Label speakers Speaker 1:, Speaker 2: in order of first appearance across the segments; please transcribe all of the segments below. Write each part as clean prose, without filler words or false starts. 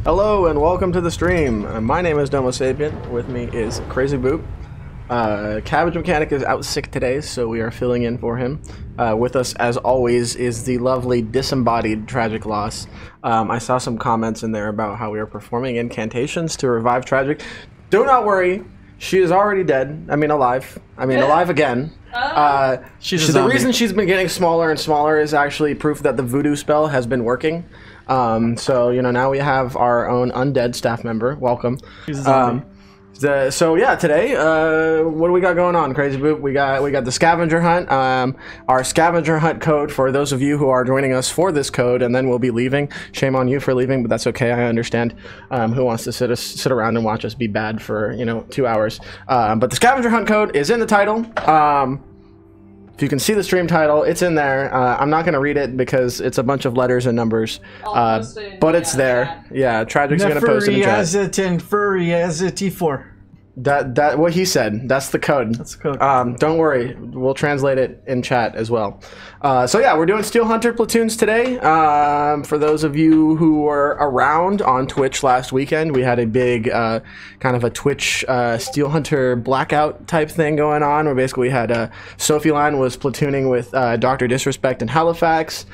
Speaker 1: Hello and welcome to the stream. My name is Domo. With me is KrzyBooP. Cabbage Mechanic is out sick today, so we are filling in for him. With us, as always, is the lovely disembodied Tragic Loss. I saw some comments in there about how we are performing incantations to revive Tragic. Do not worry, she is already dead. I mean, alive. I mean, alive again. The reason she's been getting smaller and smaller is actually proof that the voodoo spell has been working. So, you know, now we have our own undead staff member. Welcome.
Speaker 2: She's a zombie.
Speaker 1: So yeah, today, what do we got going on, KrzyBooP? We got the Scavenger Hunt. Our Scavenger Hunt code for those of you who are joining us for this code, and then we'll be leaving. Shame on you for leaving, but that's okay. I understand. Who wants to sit around and watch us be bad for 2 hours? But the Scavenger Hunt code is in the title. If you can see the stream title, it's in there. I'm not going to read it because it's a bunch of letters and numbers, but it's there. Chat. Yeah, Tragic's going to post it in chat. That what he said. That's the code.
Speaker 2: That's the code.
Speaker 1: Don't worry, we'll translate it in chat as well. So yeah, we're doing Steel Hunter platoons today. For those of you who were around on Twitch last weekend, we had a big kind of a Twitch Steel Hunter blackout type thing going on, where basically we had Sophie Line was platooning with Dr. Disrespect in Halifax,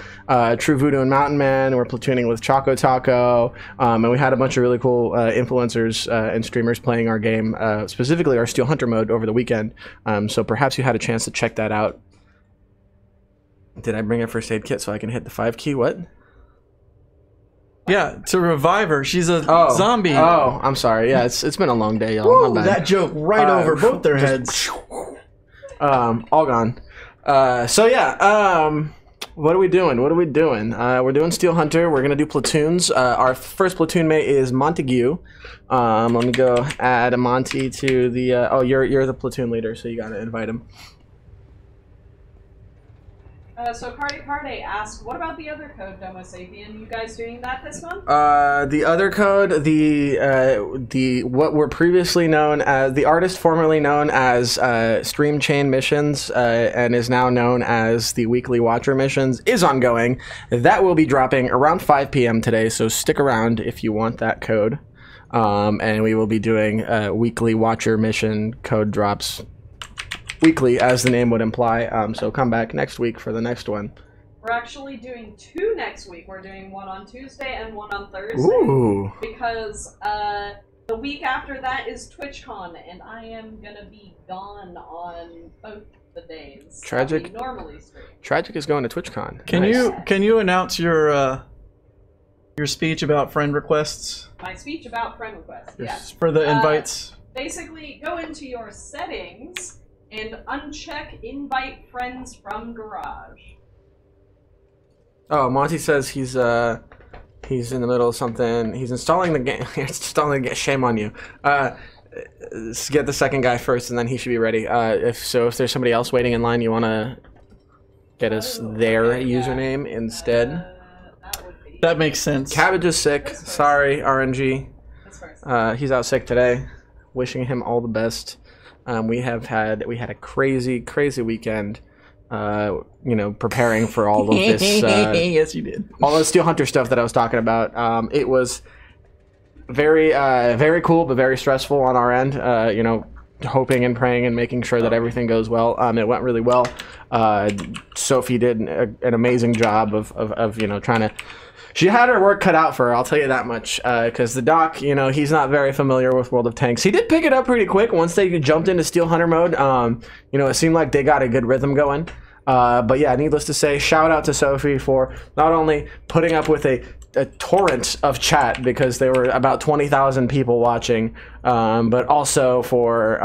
Speaker 1: True Voodoo and Mountain Man were platooning with Choco Taco, and we had a bunch of really cool influencers and streamers playing our game, specifically our Steel Hunter mode over the weekend. So perhaps you had a chance to check that out. Did I bring a first aid kit so I can hit the 5 key? What?
Speaker 2: Yeah, to revive her. She's a zombie.
Speaker 1: Oh, I'm sorry. Yeah, it's been a long day, y'all. My bad.
Speaker 2: That joke right over both their heads.
Speaker 1: All gone. So yeah, what are we doing? We're doing Steel Hunter. We're gonna do platoons. Our first platoon mate is Montague. Let me go add a Monty to the. Oh, you're the platoon leader, so you gotta invite him.
Speaker 3: So Cardi asked, what about the other code, Domo Sapien? You guys doing that this month?
Speaker 1: The other code, the what were previously known as the artist formerly known as Stream Chain Missions, and is now known as the Weekly Watcher Missions, is ongoing. That will be dropping around 5 p.m. today, so stick around if you want that code. And we will be doing Weekly Watcher Mission code drops weekly, as the name would imply. So come back next week for the next one.
Speaker 3: We're actually doing 2 next week. We're doing one on Tuesday and one on Thursday.
Speaker 1: Ooh.
Speaker 3: Because the week after that is TwitchCon, and I am gonna be gone on both the days.
Speaker 1: Tragic.
Speaker 3: Normally stream.
Speaker 1: Tragic is going to TwitchCon.
Speaker 2: Can you announce your speech about friend requests?
Speaker 3: My speech about friend requests. Yes.
Speaker 2: For the invites.
Speaker 3: Basically, go into your settings and uncheck invite friends from garage.
Speaker 1: Oh, Monty says he's in the middle of something. He's installing the game. He's installing the game. Shame on you. Get the second guy first, and then he should be ready. If there's somebody else waiting in line, you want to get us their username instead.
Speaker 2: That makes sense.
Speaker 1: Cabbage is sick. Sorry, RNG. He's out sick today. Wishing him all the best. We had a crazy weekend, preparing for all of this.
Speaker 2: Yes, you did.
Speaker 1: All the Steel Hunter stuff that I was talking about. It was very cool, but very stressful on our end. Hoping and praying and making sure that everything goes well. It went really well. Sophie did an amazing job of trying to. She had her work cut out for her, I'll tell you that much, because the doc, he's not very familiar with World of Tanks. He did pick it up pretty quick once they jumped into Steel Hunter mode. It seemed like they got a good rhythm going. But yeah, needless to say, shout out to Sophie for not only putting up with a torrent of chat, because there were about 20,000 people watching, but also for,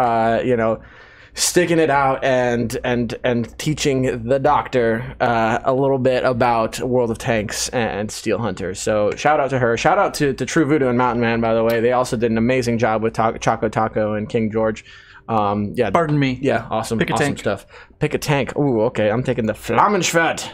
Speaker 1: sticking it out and teaching the doctor a little bit about World of Tanks and Steel Hunter. So shout out to her. Shout out to True Voodoo and Mountain Man, by the way. They also did an amazing job with Choco Taco and King George. Yeah.
Speaker 2: Pardon me.
Speaker 1: Yeah, awesome.
Speaker 2: Pick a
Speaker 1: awesome
Speaker 2: tank.
Speaker 1: Stuff. Pick a tank. Ooh, okay. I'm taking the Flammenschwert.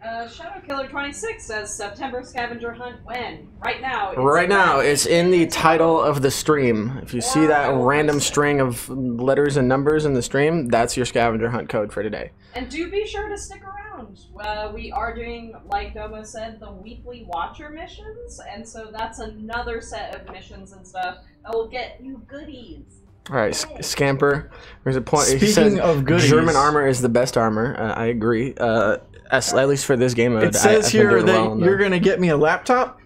Speaker 3: Shadowkiller26 says September Scavenger Hunt when? Right now.
Speaker 1: Right now, it's in the title of the stream. If you see that random string of letters and numbers in the stream, that's your Scavenger Hunt code for today.
Speaker 3: And do be sure to stick around. around. We are doing, like Domo said, the weekly Watcher missions, and so that's another set of missions and stuff that will get you goodies.
Speaker 1: All right, Scamper. There's a point.
Speaker 2: Speaking of goodies,
Speaker 1: German armor is the best armor. I agree. At least for this game mode.
Speaker 2: It says here that you're gonna get me a laptop.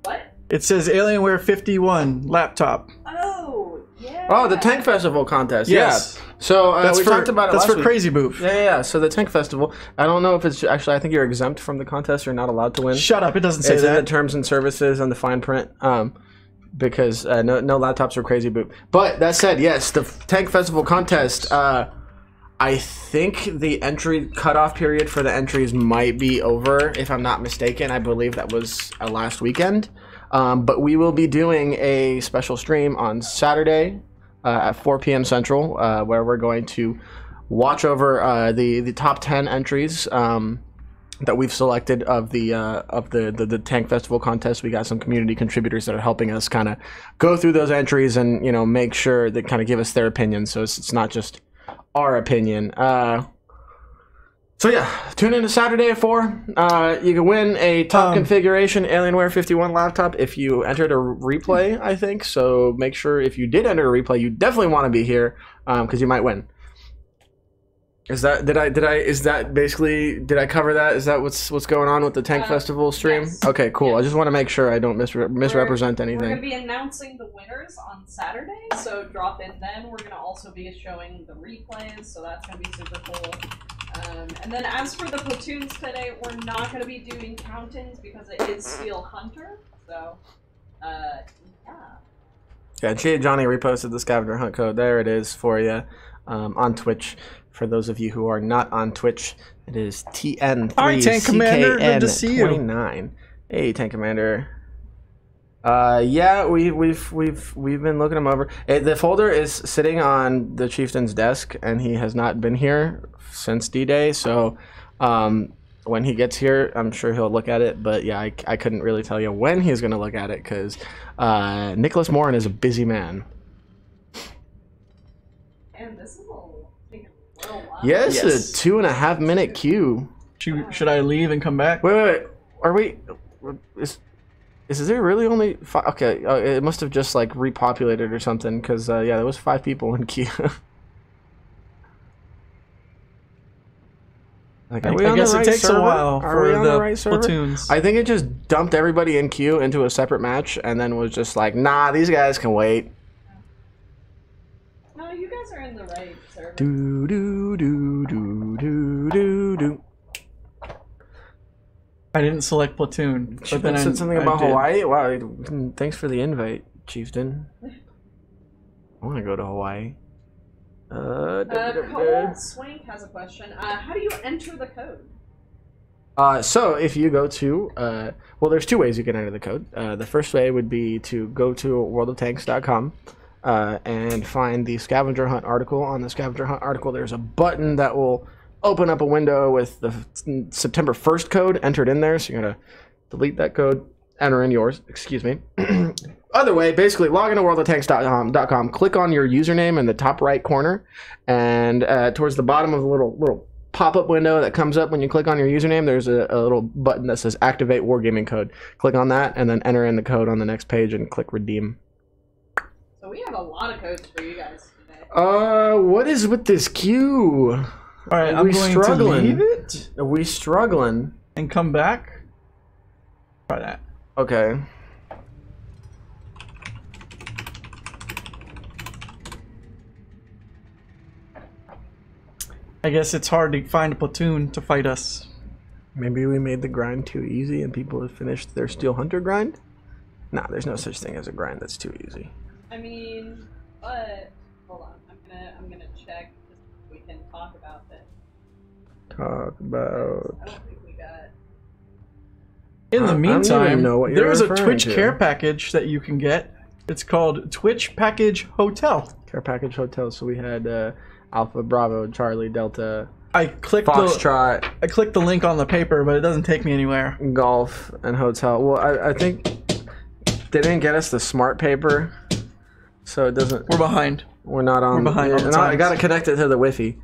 Speaker 3: What?
Speaker 2: It says Alienware 51 laptop.
Speaker 3: Oh, yeah.
Speaker 1: Oh, the Tank Festival contest.
Speaker 2: Yes.
Speaker 1: Yeah. So we talked about it
Speaker 2: That's
Speaker 1: last
Speaker 2: for
Speaker 1: week.
Speaker 2: KrzyBooP.
Speaker 1: Yeah. So the Tank Festival. I don't know if it's actually. I think you're exempt from the contest. You're not allowed to win.
Speaker 2: Shut up! It doesn't say
Speaker 1: It's in the
Speaker 2: that.
Speaker 1: terms and services and the fine print. Because no laptops are KrzyBooP. But that said, yes, the Tank Festival contest. I think the entry cutoff period for the entries might be over, if I'm not mistaken. I believe that was last weekend. But we will be doing a special stream on Saturday at 4 p.m. Central, where we're going to watch over the top 10 entries that we've selected of the Tank Festival contest. We got some community contributors that are helping us kind of go through those entries and make sure they kind of give us their opinion. So it's not just our opinion. So yeah, tune in to Saturday at 4. You can win a top configuration Alienware 51 laptop if you entered a replay, I think. So make sure if you did enter a replay, you definitely want to be here because you might win. Is that did I cover that? Is that what's going on with the Tank Festival stream?
Speaker 3: Yes.
Speaker 1: Okay, cool.
Speaker 3: Yes.
Speaker 1: I just want to make sure I don't misrepresent anything.
Speaker 3: We're going to be announcing the winners on Saturday, so drop in then. We're going to also be showing the replays, so that's going to be super cool. And then as for the platoons today, we're not going to be doing count-ins because it is Steel Hunter, so yeah.
Speaker 1: Yeah, Johnny reposted the Scavenger Hunt code. There it is for you on Twitch. For those of you who are not on Twitch, it is TN3CKN29. Hey, Tank Commander. Yeah, we've been looking them over. The folder is sitting on the chieftain's desk, and he has not been here since D-Day. So when he gets here, I'm sure he'll look at it. But yeah, I couldn't really tell you when he's going to look at it because Nicholas Morin is a busy man.
Speaker 3: And this will take a little while.
Speaker 1: Yes, a 2.5 minute queue.
Speaker 2: Should I leave and come back?
Speaker 1: Wait. Are we? Is there really only 5? Okay, it must have just like repopulated or something. Because yeah, there was 5 people in queue. Like,
Speaker 2: I guess it takes a while for the
Speaker 1: right
Speaker 2: platoons.
Speaker 1: I think it just dumped everybody in queue into a separate match, and then was just like, nah, these guys can wait.
Speaker 3: No, you guys are in the right server.
Speaker 1: Do do do do do do do.
Speaker 2: I didn't select platoon.
Speaker 1: She
Speaker 2: But then
Speaker 1: said something
Speaker 2: I
Speaker 1: about
Speaker 2: did.
Speaker 1: Hawaii. Wow, thanks for the invite, chieftain. I want to go to Hawaii.
Speaker 3: Cole Swank has a question. How do you enter the code?
Speaker 1: So if you go to, well, there's 2 ways you can enter the code. The first way would be to go to worldoftanks.com and find the Scavenger Hunt article. On the Scavenger Hunt article, there's a button that will open up a window with the September 1st code entered in there. So you're going to delete that code, enter in yours, excuse me. Other way, basically log into worldoftanks.com, click on your username in the top right corner, and towards the bottom of the little pop-up window that comes up when you click on your username, there's a little button that says activate wargaming code. Click on that and then enter in the code on the next page and click redeem.
Speaker 3: So we have a lot of codes for you guys today.
Speaker 1: What is with this queue?
Speaker 2: All right,
Speaker 1: Are
Speaker 2: I'm
Speaker 1: we
Speaker 2: going
Speaker 1: struggling?
Speaker 2: to leave it
Speaker 1: Are we struggling?
Speaker 2: and come back. Try that.
Speaker 1: Okay.
Speaker 2: I guess it's hard to find a platoon to fight us.
Speaker 1: Maybe we made the grind too easy and people have finished their Steel Hunter grind? Nah, there's no such thing as a grind that's too easy.
Speaker 3: I mean, but hold on, I'm gonna check if we can talk about this.
Speaker 1: Talk about...
Speaker 3: I don't think we got.
Speaker 2: In the
Speaker 1: I don't
Speaker 2: meantime,
Speaker 1: even know what you're
Speaker 2: there's a
Speaker 1: referring
Speaker 2: Twitch
Speaker 1: to.
Speaker 2: care package that you can get. It's called Twitch Package Hotel.
Speaker 1: Care package hotel, so we had Alpha, Bravo, Charlie, Delta,
Speaker 2: I clicked the link on the paper, but it doesn't take me anywhere.
Speaker 1: golf, and hotel. Well, I think they didn't get us the smart paper, so it doesn't...
Speaker 2: We're behind.
Speaker 1: We're not on...
Speaker 2: We're behind on the
Speaker 1: I
Speaker 2: times.
Speaker 1: gotta connect it to the Wi-Fi.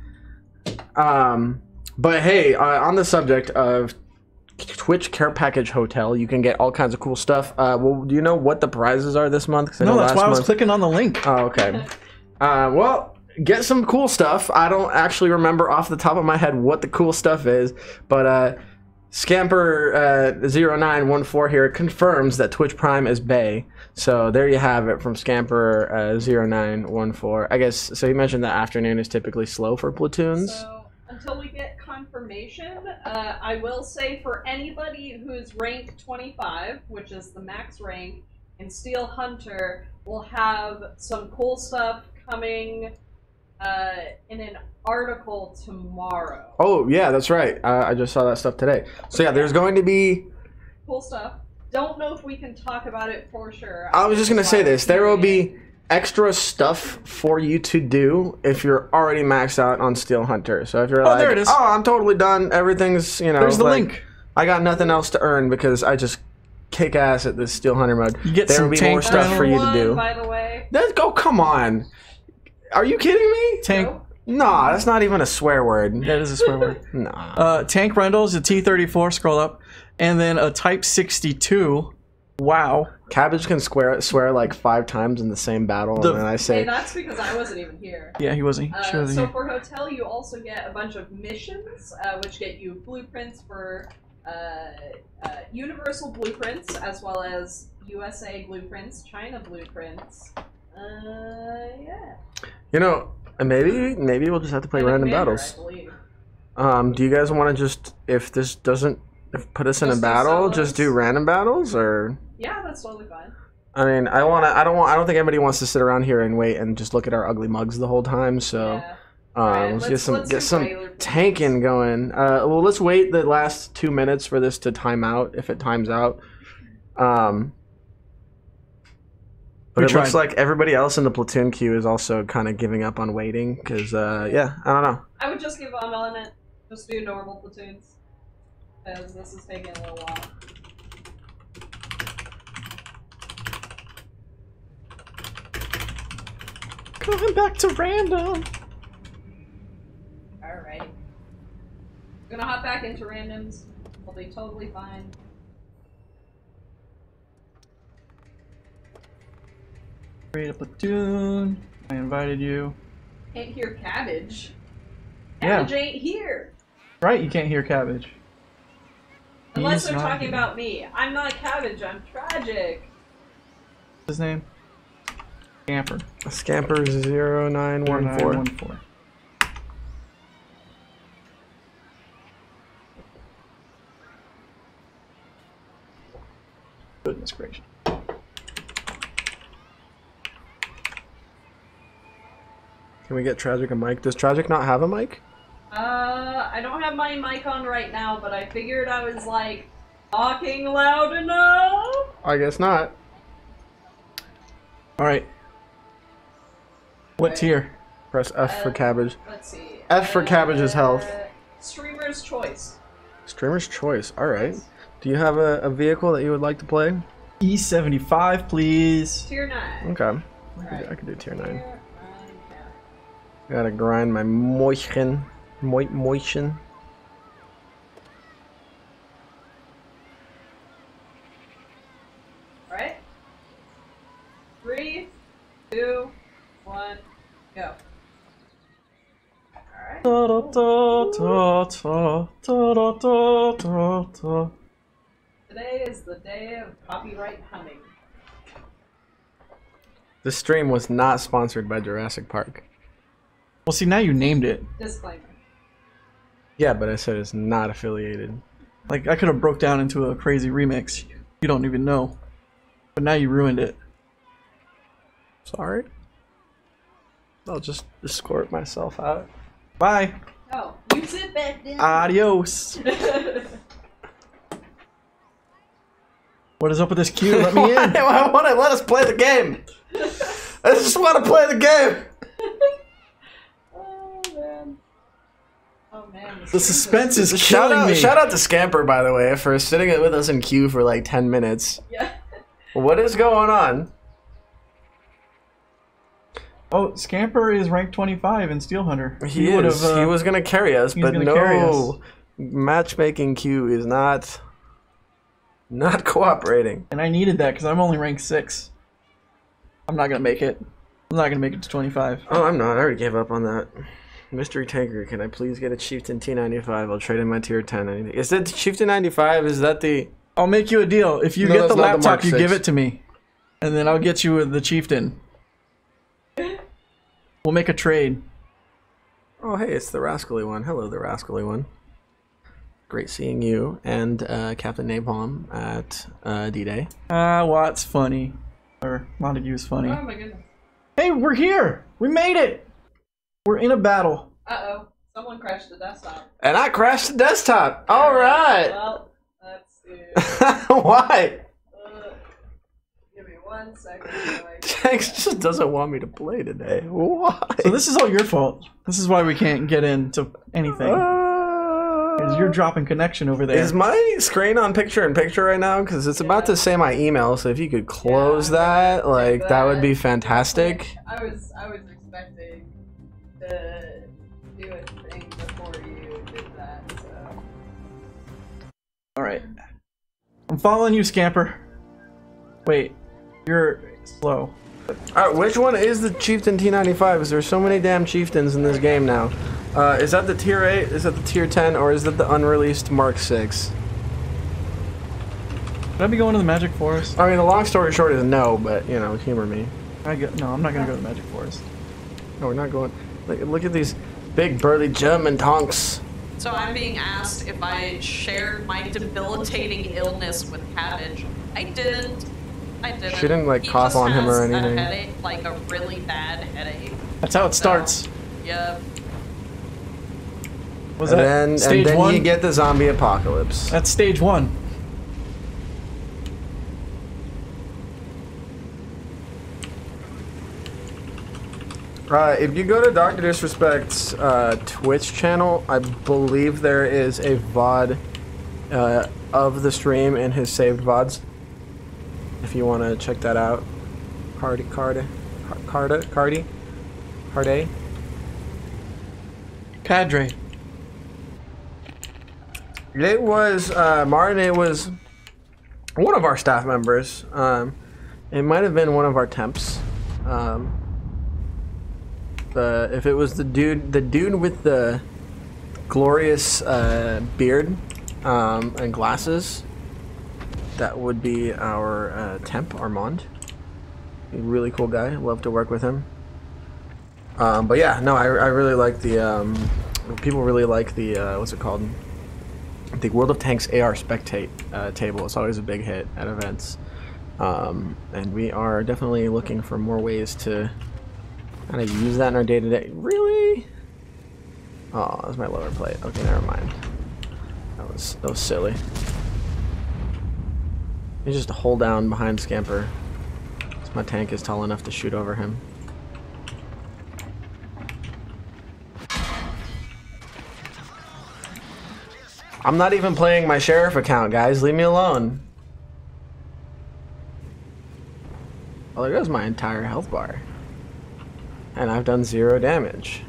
Speaker 1: But hey, on the subject of Twitch Care Package Hotel, you can get all kinds of cool stuff. Well, do you know what the prizes are this month? 'Cause I know
Speaker 2: No, that's why I was
Speaker 1: month-
Speaker 2: clicking on the link.
Speaker 1: Oh, okay. Well, get some cool stuff. I don't actually remember off the top of my head what the cool stuff is, but Scamper0914 here confirms that Twitch Prime is Bay. So there you have it from Scamper0914. I guess, so he mentioned that afternoon is typically slow for platoons.
Speaker 3: So until we get confirmation, I will say for anybody who's rank 25, which is the max rank, in Steel Hunter, we'll have some cool stuff coming in an article tomorrow.
Speaker 1: Oh, yeah, that's right. I just saw that stuff today. So yeah, there's going to be...
Speaker 3: Cool stuff. Don't know if we can talk about it for sure.
Speaker 1: I was just going to say this. There will be extra stuff for you to do if you're already maxed out on Steel Hunter. So if you're like,
Speaker 2: there it is.
Speaker 1: oh, I'm totally done. Everything's, you know...
Speaker 2: There's the
Speaker 1: like,
Speaker 2: link.
Speaker 1: I got nothing else to earn because I just kick ass at this Steel Hunter mode.
Speaker 2: You get
Speaker 1: there
Speaker 2: some
Speaker 1: will be
Speaker 2: tank
Speaker 1: more stuff for you to do.
Speaker 3: By the way.
Speaker 1: Let's go. Come on. Are you kidding me?
Speaker 2: Tank.
Speaker 3: No.
Speaker 1: Nah, that's not even a swear word.
Speaker 2: That is a swear word.
Speaker 1: Nah.
Speaker 2: Tank Rentals, a T-34, scroll up, and then a Type 62. Wow.
Speaker 1: Cabbage can swear like 5 times in the same battle, and then I
Speaker 3: Hey,
Speaker 1: say,
Speaker 3: that's because I wasn't even here.
Speaker 2: Yeah, he wasn't. She wasn't
Speaker 3: So
Speaker 2: here.
Speaker 3: for Hotel, you also get a bunch of missions, which get you blueprints for Universal blueprints, as well as USA blueprints, China blueprints. Yeah.
Speaker 1: you know, maybe we'll just have to play
Speaker 3: And a
Speaker 1: random
Speaker 3: commander,
Speaker 1: battles.
Speaker 3: I believe.
Speaker 1: Do you guys want to just, if this doesn't put us in a
Speaker 3: Just do
Speaker 1: battle,
Speaker 3: solos?
Speaker 1: just do random battles, or?
Speaker 3: Yeah, that's totally fine.
Speaker 1: I mean, I don't think anybody wants to sit around here and wait and just look at our ugly mugs the whole time. So,
Speaker 3: Yeah. Alright,
Speaker 1: let's
Speaker 3: let's
Speaker 1: get
Speaker 3: do
Speaker 1: some
Speaker 3: regular
Speaker 1: tanking going. Well, let's wait the last 2 minutes for this to time out if it times out. But it looks like everybody else in the platoon queue is also kind of giving up on waiting because, yeah, I don't know.
Speaker 3: I would just give up on it. Just do normal platoons. Because this is taking a little while.
Speaker 2: Going back to random.
Speaker 3: Alright. I'm gonna hop back into randoms. We'll be totally fine.
Speaker 2: Create a platoon. I invited you.
Speaker 3: Can't hear Cabbage.
Speaker 2: Yeah.
Speaker 3: Cabbage ain't here!
Speaker 2: Right, you can't hear Cabbage.
Speaker 3: Unless
Speaker 2: He's
Speaker 3: they're
Speaker 2: not
Speaker 3: talking
Speaker 2: here.
Speaker 3: about me. I'm not Cabbage, I'm Tragic.
Speaker 2: What's his name? Scamper.
Speaker 1: Scamper 0914.
Speaker 2: 914. Goodness gracious.
Speaker 1: Can we get Tragic a mic? Does Tragic not have a mic?
Speaker 3: I don't have my mic on right now, but I figured I was like talking loud enough.
Speaker 1: I guess not.
Speaker 2: Alright. What tier?
Speaker 1: Press F for Cabbage.
Speaker 3: Let's see.
Speaker 1: F for Cabbage's health.
Speaker 3: Streamer's choice.
Speaker 1: Streamer's choice. Alright. Do you have a vehicle that you would like to play?
Speaker 2: E75, please.
Speaker 3: Tier 9.
Speaker 1: Okay. I could do tier 9. Gotta grind my motion. Motion.
Speaker 3: Alright. 3, 2, 1, go. Alright.
Speaker 2: Da, da, da, da, da, da, da, da, da.
Speaker 3: Today is the day of copyright humming.
Speaker 1: This stream was not sponsored by Jurassic Park.
Speaker 2: Well, see, now you named it.
Speaker 3: Disclaimer.
Speaker 1: Yeah, but I said it's not affiliated.
Speaker 2: Like, I could have broke down into a crazy remix. You don't even know. But now you ruined it.
Speaker 1: Sorry. I'll just escort myself out.
Speaker 2: Bye.
Speaker 3: Oh, you sit back down.
Speaker 2: Adios. What is up with this queue? Let me in.
Speaker 1: I want to let us play the game. I just want to play the game.
Speaker 3: Oh man. Oh man.
Speaker 2: The suspense is
Speaker 1: Shout
Speaker 2: killing me.
Speaker 1: out to Scamper, by the way, for sitting with us in queue for like 10 minutes.
Speaker 3: Yeah.
Speaker 1: What is going on?
Speaker 2: Oh, Scamper is ranked 25 in Steel Hunter.
Speaker 1: He is. He was gonna carry us, but no. Matchmaking queue is not cooperating.
Speaker 2: And I needed that because I'm only ranked 6. I'm not gonna make it. I'm not gonna make it to 25.
Speaker 1: Oh, I'm not. I already gave up on that. Mystery Tanker, can I please get a Chieftain T95? I'll trade in my tier 10. Is that Chieftain 95? Is that the...
Speaker 2: I'll make you a deal. If you get the laptop, you give it to me. And then I'll get you the Chieftain. We'll make a trade.
Speaker 1: Oh, hey, it's the Rascally one. Hello, the Rascally one. Great seeing you and Captain Napalm at D-Day.
Speaker 2: Watt's funny. Or Montague's funny.
Speaker 3: Oh my goodness.
Speaker 2: Hey, we're here! We made it! We're in a battle.
Speaker 3: Uh-oh. Someone crashed the desktop.
Speaker 1: And I crashed the desktop! Alright!
Speaker 3: Well, let's do...
Speaker 1: Why?
Speaker 3: Give me 1 second.
Speaker 1: Tanks just doesn't want me to play today. Why?
Speaker 2: So this is all your fault. This is why we can't get into anything. Because you're dropping connection over there.
Speaker 1: Is my screen on picture-in-picture right now? Because it's about to say my email, so if you could close that, like, that would be fantastic.
Speaker 3: I was expecting to do a thing before you did that, so...
Speaker 2: Alright. I'm following you, Scamper. Wait. You're slow.
Speaker 1: Alright, which one is the Chieftain T95? There's so many damn Chieftains in this game now. Is that the tier 8? Is that the tier 10? Or is that the unreleased Mark 6?
Speaker 2: Should I be going to the Magic Forest?
Speaker 1: I mean, the long story short is no, but, you know, humor me.
Speaker 2: No, I'm not going to go to the Magic Forest.
Speaker 1: No, we're not going... Look at these big burly German tonks.
Speaker 4: So I'm being asked if I shared my debilitating illness with Cabbage. I didn't.
Speaker 1: She didn't, like, cough on him or anything.
Speaker 4: He just has a headache, like a really bad headache.
Speaker 2: That's how it starts.
Speaker 4: Yeah.
Speaker 2: Was that stage 1?
Speaker 1: And then you get the zombie apocalypse.
Speaker 2: That's stage 1.
Speaker 1: If you go to Dr. Disrespect's Twitch channel, I believe there is a VOD of the stream in his saved VODs. If you want to check that out. Cardi.
Speaker 2: Cadre.
Speaker 1: It was, Martin, it was one of our staff members. It might have been one of our temps. If it was the dude with the glorious beard and glasses, that would be our temp, Armand. A really cool guy. Love to work with him. But yeah, no, I really like the people really like the what's it called? The World of Tanks AR Spectate table. It's always a big hit at events, and we are definitely looking for more ways to kind of use that in our day-to-day. Really? Oh, that's my lower plate. Okay, never mind. That was silly. You just hold down behind Scamper. So my tank is tall enough to shoot over him. I'm not even playing my sheriff account, guys. Leave me alone. Well, there goes my entire health bar. And I've done 0 damage.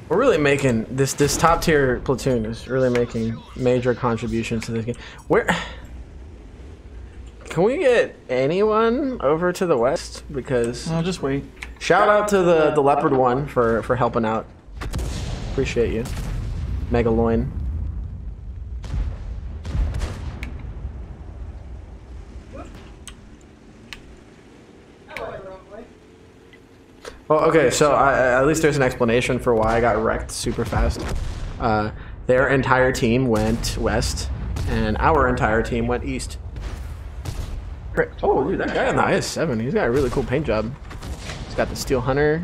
Speaker 1: We're really making this top tier platoon is really making major contributions to this game. Where can we get anyone over to the west? Because
Speaker 2: I'll just wait.
Speaker 1: Shout out to the leopard one for helping out. Appreciate you, Megaloin. Well, okay, so at least there's an explanation for why I got wrecked super fast. Their entire team went west, and our entire team went east. Great. Oh, dude, that guy on the IS-7, he's got a really cool paint job. He's got the Steel Hunter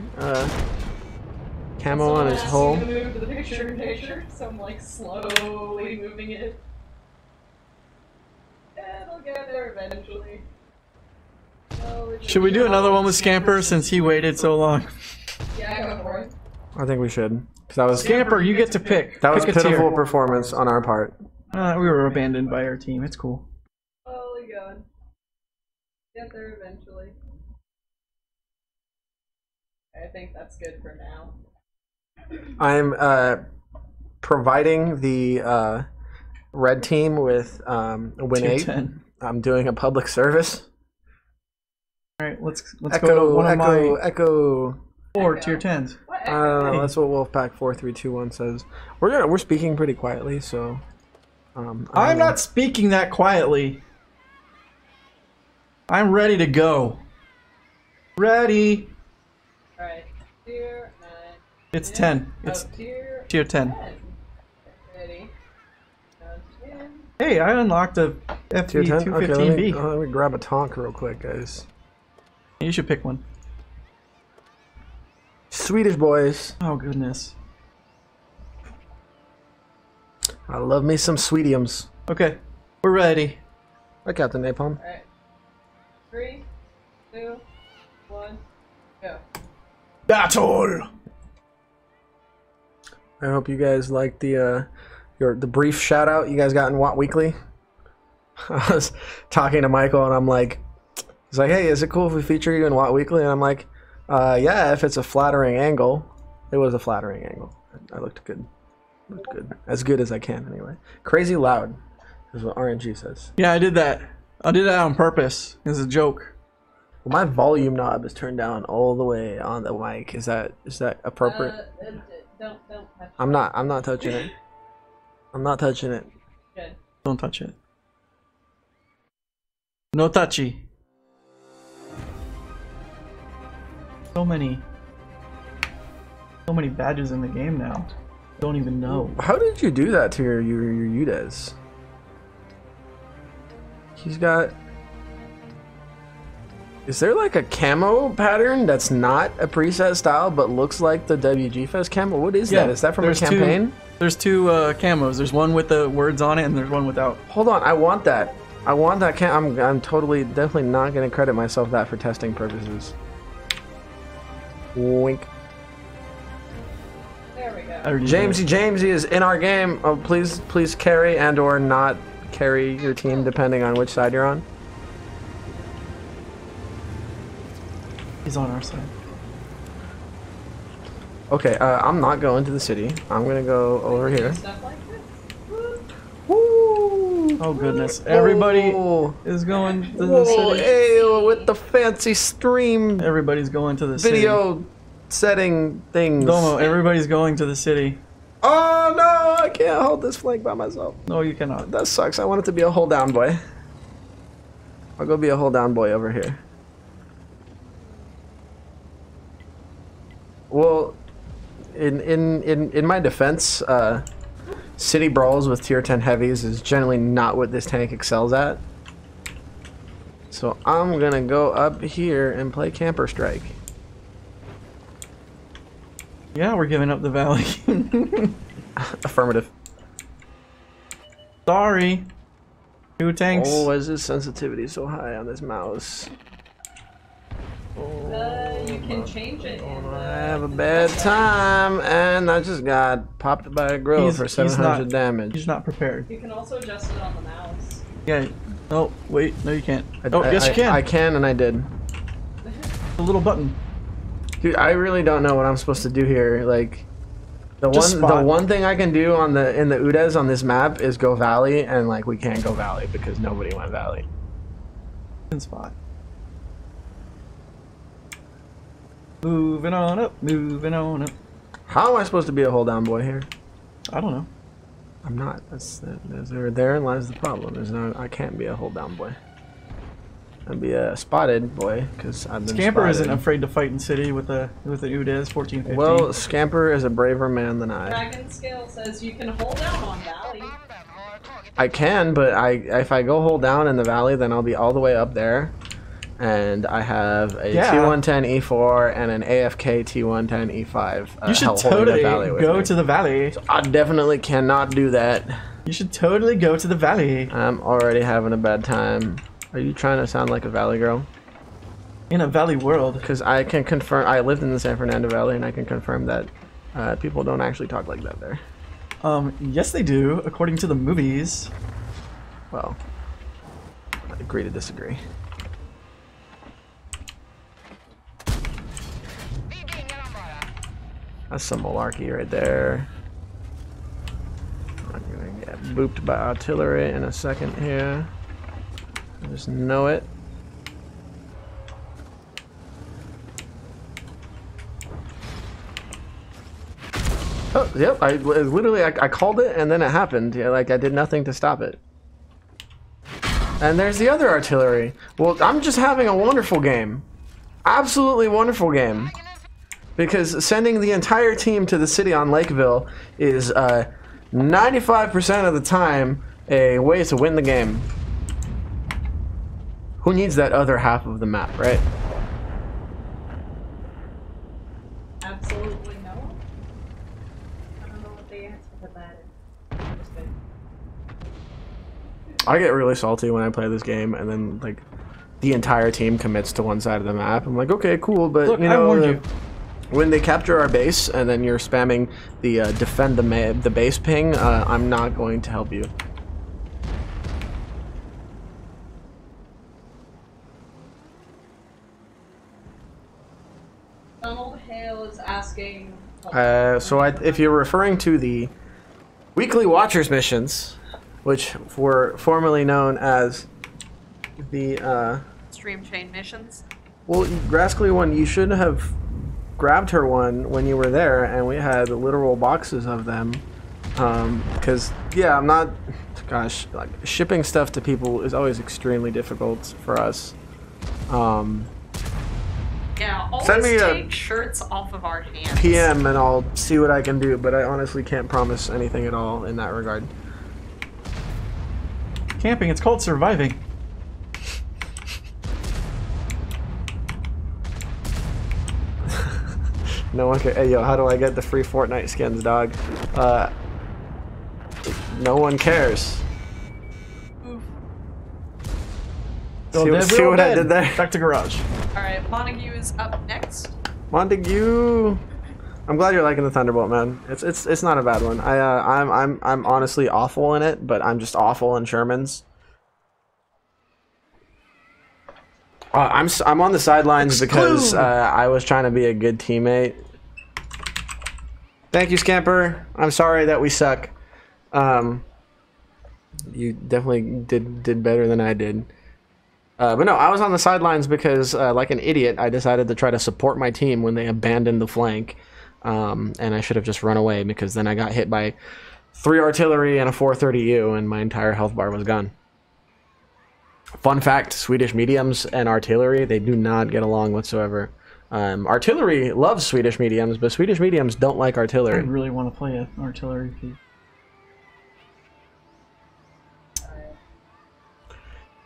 Speaker 1: camo on his hull.
Speaker 3: Move to the picture, so I'm like slowly moving it. And I'll get there eventually.
Speaker 2: Should we do another one with Scamper since he waited so long?
Speaker 3: Yeah, go for it.
Speaker 1: I think we should. Cause that was
Speaker 2: Scamper, you get to pick.
Speaker 1: That was
Speaker 2: pick a
Speaker 1: pitiful
Speaker 2: tier.
Speaker 1: performance on our part.
Speaker 2: We were abandoned by our team. It's cool.
Speaker 3: Slowly going. Get there eventually. I think that's good for now.
Speaker 1: I'm providing the red team with win 8.
Speaker 2: 10.
Speaker 1: I'm doing a public service.
Speaker 2: All right, let's go to one of my
Speaker 1: Echo.
Speaker 2: 4 tier 10s.
Speaker 3: What?
Speaker 1: That's what Wolfpack 4321 says. We're speaking pretty quietly, so.
Speaker 2: I'm not speaking that quietly. I'm ready to go. Ready.
Speaker 3: Alright, tier 9.
Speaker 2: It's 10. It's tier 10.
Speaker 3: Ready.
Speaker 2: Hey, I unlocked a
Speaker 1: Tier 10? Okay, let me
Speaker 2: FP215B.
Speaker 1: grab a tonk real quick, guys.
Speaker 2: You should pick one.
Speaker 1: Swedish boys.
Speaker 2: Oh, goodness.
Speaker 1: I love me some Swediums.
Speaker 2: Okay, we're ready.
Speaker 1: Hi, Captain Napalm.
Speaker 3: Alright. 3, 2, 1, go.
Speaker 2: Battle!
Speaker 1: I hope you guys liked the brief shout out you guys got in Watt Weekly. I was talking to Michael and I'm like, he's like, hey, is it cool if we feature you in Watt Weekly? And I'm like, yeah, if it's a flattering angle. It was a flattering angle. I looked good. Looked good. As good as I can anyway. Crazy loud is what RNG says.
Speaker 2: Yeah, I did that. I did that on purpose. It's a joke.
Speaker 1: Well, my volume knob is turned down all the way on the mic. Is that appropriate?
Speaker 3: Don't touch
Speaker 1: I'm not touching it. I'm not touching it.
Speaker 3: Good.
Speaker 2: Don't touch it. No touchy. So many badges in the game now. Don't even know.
Speaker 1: How did you do that to your Udez? He's got. Is there like a camo pattern that's not a preset style but looks like the WG Fest camo? What is that? Is that from a campaign?
Speaker 2: There's two camos. There's one with the words on it and there's one without.
Speaker 1: Hold on, I want that. I want that I'm definitely not going to credit myself that for testing purposes. Wink.
Speaker 3: There we go.
Speaker 1: Jamesy is in our game. Oh, please carry and or not carry your team depending on which side you're on.
Speaker 2: He's on our side.
Speaker 1: Okay, I'm not going to the city. I'm gonna go over here.
Speaker 3: Stuff like this.
Speaker 1: Woo!
Speaker 2: Oh goodness! Everybody
Speaker 1: Whoa.
Speaker 2: is going to the
Speaker 1: Whoa,
Speaker 2: city.
Speaker 1: hey, with the fancy stream
Speaker 2: Everybody's going to the
Speaker 1: video setting things.
Speaker 2: Domo, everybody's going to the city.
Speaker 1: Oh no, I can't hold this flank by myself.
Speaker 2: No, you cannot.
Speaker 1: That sucks. I want it to be a hold down boy. I'll go be a hold down boy over here. Well, in my defense, city brawls with tier 10 heavies is generally not what this tank excels at. So I'm gonna go up here and play Camper Strike.
Speaker 2: Yeah, we're giving up the valley.
Speaker 1: Affirmative.
Speaker 2: Sorry. 2 tanks.
Speaker 1: Oh, why is this sensitivity so high on this mouse?
Speaker 3: You can change it.
Speaker 1: I have a bad time, and I just got popped by a grill for 700 damage.
Speaker 2: He's not prepared.
Speaker 3: You can also adjust it on the mouse.
Speaker 2: Yeah. Oh, wait. No, you can't. Yes, you can.
Speaker 1: I can, and I did.
Speaker 2: The little button.
Speaker 1: Dude, I really don't know what I'm supposed to do here. Like, the
Speaker 2: Just
Speaker 1: one thing I can do in the Udez on this map is go Valley, and like we can't go Valley because nobody went Valley.
Speaker 2: Good spot. Moving on up, moving on up.
Speaker 1: How am I supposed to be a hold down boy here?
Speaker 2: I don't know.
Speaker 1: I'm not. Therein lies the problem. I can't be a hold down boy. I'd be a spotted boy because I've been
Speaker 2: Scamper
Speaker 1: spotted.
Speaker 2: isn't afraid to fight in city with the Udez 1450.
Speaker 1: Well, Scamper is a braver man than I.
Speaker 3: Dragon Scale says you can hold down on Valley.
Speaker 1: I can, but if I go hold down in the Valley, then I'll be all the way up there. And I have a T110 E4 and an AFK T110 E5.
Speaker 2: You should totally go to the valley.
Speaker 1: So I definitely cannot do that.
Speaker 2: You should totally go to the valley.
Speaker 1: I'm already having a bad time. Are you trying to sound like a valley girl?
Speaker 2: In a valley world.
Speaker 1: Because I can confirm, I lived in the San Fernando Valley and I can confirm that people don't actually talk like that there.
Speaker 2: Yes they do, according to the movies.
Speaker 1: Well, I agree to disagree. That's some malarkey right there. I'm gonna get booped by artillery in a second here. I just know it. Oh, yep, I called it and then it happened. Yeah, like I did nothing to stop it. And there's the other artillery. Well, I'm just having a wonderful game. Absolutely wonderful game. Because sending the entire team to the city on Lakeville is 95% of the time a way to win the game. Who needs that other half of the map, right?
Speaker 3: Absolutely no one. I don't know what the answer to that is.
Speaker 1: I get really salty when I play this game and then like the entire team commits to one side of the map. I'm like, okay, cool, but
Speaker 2: Look,
Speaker 1: you
Speaker 2: I
Speaker 1: know,
Speaker 2: warned you.
Speaker 1: when they capture our base and then you're spamming the defend the base ping, I'm not going to help you.
Speaker 3: Donald Hale is asking.
Speaker 1: If you're referring to the weekly Watchers missions, which were formerly known as the
Speaker 4: Stream chain missions.
Speaker 1: well, Grascally one, you should have grabbed her one when you were there, and we had literal boxes of them. Because yeah, I'm not. Gosh, like shipping stuff to people is always extremely difficult for us.
Speaker 4: Yeah,
Speaker 1: Send me
Speaker 4: always
Speaker 1: a
Speaker 4: take shirts off of our hands.
Speaker 1: PM and I'll see what I can do, but I honestly can't promise anything at all in that regard.
Speaker 2: Camping, it's called surviving.
Speaker 1: No one can. Hey, yo, how do I get the free Fortnite skins, dog? No one cares. See what I did there?
Speaker 2: Back to garage.
Speaker 4: Alright, Montague is up next.
Speaker 1: Montague. I'm glad you're liking the Thunderbolt, man. It's not a bad one. I'm honestly awful in it, but I'm just awful in Shermans. I'm on the sidelines because I was trying to be a good teammate. Thank you, Scamper. I'm sorry that we suck. You definitely did better than I did. But no, I was on the sidelines because, like an idiot, I decided to try to support my team when they abandoned the flank. And I should have just run away because then I got hit by 3 artillery and a 430U and my entire health bar was gone. Fun fact, Swedish mediums and artillery, they do not get along whatsoever. Artillery loves Swedish mediums, but Swedish mediums don't like
Speaker 2: I
Speaker 1: artillery.
Speaker 2: really want to play an artillery piece.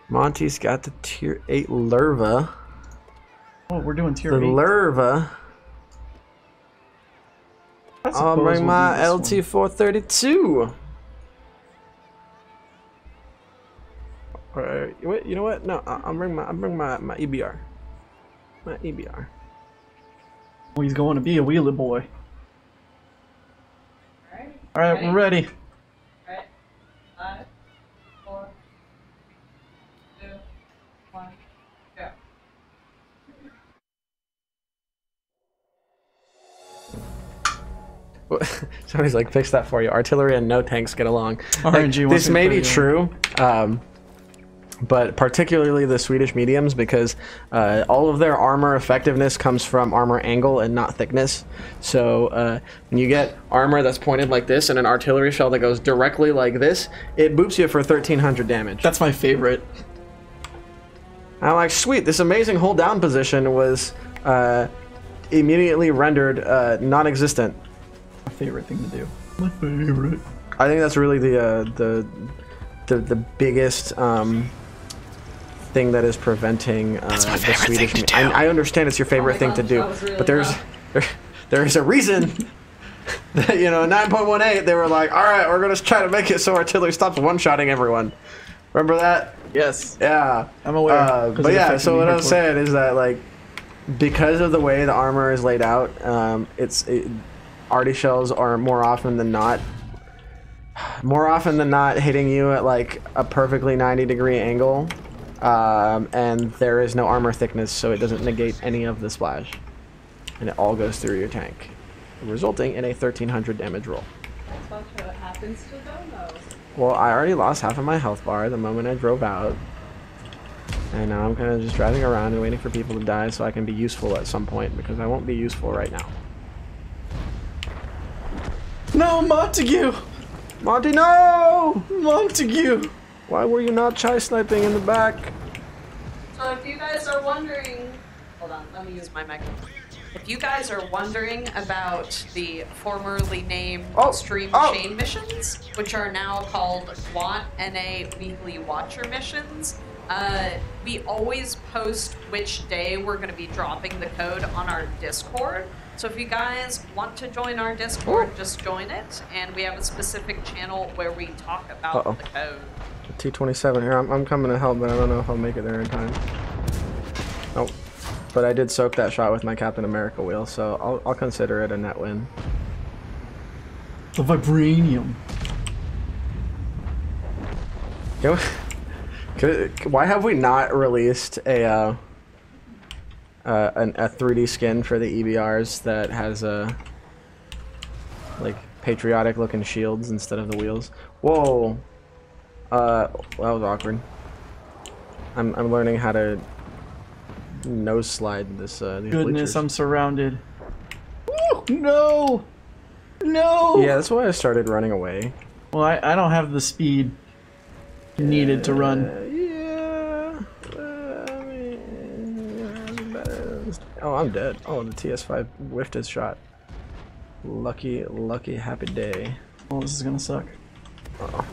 Speaker 1: Monty's got the tier 8 Lerva.
Speaker 2: Oh, we're doing tier
Speaker 1: The
Speaker 2: 8.
Speaker 1: Lerva.
Speaker 2: I
Speaker 1: I'll
Speaker 2: suppose
Speaker 1: bring
Speaker 2: we'll
Speaker 1: my
Speaker 2: do this one.
Speaker 1: LT432. Wait, you know what? No, I'll bring my EBR. My EBR.
Speaker 2: Oh, he's going to be a wheelie boy.
Speaker 3: Alright.
Speaker 2: Alright, we're ready.
Speaker 3: Alright. 5, 4, 2, 1, go.
Speaker 1: Somebody's like, fix that for you. Artillery and no tanks get along.
Speaker 2: RNG
Speaker 1: Like, this may be
Speaker 2: 131.
Speaker 1: true, but particularly the Swedish mediums, because all of their armor effectiveness comes from armor angle and not thickness. So when you get armor that's pointed like this and an artillery shell that goes directly like this, it boops you for 1300 damage.
Speaker 2: That's my favorite.
Speaker 1: I'm like, sweet, this amazing hold down position was immediately rendered non-existent.
Speaker 2: My favorite thing to do. My favorite.
Speaker 1: I think that's really the biggest thing that is preventing the Swedish. Thing to do. I understand it's your favorite thing to do,
Speaker 3: really
Speaker 1: but there's a reason that 9.18 they were like, all right, we're gonna try to make it so artillery stops one-shotting everyone. Remember that?
Speaker 2: Yes.
Speaker 1: Yeah,
Speaker 2: I'm aware.
Speaker 1: but yeah, so what I was saying is that like because of the way the armor is laid out, arty shells are more often than not hitting you at like a perfectly 90-degree angle, and there is no armor thickness, so it doesn't negate any of the splash, and it all goes through your tank. resulting in a 1300 damage roll.
Speaker 3: That's what happens to Domo.
Speaker 1: Well, I already lost half of my health bar the moment I drove out. And now I'm kind of just driving around and waiting for people to die so I can be useful at some point, because I won't be useful right now.
Speaker 2: No, Montague!
Speaker 1: Monty, no!
Speaker 2: Montague!
Speaker 1: Why were you not chai sniping in the back?
Speaker 3: So if you guys are wondering...
Speaker 4: Hold on, let me use my microphone. If you guys are wondering about the formerly named Stream Chain missions, which are now called SWAT NA Weekly Watcher missions, we always post which day we're going to be dropping the code on our Discord. So if you guys want to join our Discord, just join it, and we have a specific channel where we talk about the code.
Speaker 1: T27 here. I'm coming to help, but I don't know if I'll make it there in time. Nope. But I did soak that shot with my Captain America wheel, so I'll consider it a net win.
Speaker 2: The vibranium.
Speaker 1: Why have we not released a 3D skin for the EBRs that has like patriotic looking shields instead of the wheels? Whoa. That was awkward. I'm learning how to nose slide this. These
Speaker 2: Goodness,
Speaker 1: bleachers.
Speaker 2: I'm surrounded. Woo! No! No!
Speaker 1: Yeah, that's why I started running away.
Speaker 2: Well, I don't have the speed needed to run.
Speaker 1: Yeah. I mean, better. Oh, I'm dead. Oh, the TS5 whiffed his shot. Lucky, happy day.
Speaker 2: Oh, this is gonna suck.
Speaker 1: Uh-oh.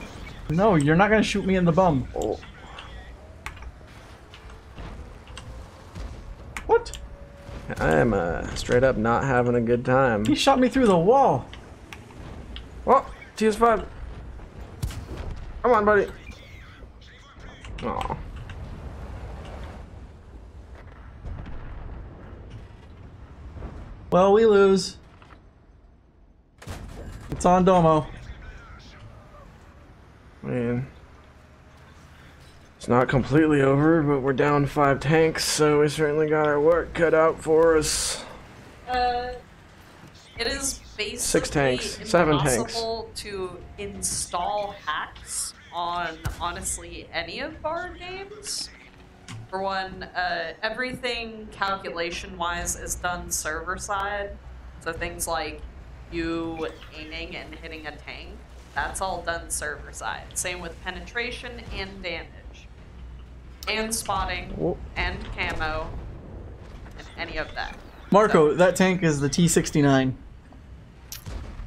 Speaker 2: No, you're not gonna shoot me in the bum.
Speaker 1: Oh.
Speaker 2: What?
Speaker 1: I am straight up not having a good time.
Speaker 2: He shot me through the wall.
Speaker 1: Oh, TS5. Come on, buddy. Oh.
Speaker 2: Well, we lose. It's on Domo.
Speaker 1: Man. It's not completely over, but we're down 5 tanks, so we certainly got our work cut out for us.
Speaker 4: It is basically
Speaker 1: 6 tanks, 7 tanks.
Speaker 4: impossible to install hacks on honestly any of our games. For one, everything calculation-wise is done server-side, so things like you aiming and hitting a tank, that's all done server-side. Same with penetration and damage, and spotting, and camo, and any of that.
Speaker 2: Marco, that tank is the T69.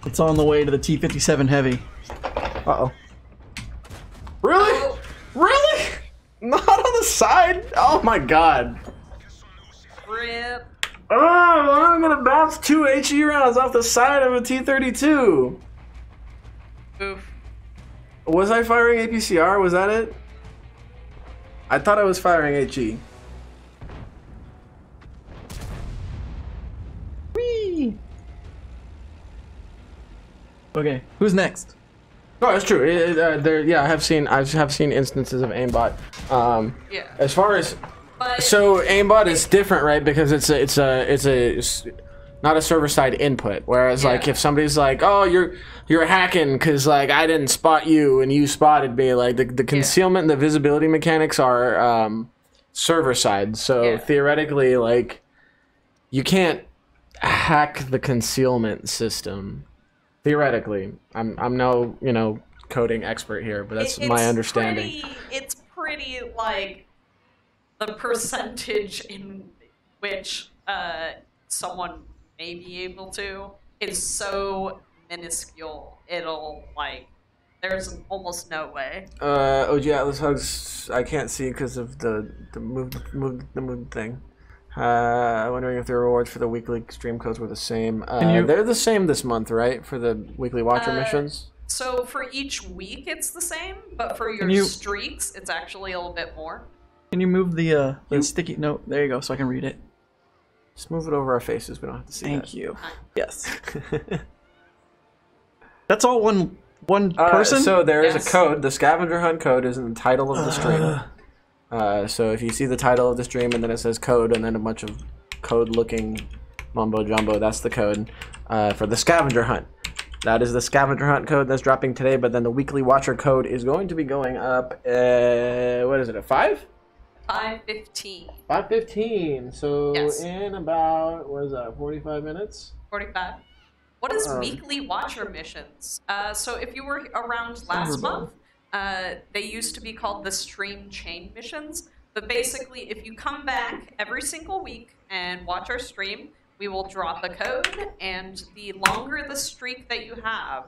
Speaker 2: It's on the way to the T57 Heavy.
Speaker 1: Uh-oh. Really?
Speaker 4: Oh.
Speaker 1: Really? Not on the side? Oh my god.
Speaker 4: Rip.
Speaker 1: Oh, I'm gonna bounce 2 HE rounds off the side of a T32.
Speaker 4: Oof.
Speaker 1: Was I firing APCR? Was that it? I thought I was firing HE.
Speaker 2: Whee! Okay, who's next?
Speaker 1: Oh, that's true. Yeah, I have seen instances of aimbot.
Speaker 4: Yeah.
Speaker 1: As far as
Speaker 4: But
Speaker 1: so aimbot is different, right? Because it's not a server side input. Whereas like if somebody's like, oh, you're hacking because like I didn't spot you and you spotted me, like the concealment and the visibility mechanics are server side. So theoretically, like you can't hack the concealment system. Theoretically, I'm no coding expert here, but that's my understanding.
Speaker 4: It's pretty like the percentage in which someone may be able to is so minuscule. It'll like there's almost no way.
Speaker 1: OG Atlas Hugs, I can't see because of the move thing. Wondering if the rewards for the weekly stream codes were the same. They're the same this month, right? For the weekly watcher missions?
Speaker 4: So for each week it's the same, but for your streaks it's actually a little bit more.
Speaker 2: Can you move the sticky note? There you go, so I can read it.
Speaker 1: Just move it over our faces. We don't have to see
Speaker 2: Thank
Speaker 1: that.
Speaker 2: you. Yes. That's all one person?
Speaker 1: So there is a code. The scavenger hunt code is in the title of the stream. So if you see the title of the stream and then it says code and then a bunch of code looking mumbo jumbo, that's the code. for the Scavenger Hunt. That is the Scavenger Hunt code that's dropping today, but then the weekly watcher code is going to be going up, what is it, at 5?
Speaker 4: 5:15.
Speaker 1: 5:15, so
Speaker 4: Yes.
Speaker 1: in about, what is that, 45 minutes?
Speaker 4: 45. What is weekly watcher missions? So if you were around last month, they used to be called the stream chain missions. But basically, if you come back every single week and watch our stream, we will drop a code, and the longer the streak that you have,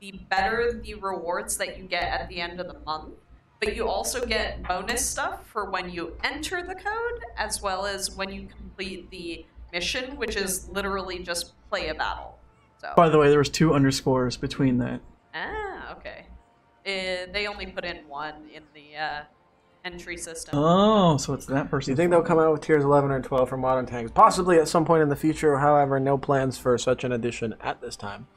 Speaker 4: the better the rewards that you get at the end of the month. But you also get bonus stuff for when you enter the code, as well as when you complete the mission, which is literally just play a battle. So.
Speaker 2: By the way, there was 2 underscores between that.
Speaker 4: Ah, okay. They only put in 1 in the entry system.
Speaker 2: Oh, so it's that
Speaker 1: Do
Speaker 2: person.
Speaker 1: you think they'll come out with tiers 11 or 12 for modern tanks? Possibly at some point in the future, however, no plans for such an addition at this time.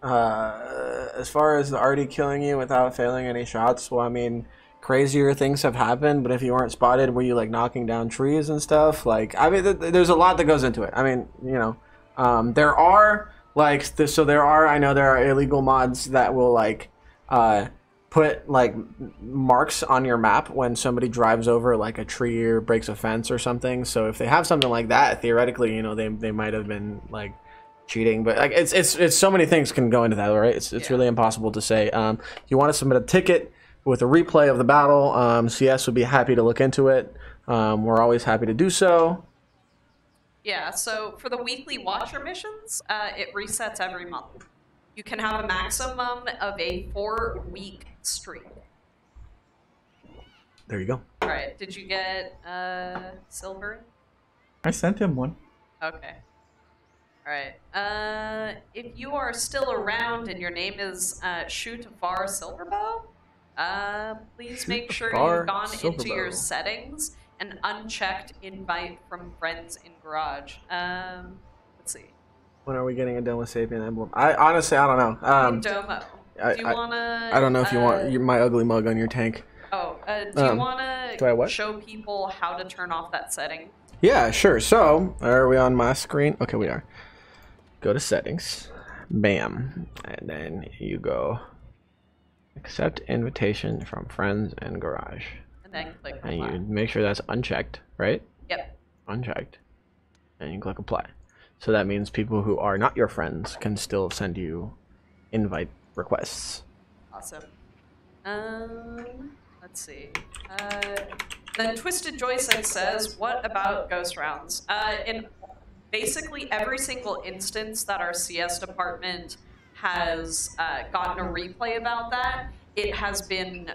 Speaker 1: As far as already killing you without failing any shots, well, I mean, crazier things have happened, but if you weren't spotted, were you like knocking down trees and stuff? Like, I mean, there's a lot that goes into it. I mean, you know, there are like, I know there are illegal mods that will like, put like marks on your map when somebody drives over like a tree or breaks a fence or something. So if they have something like that, theoretically, you know, they might have been like cheating, but like it's so many things can go into that, right? It's really impossible to say. You want to submit a ticket with a replay of the battle, CS would be happy to look into it. We're always happy to do so.
Speaker 4: Yeah, so for the weekly watcher missions, it resets every month. You can have a maximum of a 4-week streak.
Speaker 1: There you go.
Speaker 4: All right, did you get silver?
Speaker 2: I sent him one.
Speaker 4: Okay. All right. If you are still around and your name is Shootvar Silverbow, please make sure you've gone into your settings and unchecked invite from friends in garage. Let's see.
Speaker 1: When are we getting a Domo Sapien emblem? I honestly, I don't know.
Speaker 4: Domo. Do you wanna?
Speaker 1: I don't know if you want my ugly mug on your tank.
Speaker 4: Oh, do you wanna
Speaker 1: what?
Speaker 4: show people how to turn off that setting?
Speaker 1: Yeah, sure. So, are we on my screen? Okay, we are. Go to settings. Bam. And then you go accept invitation from friends and garage.
Speaker 4: And then click
Speaker 1: And
Speaker 4: apply.
Speaker 1: you make sure that's unchecked, right?
Speaker 4: Yep.
Speaker 1: Unchecked. And you click apply. So that means people who are not your friends can still send you invite requests.
Speaker 4: Awesome. Let's see. Then Twisted Joystick says, what about ghost rounds? In basically every single instance that our CS department has gotten a replay about that, it has been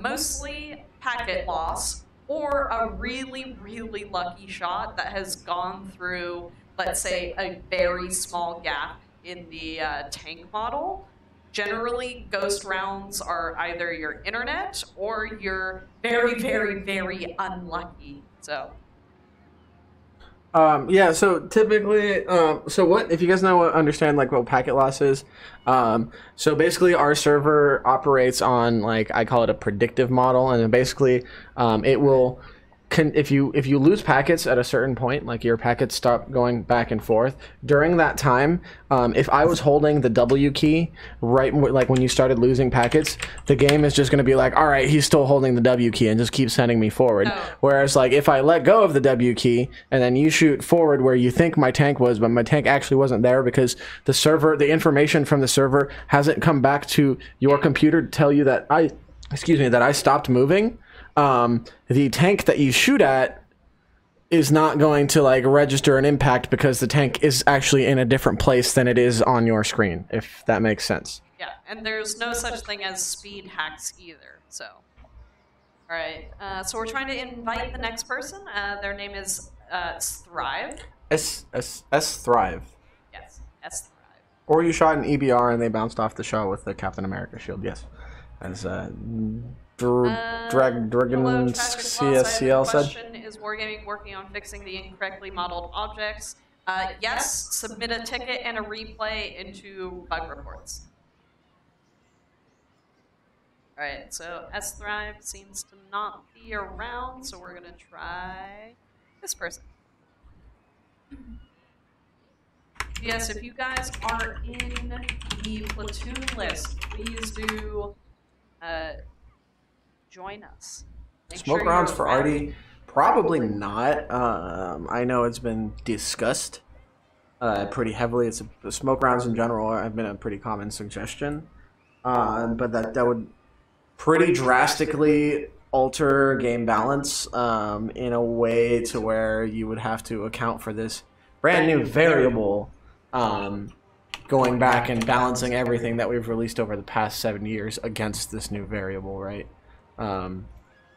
Speaker 4: mostly packet loss or a really, really lucky shot that has gone through, let's say, a very small gap in the tank model. Generally, ghost rounds are either your internet or you're very, very, very unlucky. So.
Speaker 1: Yeah, so typically, so what, if you guys understand like what packet loss is, so basically our server operates on like, I call it a predictive model, and then basically, it will, if you lose packets at a certain point, like your packets stop going back and forth, during that time, if I was holding the W key, right, like when you started losing packets, the game is just going to be like, all right, he's still holding the W key and just keep sending me forward.
Speaker 4: Oh.
Speaker 1: Whereas like if I let go of the W key and then you shoot forward where you think my tank was, but my tank actually wasn't there because the server, the information from the server hasn't come back to your computer to tell you that that I stopped moving. The tank that you shoot at is not going to like register an impact because the tank is actually in a different place than it is on your screen, if that makes sense.
Speaker 4: Yeah, and there's no such thing as speed hacks either, so. All right, so we're trying to invite the next person. Their name is Thrive.
Speaker 1: Thrive.
Speaker 4: Yes, S Thrive.
Speaker 1: Or you shot an EBR and they bounced off the shot with the Captain America shield, yes. As Dragon
Speaker 4: Hello,
Speaker 1: CSCL said.
Speaker 4: question, is Wargaming working on fixing the incorrectly modeled objects? Yes, submit a ticket and a replay into bug reports. Alright, so S Thrive seems to not be around, so we're gonna try this person. Yes, if you guys are in the platoon list, please do join us.
Speaker 1: Smoke rounds for Artie? Probably not. I know it's been discussed pretty heavily. It's smoke rounds in general have been a pretty common suggestion, but that would pretty drastically alter game balance in a way to where you would have to account for this brand new variable going back and balancing everything that we've released over the past 7 years against this new variable, right?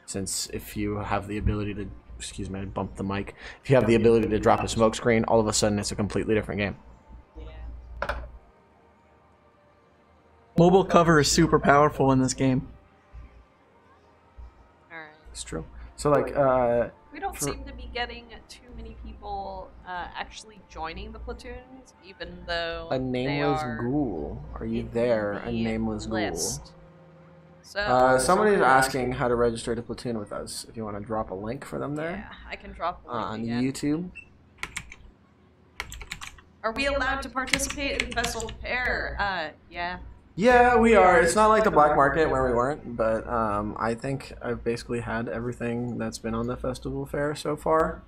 Speaker 1: Since if you have the ability to, excuse me, I bumped the mic. If you have the ability to drop a smoke screen, all of a sudden it's a completely different game.
Speaker 4: Yeah.
Speaker 2: Mobile cover is super powerful in this game.
Speaker 4: Alright.
Speaker 1: It's true. So like,
Speaker 4: We don't seem to be getting too many people actually joining the platoons, even though
Speaker 1: a nameless
Speaker 4: they are
Speaker 1: ghoul. Are you
Speaker 4: in
Speaker 1: there? A
Speaker 4: the
Speaker 1: nameless ghoul.
Speaker 4: list. So
Speaker 1: Somebody's asking how to register to platoon with us. If you want to drop a link for them there.
Speaker 4: yeah, I can drop a link
Speaker 1: On
Speaker 4: again.
Speaker 1: YouTube.
Speaker 4: Are we allowed to participate in Festival Pair? Yeah.
Speaker 1: Yeah, we are. It's not like the black market where we weren't, but I think I've basically had everything that's been on the festival fair so far.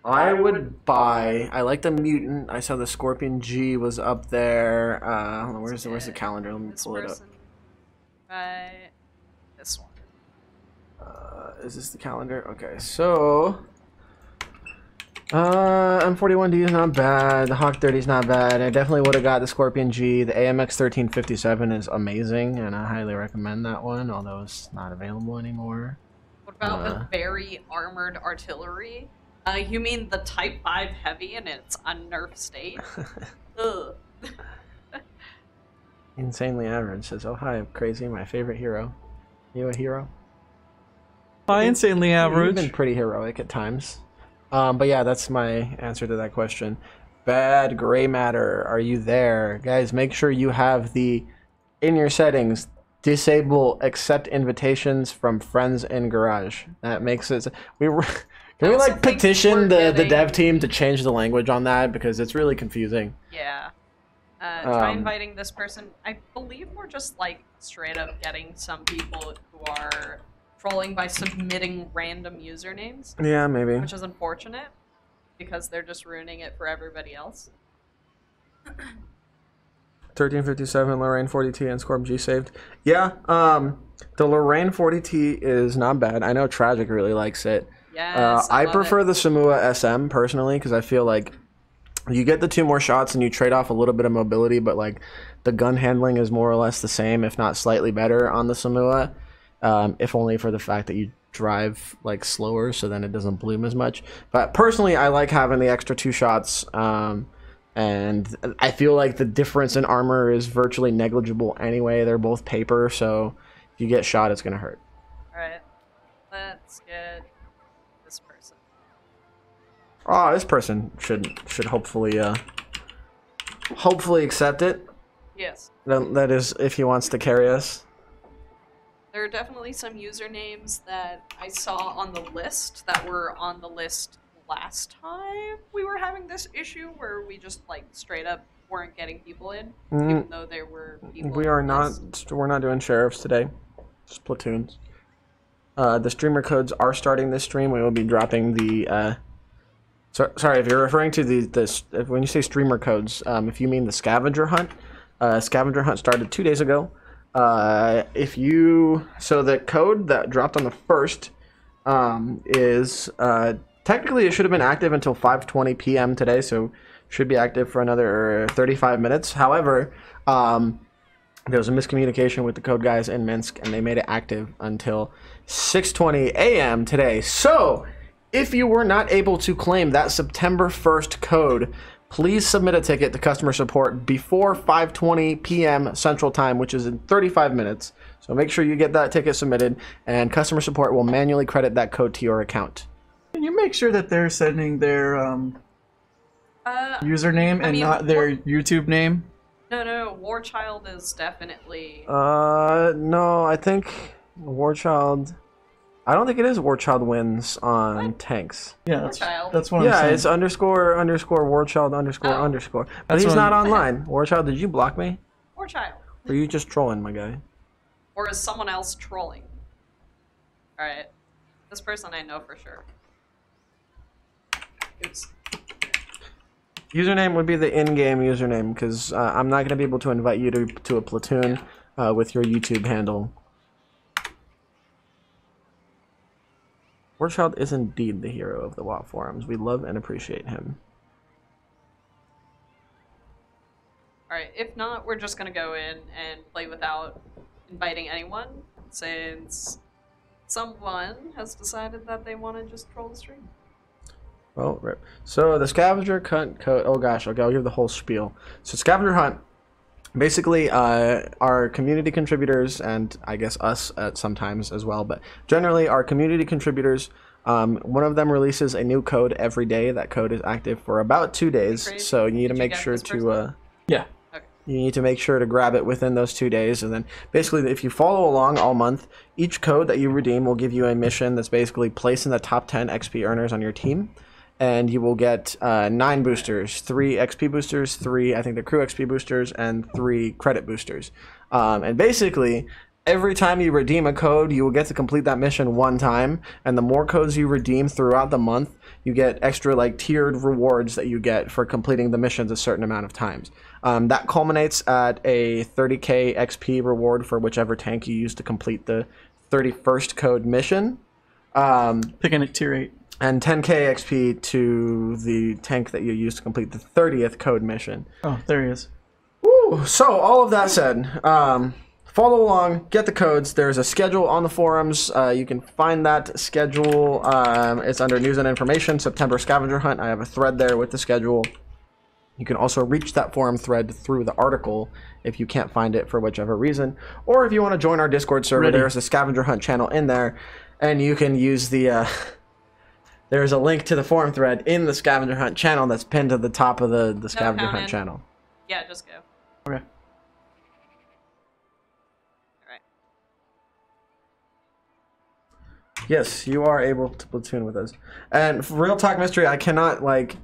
Speaker 1: I would buy. I like the mutant. I saw the Scorpion G was up there. Hold on, where's the calendar? Let me
Speaker 4: This
Speaker 1: pull it up.
Speaker 4: person, right? This one.
Speaker 1: Is this the calendar? Okay, so M41D is not bad. The Hawk 30 is not bad. I definitely would have got the Scorpion G. The AMX 1357 is amazing, and I highly recommend that one, although it's not available anymore.
Speaker 4: What about the very armored artillery? You mean the Type 5 Heavy in its unnerved state? Ugh.
Speaker 1: Insanely average says, "Oh hi, I'm crazy. My favorite hero. You a hero?
Speaker 2: Hi, insanely
Speaker 1: You've
Speaker 2: average.
Speaker 1: been pretty heroic at times." But yeah, that's my answer to that question. Bad gray matter, are you there? Guys, make sure you have in your settings, disable accept invitations from friends in garage. That makes it, can we like petition the dev team to change the language on that, because it's really confusing.
Speaker 4: Yeah. Try inviting this person. I believe we're just like straight up getting some people who are trolling by submitting random usernames,
Speaker 1: Yeah, maybe.
Speaker 4: which is unfortunate because they're just ruining it for everybody else.
Speaker 1: 1357 Lorraine 40T and Scorp G saved. Yeah, the Lorraine 40T is not bad. I know Tragic really likes it.
Speaker 4: Yes,
Speaker 1: I
Speaker 4: love
Speaker 1: prefer
Speaker 4: it.
Speaker 1: the Samua SM personally, because I feel like you get the 2 more shots and you trade off a little bit of mobility, but like the gun handling is more or less the same, if not slightly better on the Samua, if only for the fact that you drive like slower, so then it doesn't bloom as much. But personally, I like having the extra 2 shots, and I feel like the difference in armor is virtually negligible anyway. They're both paper, so if you get shot, it's gonna hurt.
Speaker 4: Alright, let's get this person.
Speaker 1: Oh, this person should hopefully accept it.
Speaker 4: Yes.
Speaker 1: That is, if he wants to carry us.
Speaker 4: There are definitely some usernames that I saw on the list that were on the list last time we were having this issue where we just like straight up weren't getting people in, even though there were people.
Speaker 1: We
Speaker 4: on
Speaker 1: are
Speaker 4: the
Speaker 1: not.
Speaker 4: list.
Speaker 1: We're not doing sheriffs today. Just platoons. The streamer codes are starting this stream. We will be dropping the. Sorry, if you're referring to when you say streamer codes, if you mean the scavenger hunt, scavenger hunt started 2 days ago. So the code that dropped on the 1st is technically it should have been active until 5:20 p.m. today, so should be active for another 35 minutes. However, there was a miscommunication with the code guys in Minsk, and they made it active until 6:20 a.m. today. So if you were not able to claim that September 1st code, please submit a ticket to customer support before 5:20 p.m. Central Time, which is in 35 minutes. So make sure you get that ticket submitted, and customer support will manually credit that code to your account.
Speaker 2: Can you make sure that they're sending their username and not their YouTube name?
Speaker 4: No, Warchild is definitely.
Speaker 1: No, I think Warchild. I don't think it is Warchild wins on tanks.
Speaker 2: Yeah,
Speaker 4: Warchild.
Speaker 2: that's what I'm
Speaker 1: Yeah,
Speaker 2: saying.
Speaker 1: it's underscore Warchild underscore
Speaker 4: Oh.
Speaker 1: underscore. But
Speaker 2: That's
Speaker 1: he's
Speaker 2: what
Speaker 1: not
Speaker 2: I'm-
Speaker 1: online. Warchild, did you block me?
Speaker 4: Or child.
Speaker 1: Or are you just trolling, my guy?
Speaker 4: Or is someone else trolling? Alright. This person I know for sure. Oops.
Speaker 1: Username would be the in-game username, because I'm not going to be able to invite you to a platoon with your YouTube handle. Warchild is indeed the hero of the WoW forums. We love and appreciate him.
Speaker 4: Alright, if not, we're just gonna go in and play without inviting anyone, since someone has decided that they want to just troll the stream.
Speaker 1: Well, rip. So the scavenger hunt code. Oh gosh, okay, I'll give the whole spiel. So scavenger hunt, basically, our community contributors, and I guess us at sometimes as well, but generally our community contributors. One of them releases a new code every day. That code is active for about 2 days,
Speaker 4: Crazy.
Speaker 1: so you need to
Speaker 4: Did you
Speaker 1: make
Speaker 4: get
Speaker 1: sure
Speaker 4: this
Speaker 1: to.
Speaker 4: person?
Speaker 2: Yeah.
Speaker 1: You need to make sure to grab it within those 2 days, and then basically if you follow along all month, each code that you redeem will give you a mission that's basically place in the top 10 XP earners on your team, and you will get 9 boosters, 3 XP boosters, 3 I think the crew XP boosters, and 3 credit boosters. And basically every time you redeem a code, you will get to complete that mission 1 time, and the more codes you redeem throughout the month, you get extra like tiered rewards that you get for completing the missions a certain amount of times. That culminates at a 30k XP reward for whichever tank you use to complete the 31st code mission.
Speaker 2: Picking at tier 8.
Speaker 1: And 10k XP to the tank that you use to complete the 30th code mission.
Speaker 2: Oh, there he is.
Speaker 1: Woo! So all of that said, follow along, get the codes. There's a schedule on the forums. You can find that schedule. It's under news and information, September scavenger hunt. I have a thread there with the schedule. You can also reach that forum thread through the article if you can't find it for whichever reason. Or if you want to join our Discord server,
Speaker 2: Ready.
Speaker 1: there's a scavenger hunt channel in there. And you can use the... there's a link to the forum thread in the scavenger hunt channel that's pinned to the top of the scavenger
Speaker 4: count
Speaker 1: hunt
Speaker 4: in.
Speaker 1: channel.
Speaker 4: Yeah, just go.
Speaker 2: Okay.
Speaker 4: Alright.
Speaker 1: Yes, you are able to platoon with us. And for real talk mystery, I cannot like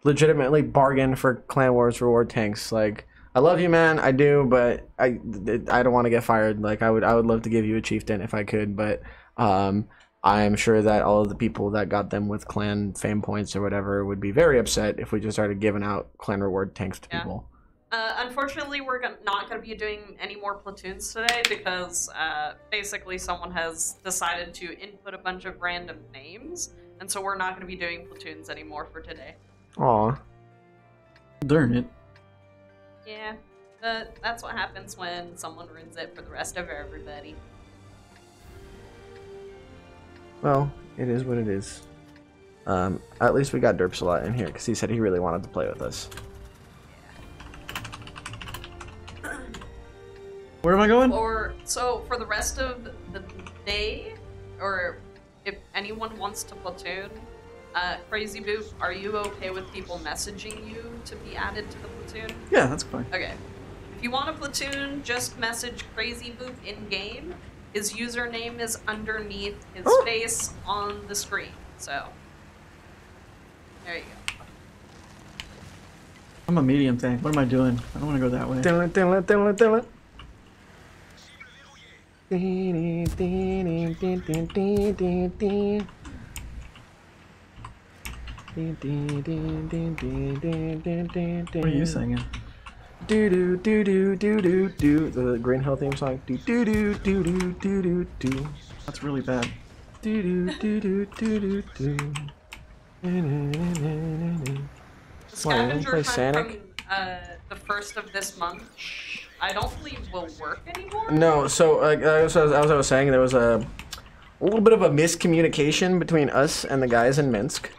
Speaker 1: legitimately bargain for Clan Wars reward tanks. Like, I love you, man, I do, but I don't want to get fired. Like, I would love to give you a chieftain if I could, but I am sure that all of the people that got them with clan fame points or whatever would be very upset if we just started giving out clan reward tanks to people.
Speaker 4: Unfortunately, we're not going to be doing any more platoons today because basically someone has decided to input a bunch of random names, and so we're not going to be doing platoons anymore for today.
Speaker 1: Aw.
Speaker 2: Darn it.
Speaker 4: Yeah, that's what happens when someone ruins it for the rest of everybody.
Speaker 1: Well, it is what it is. At least we got Derpsalot in here because he said he really wanted to play with us.
Speaker 2: Where am I going?
Speaker 4: So for the rest of the day, or if anyone wants to platoon, KrzyBooP, are you okay with people messaging you to be added to the platoon?
Speaker 2: Yeah, that's fine.
Speaker 4: Okay. If you want a platoon, just message KrzyBooP in game. His username is underneath his face on the screen. So there you go.
Speaker 2: I'm a medium tank. What am I doing? I don't want to go that way. What are you singing?
Speaker 1: Do do do do do do do, the Green Hill theme song. Do do do do do do do do.
Speaker 2: That's really bad.
Speaker 1: Do do do do do do do.
Speaker 4: The scavenger
Speaker 1: play
Speaker 4: hunt
Speaker 1: Sonic?
Speaker 4: from the first of this month, I don't believe will work anymore.
Speaker 1: No, so as I was saying, there was a little bit of a miscommunication between us and the guys in Minsk.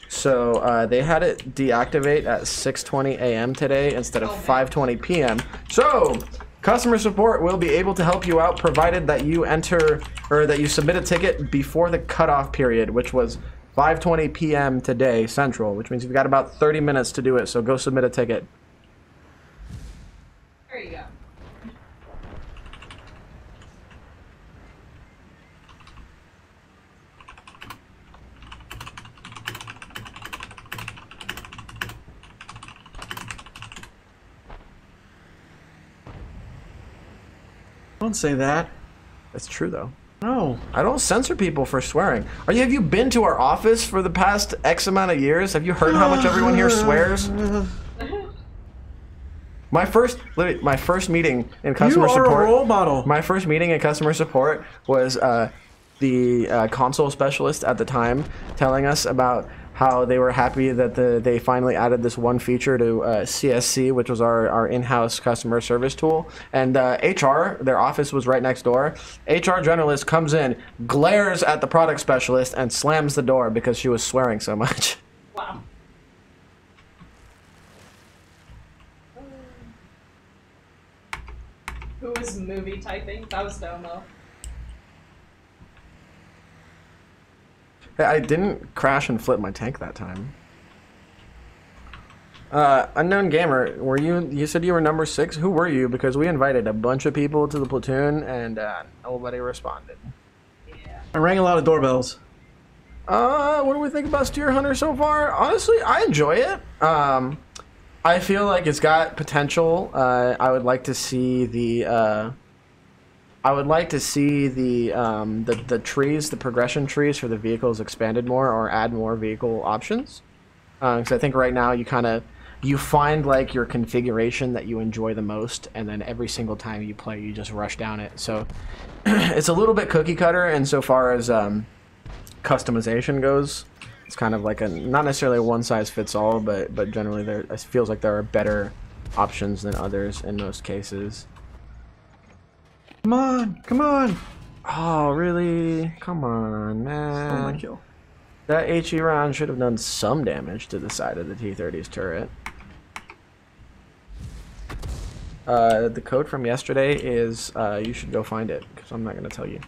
Speaker 1: So they had it deactivate at 6:20 a.m. today instead of 5:20 p.m. So customer support will be able to help you out provided that you enter or that you submit a ticket before the cutoff period, which was 5:20 p.m. today Central, which means you've got about 30 minutes to do it. So go submit a ticket.
Speaker 4: There you go.
Speaker 2: Don't say that.
Speaker 1: That's true though.
Speaker 2: No.
Speaker 1: I don't censor people for swearing. Have you been to our office for the past X amount of years? Have you heard how much everyone here swears? My first meeting in customer support.
Speaker 2: You are a role model.
Speaker 1: My first meeting in customer support was the console specialist at the time telling us about how they were happy that they finally added this one feature to CSC, which was our in-house customer service tool. And HR, their office was right next door. HR generalist comes in, glares at the product specialist, and slams the door because she was swearing so much.
Speaker 3: Wow. Who was movie typing? That was Domo.
Speaker 1: Hey, I didn't crash and flip my tank that time. Unknown Gamer, you said you were number 6? Who were you? Because we invited a bunch of people to the platoon and nobody responded.
Speaker 3: Yeah.
Speaker 2: I rang a lot of doorbells.
Speaker 1: What do we think about Steer Hunter so far? Honestly, I enjoy it. I feel like it's got potential. I would like to see the trees, the progression trees for the vehicles expanded more or add more vehicle options. Because I think right now you find like your configuration that you enjoy the most, and then every single time you play, you just rush down it. So it's a little bit cookie cutter insofar as customization goes. It's kind of like not necessarily a one-size-fits-all, but generally it feels like there are better options than others in most cases.
Speaker 2: Come on, come on!
Speaker 1: Oh, really? Come on, man.
Speaker 2: Oh, my kill.
Speaker 1: That HE round should have done some damage to the side of the T-30's turret. The code from yesterday is, you should go find it, because I'm not going to tell you.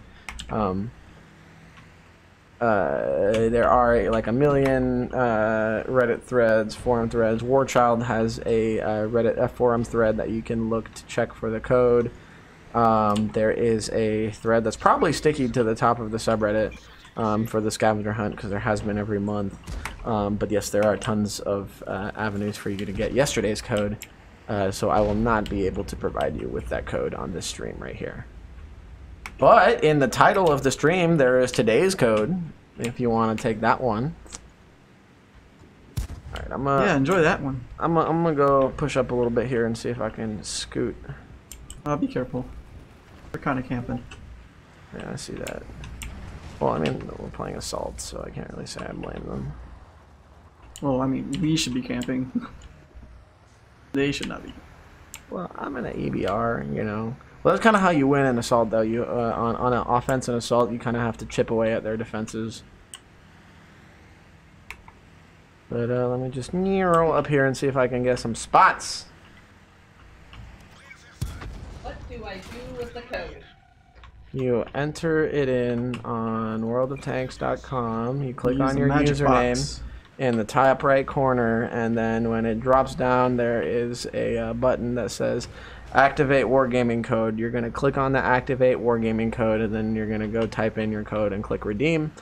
Speaker 1: There are like a million Reddit threads, forum threads. Warchild has a Reddit forum thread that you can look to check for the code. There is a thread that's probably sticky to the top of the subreddit for the scavenger hunt, because there has been every month. But yes, there are tons of avenues for you to get yesterday's code. So I will not be able to provide you with that code on this stream right here. But in the title of the stream, there is today's code, if you want to take that one. Alright,
Speaker 2: yeah, enjoy that one.
Speaker 1: I'm gonna go push up a little bit here and see if I can scoot.
Speaker 2: Be careful. We're kind of camping.
Speaker 1: Yeah, I see that. Well, I mean, we're playing Assault, so I can't really say I blame them.
Speaker 2: Well, I mean, we should be camping. They should not be.
Speaker 1: Well, I'm in an EBR, you know. Well, that's kind of how you win in Assault, though. You on an offense and Assault, you kind of have to chip away at their defenses. But let me just roll up here and see if I can get some spots.
Speaker 3: What do I do with the code?
Speaker 1: You enter it in on worldoftanks.com. You click
Speaker 2: Use
Speaker 1: on
Speaker 2: the
Speaker 1: your
Speaker 2: magic
Speaker 1: username
Speaker 2: box
Speaker 1: in the top right corner, and then when it drops down, there is a button that says Activate Wargaming Code. You're going to click on the Activate Wargaming Code, and then you're going to go type in your code and click Redeem.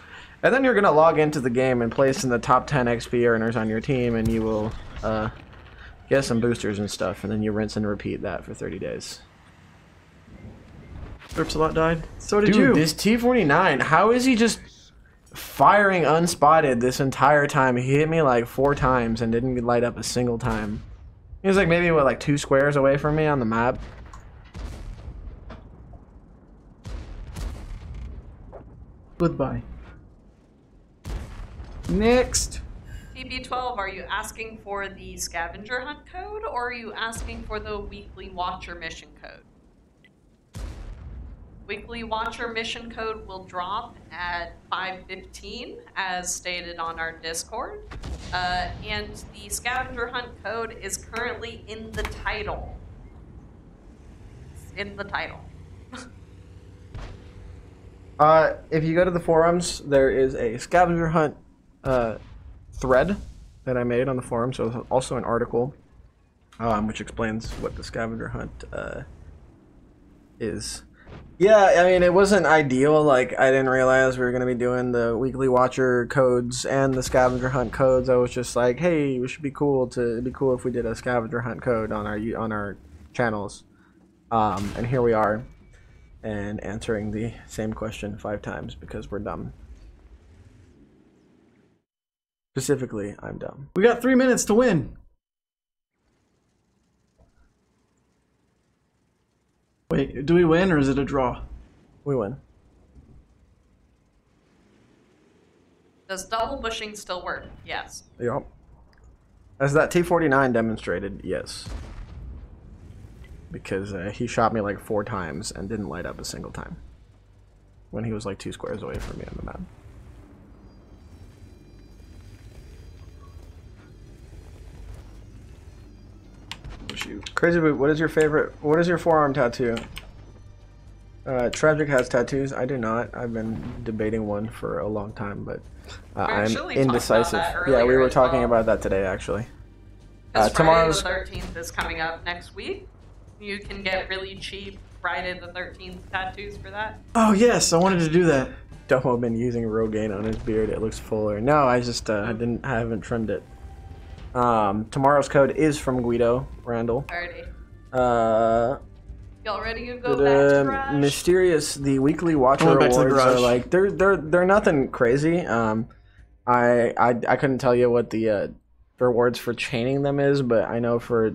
Speaker 1: And then you're going to log into the game and place in the top 10 XP earners on your team, and you will get some boosters and stuff, and then you rinse and repeat that for 30 days.
Speaker 2: Gripsalot died. So did
Speaker 1: Dude,
Speaker 2: you.
Speaker 1: this T-49, how is he just firing unspotted this entire time? He hit me like 4 times and didn't light up a single time. He was like maybe, what, like 2 squares away from me on the map?
Speaker 2: Goodbye. Next.
Speaker 4: TB12, are you asking for the scavenger hunt code, or are you asking for the weekly watcher mission code? Weekly watcher mission code will drop at 5:15, as stated on our Discord. And the scavenger hunt code is currently in the title. It's in the title.
Speaker 1: If you go to the forums, there is a scavenger hunt thread that I made on the forum, so it's also an article which explains what the scavenger hunt is. Yeah, I mean, it wasn't ideal. Like, I didn't realize we were going to be doing the weekly watcher codes and the scavenger hunt codes. I was just like, hey, it should be cool it'd be cool if we did a scavenger hunt code on our channels. And here we are. and answering the same question 5 times because we're dumb. Specifically, I'm dumb.
Speaker 2: We got 3 minutes to win. Wait, do we win or is it a draw?
Speaker 1: We win.
Speaker 4: Does double bushing still work? Yes.
Speaker 1: Yep. As that T49 demonstrated, yes. Because he shot me like 4 times and didn't light up a single time. When he was like 2 squares away from me on the map.
Speaker 2: Shoot.
Speaker 1: KrzyBooP, what is your forearm tattoo? Tragic has tattoos. I do not. I've been debating one for a long time, but I'm indecisive. Yeah, we were talking about that today, actually.
Speaker 4: Tomorrow's Friday the 13th is coming up next week. You can get really cheap Friday the 13th tattoos for that.
Speaker 2: Oh yes, I wanted to do that.
Speaker 1: Domo been using Rogaine on his beard. It looks fuller. No, I just I haven't trimmed it. Tomorrow's code is from Guido Randall.
Speaker 4: Alrighty. Y'all ready to go back to garage?
Speaker 1: Mysterious, the weekly Watcher awards are like they're nothing crazy. I couldn't tell you what the rewards for chaining them is, but I know for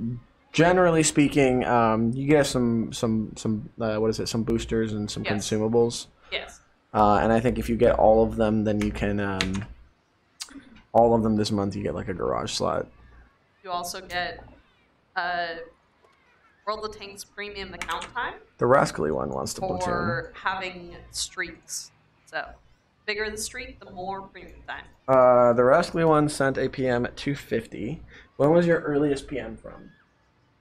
Speaker 1: generally speaking, you get some what is it? Some boosters and some consumables.
Speaker 4: Yes.
Speaker 1: And I think if you get all of them, then you can all of them this month. You get like a garage slot.
Speaker 4: You also get World of Tanks premium account time.
Speaker 1: The rascally one wants to platoon.
Speaker 4: For having streaks. So, bigger the streak, the more premium time.
Speaker 1: The rascally one sent a PM at 250. When was your earliest PM from?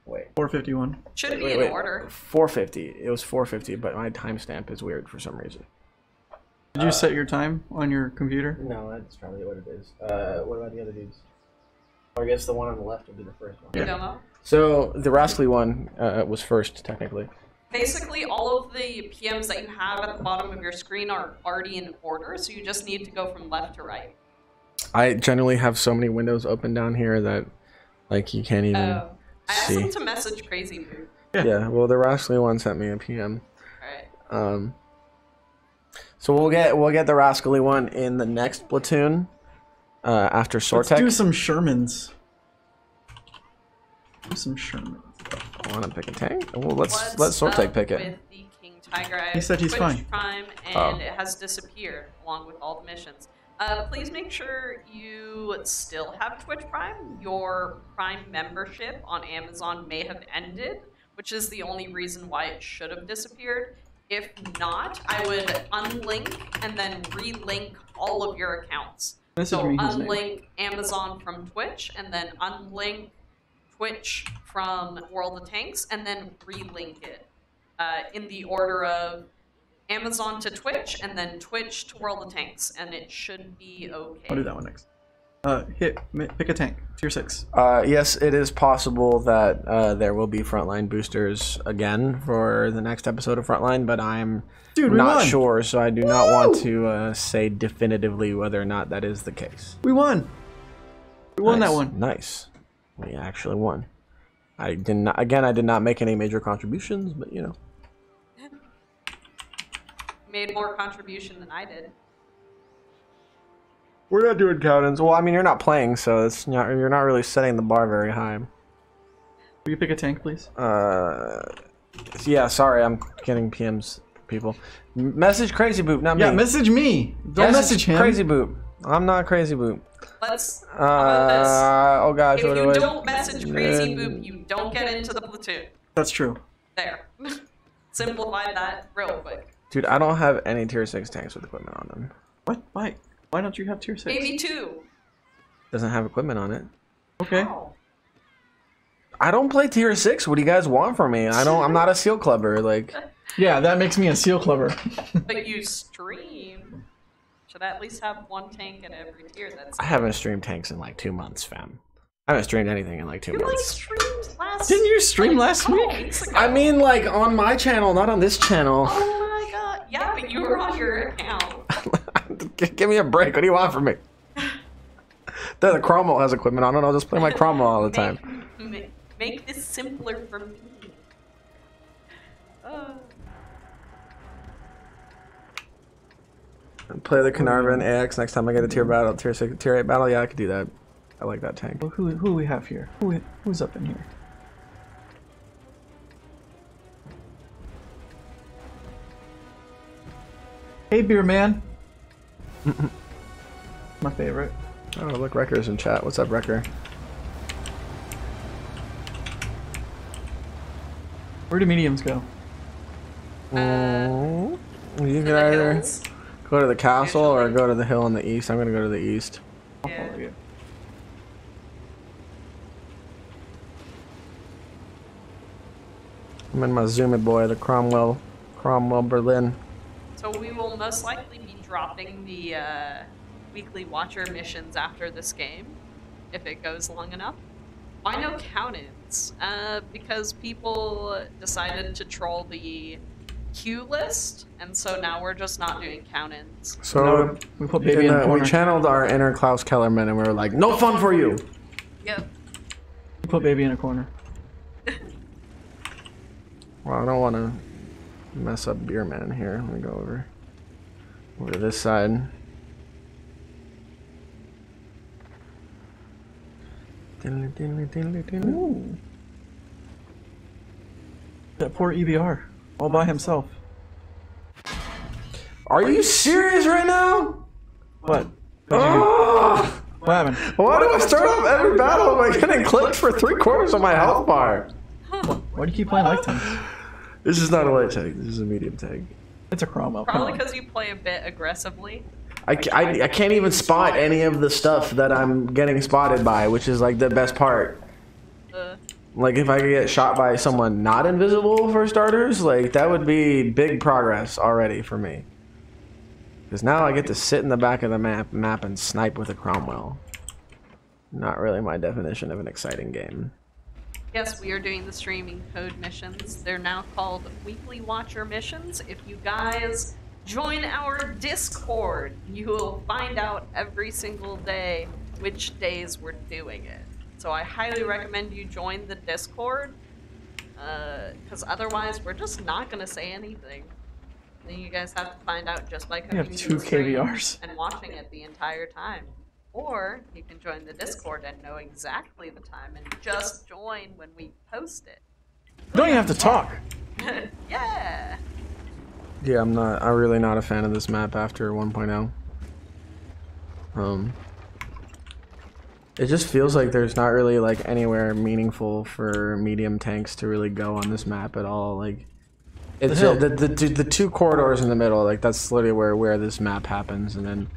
Speaker 1: Wait.
Speaker 2: 451.
Speaker 4: Should be in order.
Speaker 1: 450. It was 450, but my timestamp is weird for some reason.
Speaker 2: Did you set your time on your computer?
Speaker 1: No, that's probably what it is. What about the other dudes? Or I guess the one on the left would be the first one.
Speaker 4: Yeah. Domo?
Speaker 1: So the rascally one was first, technically.
Speaker 4: Basically, all of the PMs that you have at the bottom of your screen are already in order, so you just need to go from left to right.
Speaker 1: I generally have so many windows open down here that, like, you can't even
Speaker 4: I asked
Speaker 1: see.
Speaker 4: them to message KrzyBooP.
Speaker 1: Yeah, well, the rascally one sent me a PM.
Speaker 4: Alright.
Speaker 1: So we'll get the rascally one in the next platoon after Sortek.
Speaker 2: Let's do some Shermans. Do some Shermans.
Speaker 1: I want to pick a tank. Well, let Sortek pick it.
Speaker 4: With the King Tiger,
Speaker 2: he said he's fine.
Speaker 4: Prime, and it has disappeared along with all the missions. Please make sure you still have Twitch Prime. Your Prime membership on Amazon may have ended, which is the only reason why it should have disappeared. If not, I would unlink and then relink all of your accounts. So unlink Amazon from Twitch, and then unlink Twitch from World of Tanks, and then relink it in the order of Amazon to Twitch, and then Twitch to World of Tanks, and it should be okay.
Speaker 2: I'll do that one next. Pick a tank, tier 6.
Speaker 1: Yes, it is possible that there will be Frontline boosters again for the next episode of Frontline, but I'm not sure, so I do not want to say definitively whether or not that is the case.
Speaker 2: We won! We won that one.
Speaker 1: Nice. We actually won. I did not make any major contributions, but you know.
Speaker 4: Made more contribution than I did.
Speaker 1: We're not doing count-ins. Well, I mean, you're not playing, so you're not really setting the bar very high.
Speaker 2: Will you pick a tank, please?
Speaker 1: Yeah, sorry, I'm getting PMs, people. Message KrzyBooP, not me.
Speaker 2: Yeah, message me. Don't message him.
Speaker 1: KrzyBooP. I'm not KrzyBooP.
Speaker 4: Let's. How about this?
Speaker 1: Oh gosh,
Speaker 4: if you don't message KrzyBooP, you don't get into the platoon.
Speaker 2: That's true.
Speaker 4: There. Simplify that real quick.
Speaker 1: Dude, I don't have any tier 6 tanks with equipment on them.
Speaker 2: What? Why? Why don't you have tier 6?
Speaker 4: Maybe 2.
Speaker 1: Doesn't have equipment on it.
Speaker 2: Okay.
Speaker 4: Oh.
Speaker 1: I don't play tier 6. What do you guys want from me? I'm not a seal clubber. Like.
Speaker 2: Yeah, that makes me a seal clubber.
Speaker 4: But you stream. Should I at least have one tank at every tier?
Speaker 1: I haven't streamed tanks in like 2 months, fam. I haven't streamed anything in like 2 months.
Speaker 4: You like streamed last.
Speaker 2: Didn't you stream last week?
Speaker 1: I mean, like on my channel, not on this channel.
Speaker 4: Oh my god! Yeah, but you were on your account.
Speaker 1: Give me a break. What do you want from me? The Cromwell has equipment on it. I'll just play my Cromwell all the time.
Speaker 4: Make this simpler for me.
Speaker 1: Play the Carnarvon AX next time I get a tier battle, tier 6, tier 8 battle. Yeah, I could do that. I like that tank.
Speaker 2: Well, who do we have here? Who's up in here? Hey, beer man. My favorite.
Speaker 1: Oh, look, Wrecker's in chat. What's up, Wrecker?
Speaker 2: Where do mediums go?
Speaker 1: You can
Speaker 4: the
Speaker 1: either
Speaker 4: hills.
Speaker 1: go to the castle or
Speaker 4: Usually.
Speaker 1: go to the hill in the east. I'm gonna go to the east.
Speaker 2: I'll
Speaker 4: Yeah.
Speaker 2: follow you.
Speaker 1: I'm in my Zoomy boy, the Cromwell Berlin.
Speaker 4: So we will most likely be dropping the weekly watcher missions after this game, if it goes long enough. Why no count-ins? Because people decided to troll the queue list, and so now we're just not doing count-ins.
Speaker 1: So
Speaker 2: No, we put baby in the
Speaker 1: we
Speaker 2: corner.
Speaker 1: channeled our inner Klaus Kellerman and we were like, no fun for you.
Speaker 4: Yep.
Speaker 2: We put baby in a corner.
Speaker 1: Well, I don't want to mess up Beer Man here. Let me go over to this side.
Speaker 2: Ooh. That poor EBR, all by himself.
Speaker 1: Are you serious right now?
Speaker 2: What?
Speaker 1: Oh!
Speaker 2: What happened?
Speaker 1: Why do I start off every battle by getting clipped for 3/4 of my health bar?
Speaker 2: Why do you keep playing light tank?
Speaker 1: This is not a light tag. This is a medium tag.
Speaker 2: It's a Cromwell.
Speaker 4: Probably
Speaker 2: come on.
Speaker 4: because you play a bit aggressively.
Speaker 1: I can't even spot any of the stuff that I'm getting spotted by, which is like the best part. Like if I could get shot by someone not invisible for starters, like that would be big progress already for me. Because now I get to sit in the back of the map and snipe with a Cromwell. Not really my definition of an exciting game.
Speaker 4: Yes, we are doing the streaming code missions. They're now called weekly watcher missions. If you guys join our Discord, you will find out every single day which days we're doing it. So I highly recommend you join the Discord, because otherwise we're just not going to say anything. Then you guys have to find out just by
Speaker 2: We
Speaker 4: coming
Speaker 2: have
Speaker 4: to
Speaker 2: 2
Speaker 4: the stream
Speaker 2: KVRs.
Speaker 4: and watching it the entire time. Or you can join the Discord and know exactly the time and just join when we post it.
Speaker 2: You don't even have to talk.
Speaker 4: Yeah!
Speaker 1: Yeah, I'm really not a fan of this map after 1.0. It just feels like there's not really like anywhere meaningful for medium tanks to really go on this map at all. Like, it's the 2 corridors in the middle. Like that's literally where this map happens. And then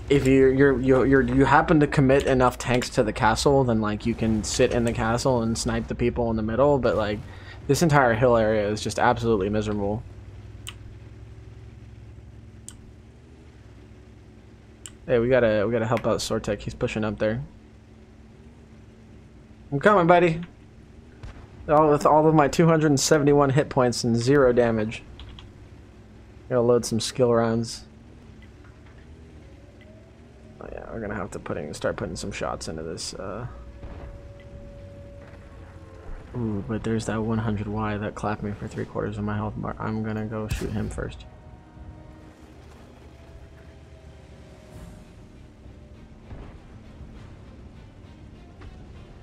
Speaker 1: if you happen to commit enough tanks to the castle, then like you can sit in the castle and snipe the people in the middle. But like this entire hill area is just absolutely miserable. Hey, we gotta help out Sortek. He's pushing up there. I'm coming, buddy. With all of my 271 hit points and 0 damage. Gotta load some skill rounds. Oh yeah, we're gonna have to start putting some shots into this. Ooh, but there's that 100Y that clapped me for 3/4 of my health bar. I'm gonna go shoot him first.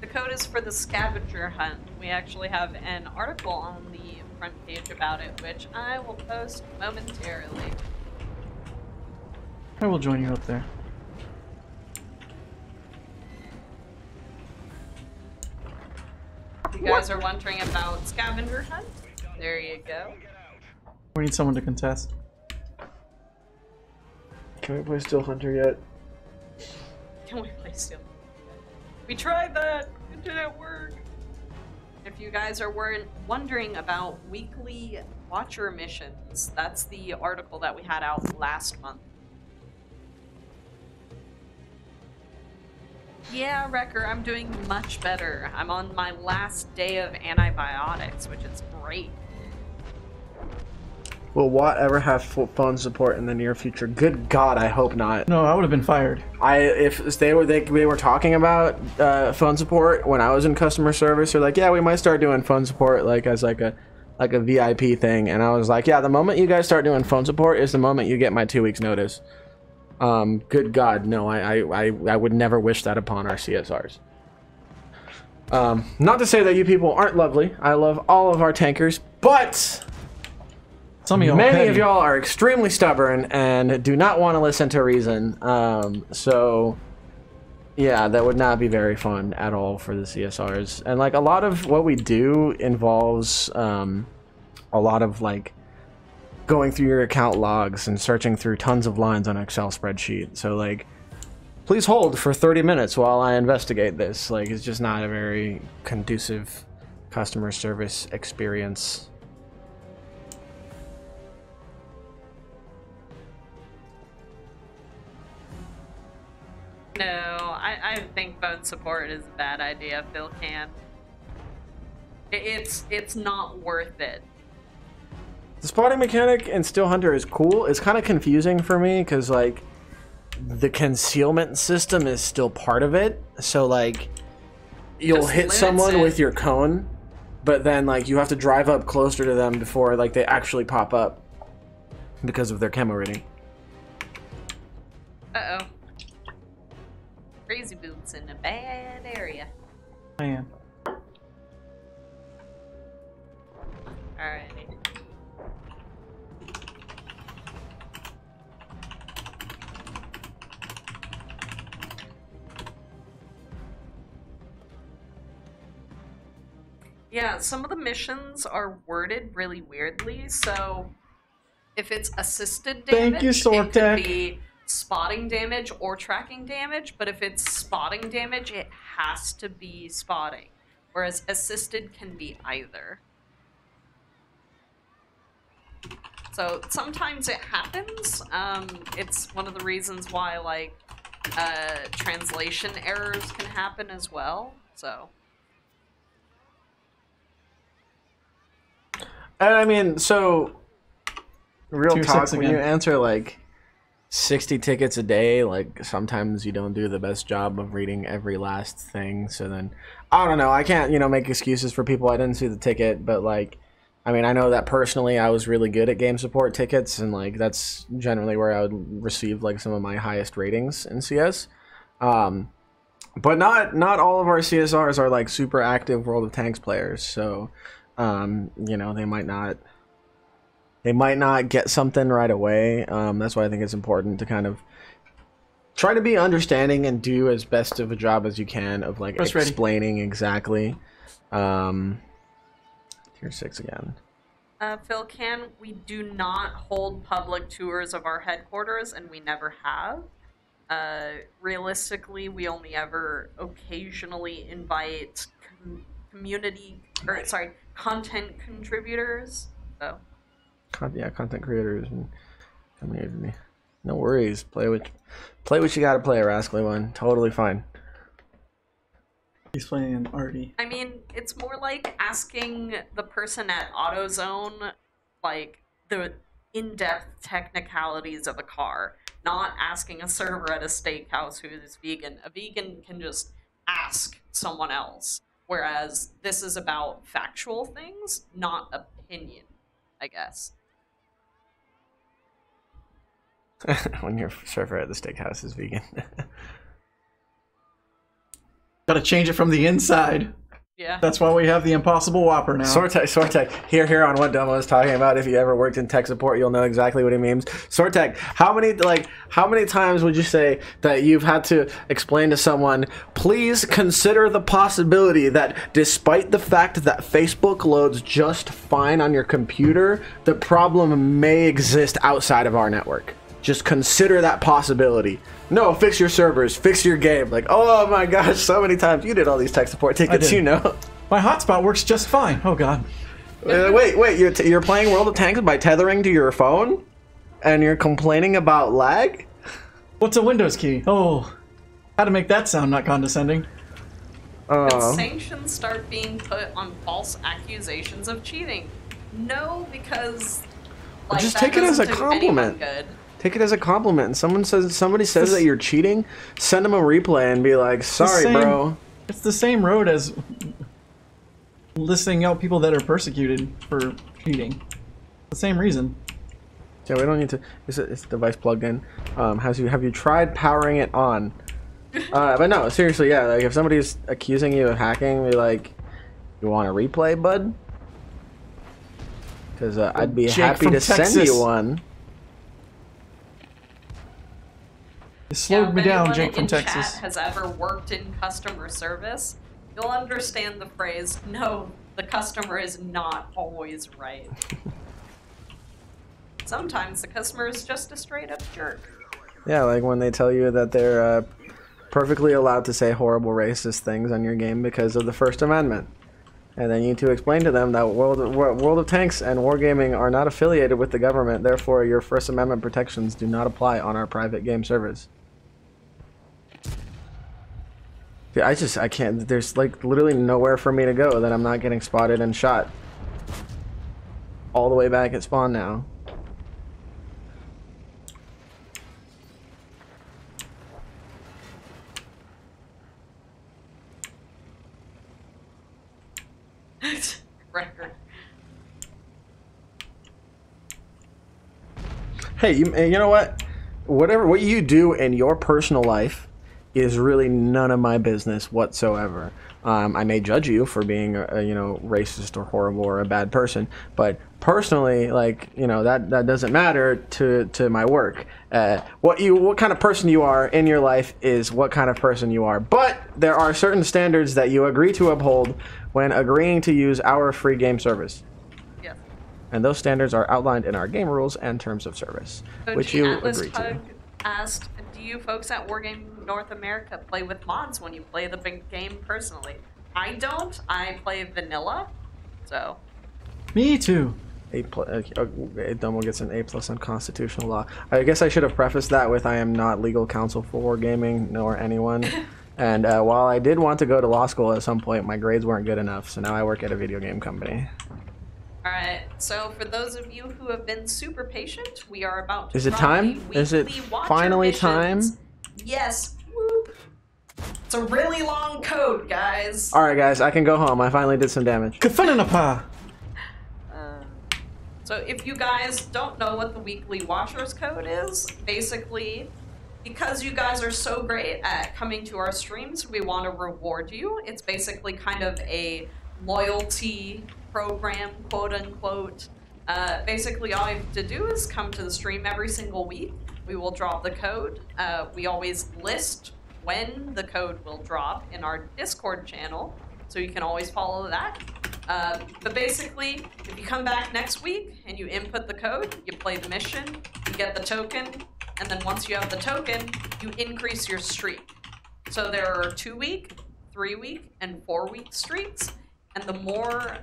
Speaker 4: The code is for the scavenger hunt. We actually have an article on the front page about it, which I will post momentarily.
Speaker 2: I will join you up there.
Speaker 4: If you guys are wondering about scavenger hunt, there you go.
Speaker 2: We need someone to contest.
Speaker 1: Can we play Steel Hunter yet?
Speaker 4: Can we play still? We tried that. It didn't work. If you guys are wondering about weekly watcher missions, that's the article that we had out last month. Yeah, Wrecker, I'm doing much better. I'm on my last day of antibiotics, which is great.
Speaker 1: Will Watt ever have phone support in the near future? Good God, I hope not.
Speaker 2: No, I would have been fired.
Speaker 1: If they were talking about phone support when I was in customer service, they're like, yeah, we might start doing phone support like as like a VIP thing, and I was like, yeah, the moment you guys start doing phone support is the moment you get my 2 weeks notice. Good God, no, I would never wish that upon our CSRs. Not to say that you people aren't lovely. I love all of our tankers, but
Speaker 2: Some of y'all
Speaker 1: many of y'all are extremely stubborn and do not want to listen to reason. So yeah, that would not be very fun at all for the CSRs. And like a lot of what we do involves a lot of like going through your account logs and searching through tons of lines on an Excel spreadsheet. So like, please hold for 30 minutes while I investigate this. Like, it's just not a very conducive customer service experience.
Speaker 4: No, I think phone support is a bad idea, Phil can. It's not worth it.
Speaker 1: The spotting mechanic in Steel Hunter is cool. It's kind of confusing for me because like the concealment system is still part of it. So like you'll
Speaker 4: Just
Speaker 1: hit
Speaker 4: limits
Speaker 1: someone
Speaker 4: it.
Speaker 1: with your cone, but then like you have to drive up closer to them before like they actually pop up because of their camo rating.
Speaker 4: Uh-oh. KrzyBooP's in a bad area.
Speaker 2: Man.
Speaker 4: Alrighty. Yeah, some of the missions are worded really weirdly, so if it's assisted
Speaker 2: Thank you,
Speaker 4: damage, it could
Speaker 2: Sortek.
Speaker 4: be spotting damage or tracking damage, but if it's spotting damage, it has to be spotting, whereas assisted can be either. So sometimes it happens. It's one of the reasons why like translation errors can happen as well. So
Speaker 1: And I mean, so real
Speaker 2: Tier
Speaker 1: talk,
Speaker 2: 6
Speaker 1: when
Speaker 2: again.
Speaker 1: you answer like 60 tickets a day, like sometimes you don't do the best job of reading every last thing. So then I don't know, I can't, you know, make excuses for people I didn't see the ticket, but like I mean, I know that personally I was really good at game support tickets, and like that's generally where I would receive like some of my highest ratings in CS. But not all of our CSRs are like super active World of Tanks players, so you know, they might not get something right away. That's why I think it's important to kind of try to be understanding and do as best of a job as you can of like
Speaker 2: Press ready.
Speaker 1: explaining exactly. Tier 6 again.
Speaker 4: Phil can, we do not hold public tours of our headquarters, and we never have. Realistically, we only ever occasionally invite content contributors. So
Speaker 1: Content creators and community. No worries. Play what you gotta play, Rascally One. Totally fine.
Speaker 2: He's playing an arty.
Speaker 4: I mean, it's more like asking the person at AutoZone, like, the in-depth technicalities of a car, not asking a server at a steakhouse who is vegan. A vegan can just ask someone else, whereas this is about factual things, not opinion, I guess.
Speaker 1: When your server at the steakhouse is vegan.
Speaker 2: Gotta change it from the inside.
Speaker 4: Yeah.
Speaker 2: That's why we have the Impossible Whopper now.
Speaker 1: Sortek, here on what Domo is talking about. If you ever worked in tech support, you'll know exactly what he means. Sortek, how many times would you say that you've had to explain to someone, please consider the possibility that despite the fact that Facebook loads just fine on your computer, the problem may exist outside of our network. Just consider that possibility. No, fix your servers, fix your game. Like, oh my gosh, so many times you did all these tech support tickets,
Speaker 2: did.
Speaker 1: you know.
Speaker 2: My hotspot works just fine. Oh god.
Speaker 1: Wait, you're playing World of Tanks by tethering to your phone? And you're complaining about lag?
Speaker 2: What's a Windows key? Oh. How to make that sound not condescending.
Speaker 4: Could sanctions start being put on false accusations of cheating? No, because like,
Speaker 1: Just
Speaker 4: that
Speaker 1: take it as a
Speaker 4: doesn't do anyone
Speaker 1: compliment.
Speaker 4: good.
Speaker 1: Take it as a compliment. Somebody says that you're cheating, send them a replay and be like, sorry, bro.
Speaker 2: It's the same road as listing out people that are persecuted for cheating. The same reason.
Speaker 1: So we don't need to. It's a device plugged in. Have you tried powering it on? But no, seriously, yeah. Like if somebody's accusing you of hacking, be like, you want a replay, bud? Because I'd be
Speaker 2: Jake
Speaker 1: happy
Speaker 2: from
Speaker 1: to send
Speaker 2: Texas.
Speaker 1: you one.
Speaker 2: It slowed me
Speaker 4: if
Speaker 2: down,
Speaker 4: anyone
Speaker 2: Jake from
Speaker 4: in
Speaker 2: Texas.
Speaker 4: Chat has ever worked in customer service, you'll understand the phrase, no, the customer is not always right. Sometimes the customer is just a straight up jerk.
Speaker 1: Yeah, like when they tell you that they're perfectly allowed to say horrible racist things on your game because of the First Amendment. And then you need to explain to them that World of Tanks and Wargaming are not affiliated with the government, therefore your First Amendment protections do not apply on our private game servers. Yeah, I can't, there's like literally nowhere for me to go that I'm not getting spotted and shot. All the way back at spawn now.
Speaker 4: Record.
Speaker 1: Hey, you know what? What you do in your personal life is really none of my business whatsoever. I may judge you for being racist or horrible or a bad person, but personally, like, you know, that doesn't matter to my work. What kind of person you are in your life is what kind of person you are. But there are certain standards that you agree to uphold when agreeing to use our free game service.
Speaker 4: Yes.
Speaker 1: And those standards are outlined in our game rules and terms of service, which
Speaker 4: OG
Speaker 1: you
Speaker 4: Atlas
Speaker 1: agree to.
Speaker 4: Pug asked, do you folks at Wargaming North America play with mods when you play the big game personally? I don't. I play vanilla, so.
Speaker 2: Me too.
Speaker 1: Domo gets an A+ on constitutional law. I guess I should have prefaced that with I am not legal counsel for Wargaming, nor anyone. And while I did want to go to law school at some point, my grades weren't good enough, so now I work at a video game company.
Speaker 4: Alright, so for those of you who have been super patient, we are about to
Speaker 1: Is it
Speaker 4: drop
Speaker 1: time?
Speaker 4: the
Speaker 1: Is it
Speaker 4: weekly Watcher
Speaker 1: finally
Speaker 4: missions.
Speaker 1: time?
Speaker 4: Yes. Whoop. It's a really long code, guys.
Speaker 1: Alright guys, I can go home. I finally did some damage.
Speaker 2: Kafananapa!
Speaker 4: So if you guys don't know what the weekly Watchers code is, basically, because you guys are so great at coming to our streams, we want to reward you. It's basically kind of a loyalty program, quote unquote. Basically, all you have to do is come to the stream every single week. We will drop the code. We always list when the code will drop in our Discord channel, so you can always follow that. But basically, if you come back next week and you input the code, you play the mission, you get the token, and then once you have the token, you increase your streak. So there are 2-week, 3-week, and 4-week streaks, and the more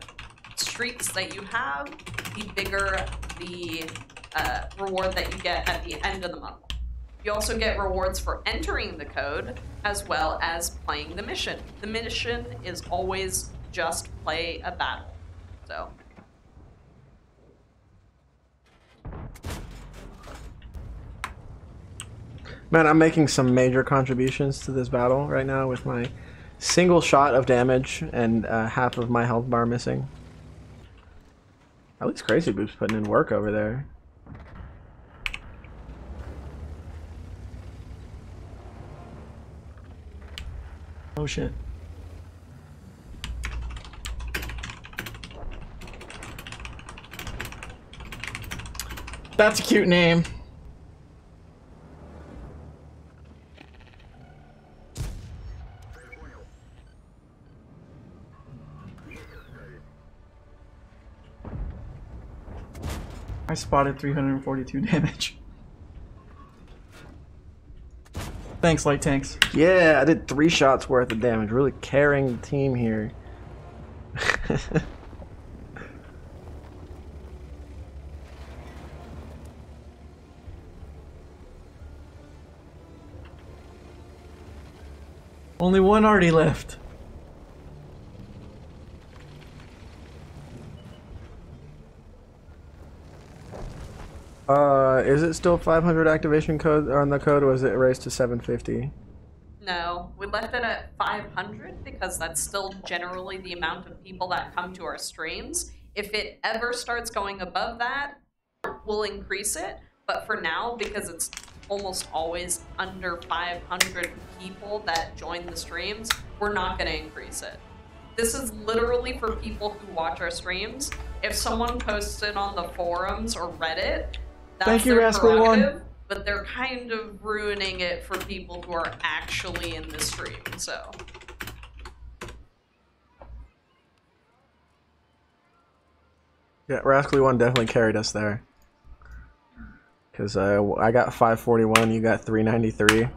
Speaker 4: streaks that you have, the bigger the reward that you get at the end of the month. You also get rewards for entering the code, as well as playing the mission. The mission is always just play a battle. So.
Speaker 1: Man, I'm making some major contributions to this battle right now with my single shot of damage and half of my health bar missing. At least KrzyBooP's putting in work over there.
Speaker 2: Oh shit. That's a cute name. I spotted 342 damage. Thanks, light tanks.
Speaker 1: Yeah, I did 3 shots worth of damage. Really carrying the team here.
Speaker 2: Only one already left.
Speaker 1: Is it still 500 activation code on the code, or was it raised to 750?
Speaker 4: No, we left it at 500 because that's still generally the amount of people that come to our streams. If it ever starts going above that, we'll increase it. But for now, because it's almost always under 500 people that join the streams, we're not going to increase it. This is literally for people who watch our streams. If someone posts it on the forums or Reddit, that's their prerogative, but they're kind of ruining it for people who are actually in the stream, so.
Speaker 1: Yeah, Rascally1 definitely carried us there. Because I got 541, you got 393.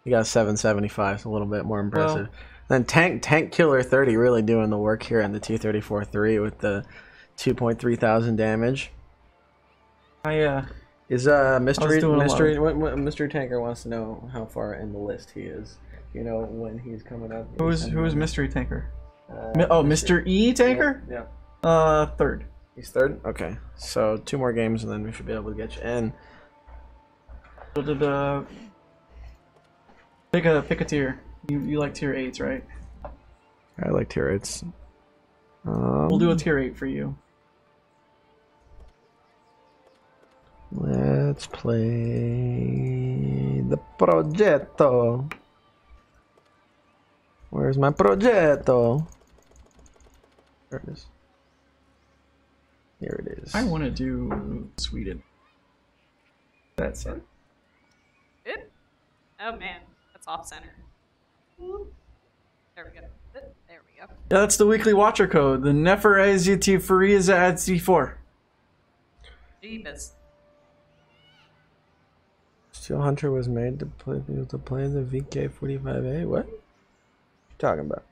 Speaker 1: You got 775, so a little bit more impressive. Well, then Tank Killer 30 really doing the work here in the T34-3 with the 2.3 thousand damage. Is Mystery Tanker wants to know how far in the list he is. You know when he's coming up.
Speaker 2: Who is Mystery Tanker? Mr. E Tanker?
Speaker 1: Yeah.
Speaker 2: Third.
Speaker 1: He's third? Okay. So 2 more games and then we should be able to get you in.
Speaker 2: Pick a tier. You like tier 8s, right?
Speaker 1: I like tier 8s.
Speaker 2: We'll do a tier 8 for you.
Speaker 1: Let's play the Progetto. Where's my Progetto? There it is. Here it is.
Speaker 2: I want to do Sweden. That's it.
Speaker 4: Good. Oh man, that's off center. There we go. There we go.
Speaker 2: Yeah, that's the weekly watcher code. The Nefereziti Fariza at C4.
Speaker 4: Jeebus.
Speaker 1: Steel Hunter was made to play the VK45A. What? What you talking about?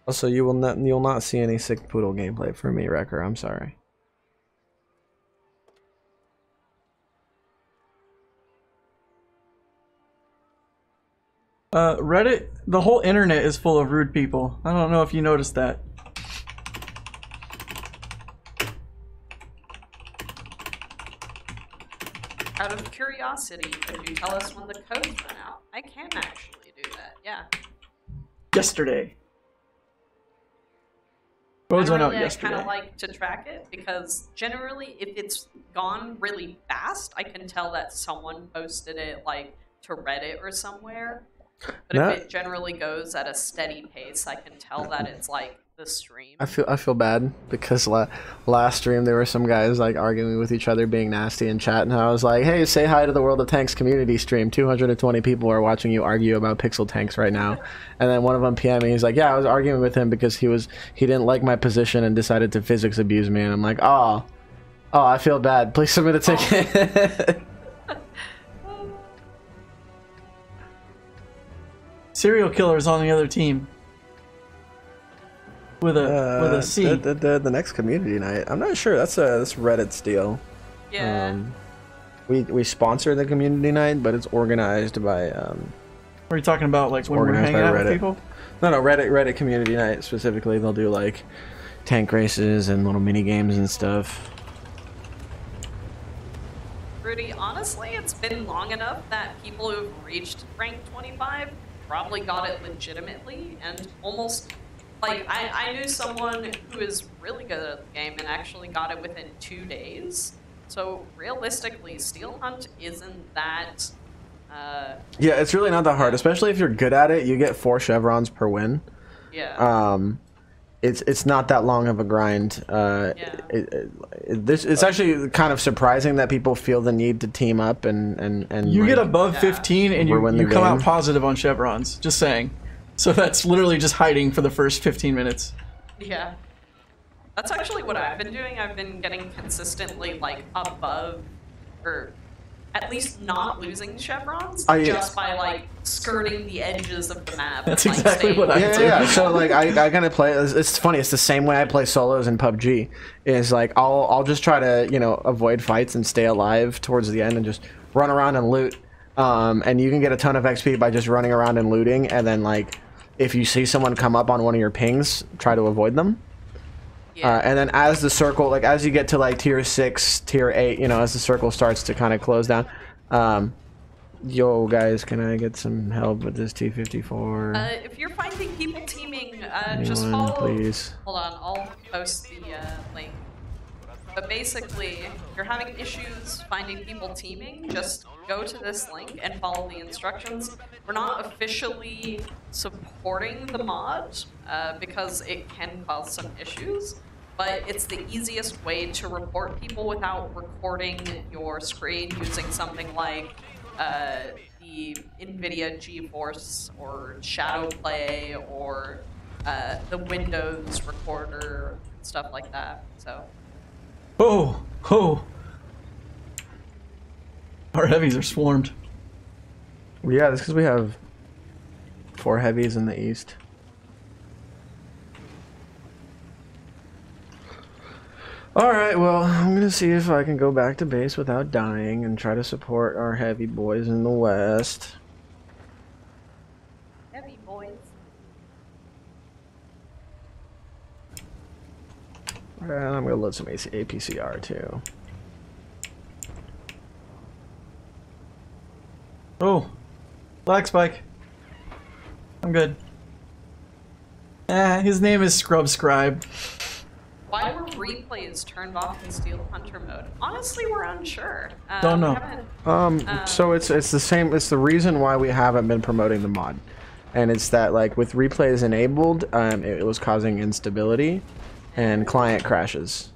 Speaker 1: Also, you'll not see any sick poodle gameplay for me, Wrecker. I'm sorry.
Speaker 2: Reddit, the whole internet is full of rude people. I don't know if you noticed that.
Speaker 4: Out of curiosity, could you tell us when the codes went out? I can actually do that, yeah.
Speaker 2: Yesterday. Codes went out yesterday.
Speaker 4: I kind of like to track it because generally, if it's gone really fast, I can tell that someone posted it like to Reddit or somewhere. But if it generally goes at a steady pace, I can tell that it's like the stream.
Speaker 1: I feel bad because last stream there were some guys like arguing with each other, being nasty in chat, and I was like, "Hey, say hi to the World of Tanks community stream. 220 people are watching you argue about pixel tanks right now." And then one of them PM'd me. He's like, "Yeah, I was arguing with him because he didn't like my position and decided to physics abuse me." And I'm like, "Oh, I feel bad. Please submit a ticket."
Speaker 2: Serial killer's on the other team. With a C.
Speaker 1: The next community night. I'm not sure. That's Reddit's deal.
Speaker 4: Yeah.
Speaker 1: We sponsor the community night, but it's organized by.
Speaker 2: Are you talking about like when we're hanging out with people?
Speaker 1: No, Reddit community night specifically. They'll do like tank races and little mini games and stuff.
Speaker 4: Rudy, honestly, it's been long enough that people who've reached rank 25 probably got it legitimately and almost. Like, I knew someone who is really good at the game and actually got it within 2 days. So, realistically, Steel Hunt isn't that...
Speaker 1: yeah, it's really not that hard. Especially if you're good at it, you get 4 chevrons per win.
Speaker 4: Yeah.
Speaker 1: It's not that long of a grind. It's actually kind of surprising that people feel the need to team up and
Speaker 2: you get above 15 and you come out positive on chevrons. Just saying. So that's literally just hiding for the first 15 minutes.
Speaker 4: Yeah. That's actually what I've been doing. I've been getting consistently, like, above, or at least not losing chevrons, just by, like, skirting the edges of the map.
Speaker 2: That's
Speaker 4: and, like,
Speaker 2: exactly what I do.
Speaker 1: Yeah, so, like, I kind of play, it's funny, it's the same way I play solos in PUBG. Is, like, I'll just try to, you know, avoid fights and stay alive towards the end and just run around and loot. And you can get a ton of XP by just running around and looting, and then, like, if you see someone come up on one of your pings, try to avoid them. Yeah. And then as the circle, like as you get to like tier 6, tier 8, you know, as the circle starts to kind of close down. Yo, guys, can I get some help with this T54?
Speaker 4: If you're finding people teaming, just follow.
Speaker 1: Please.
Speaker 4: Hold on, I'll post the link. But basically, if you're having issues finding people teaming, just go to this link and follow the instructions. We're not officially supporting the mod because it can cause some issues, but it's the easiest way to report people without recording your screen using something like the NVIDIA GeForce or Shadowplay or the Windows recorder, stuff like that. So.
Speaker 2: Oh! Our heavies are swarmed.
Speaker 1: Well, yeah, that's because we have 4 heavies in the east. Alright, well, I'm gonna see if I can go back to base without dying and try to support our heavy boys in the west.
Speaker 4: Heavy boys.
Speaker 1: And I'm gonna load some APCR too.
Speaker 2: Oh, Black Spike. I'm good. His name is Scrub Scribe.
Speaker 4: Why were replays turned off in Steel Hunter mode? Honestly, we're unsure.
Speaker 2: Don't know.
Speaker 1: So it's the same. It's the reason why we haven't been promoting the mod, and it's that like with replays enabled, it was causing instability and client crashes.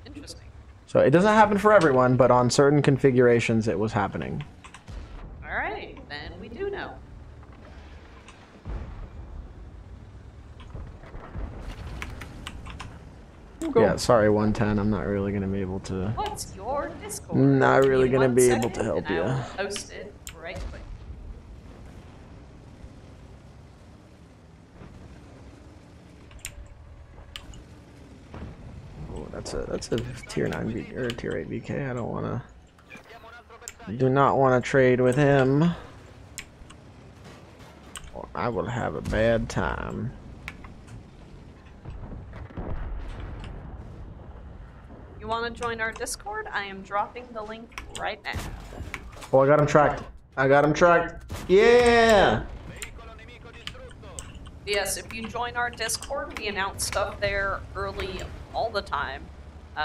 Speaker 4: Interesting.
Speaker 1: So it doesn't happen for everyone, but on certain configurations, it was happening.
Speaker 4: All right, then we do know.
Speaker 1: Yeah, sorry, 110. I'm not really gonna be able to.
Speaker 4: What's your Discord?
Speaker 1: Not really
Speaker 4: Give me
Speaker 1: gonna
Speaker 4: one
Speaker 1: be
Speaker 4: second,
Speaker 1: able to help
Speaker 4: and
Speaker 1: you.
Speaker 4: I will post it right quick.
Speaker 1: Oh, that's a tier 9 V or tier 8 VK. I don't wanna. Do not want to trade with him. Or I will have a bad time.
Speaker 4: You want to join our Discord? I am dropping the link right now.
Speaker 1: Oh, I got him tracked. I got him tracked. Yeah!
Speaker 4: Yes, if you join our Discord, we announce stuff there early all the time.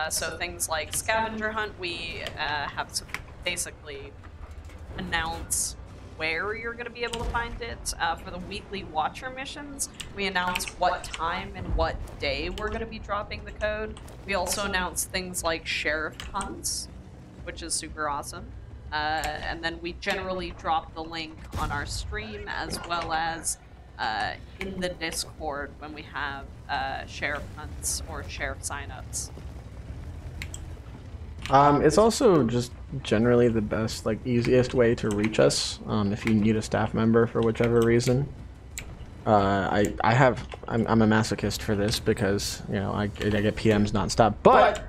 Speaker 4: So things like Scavenger Hunt, we have to basically announce where you're going to be able to find it. For the weekly Watcher missions, we announce what time and what day we're going to be dropping the code. We also announce things like Sheriff Hunts, which is super awesome. And then we generally drop the link on our stream as well as in the Discord when we have Sheriff Hunts or Sheriff signups.
Speaker 1: It's also just generally the best, like, easiest way to reach us if you need a staff member for whichever reason. I'm a masochist for this because, you know, I get PMs nonstop. But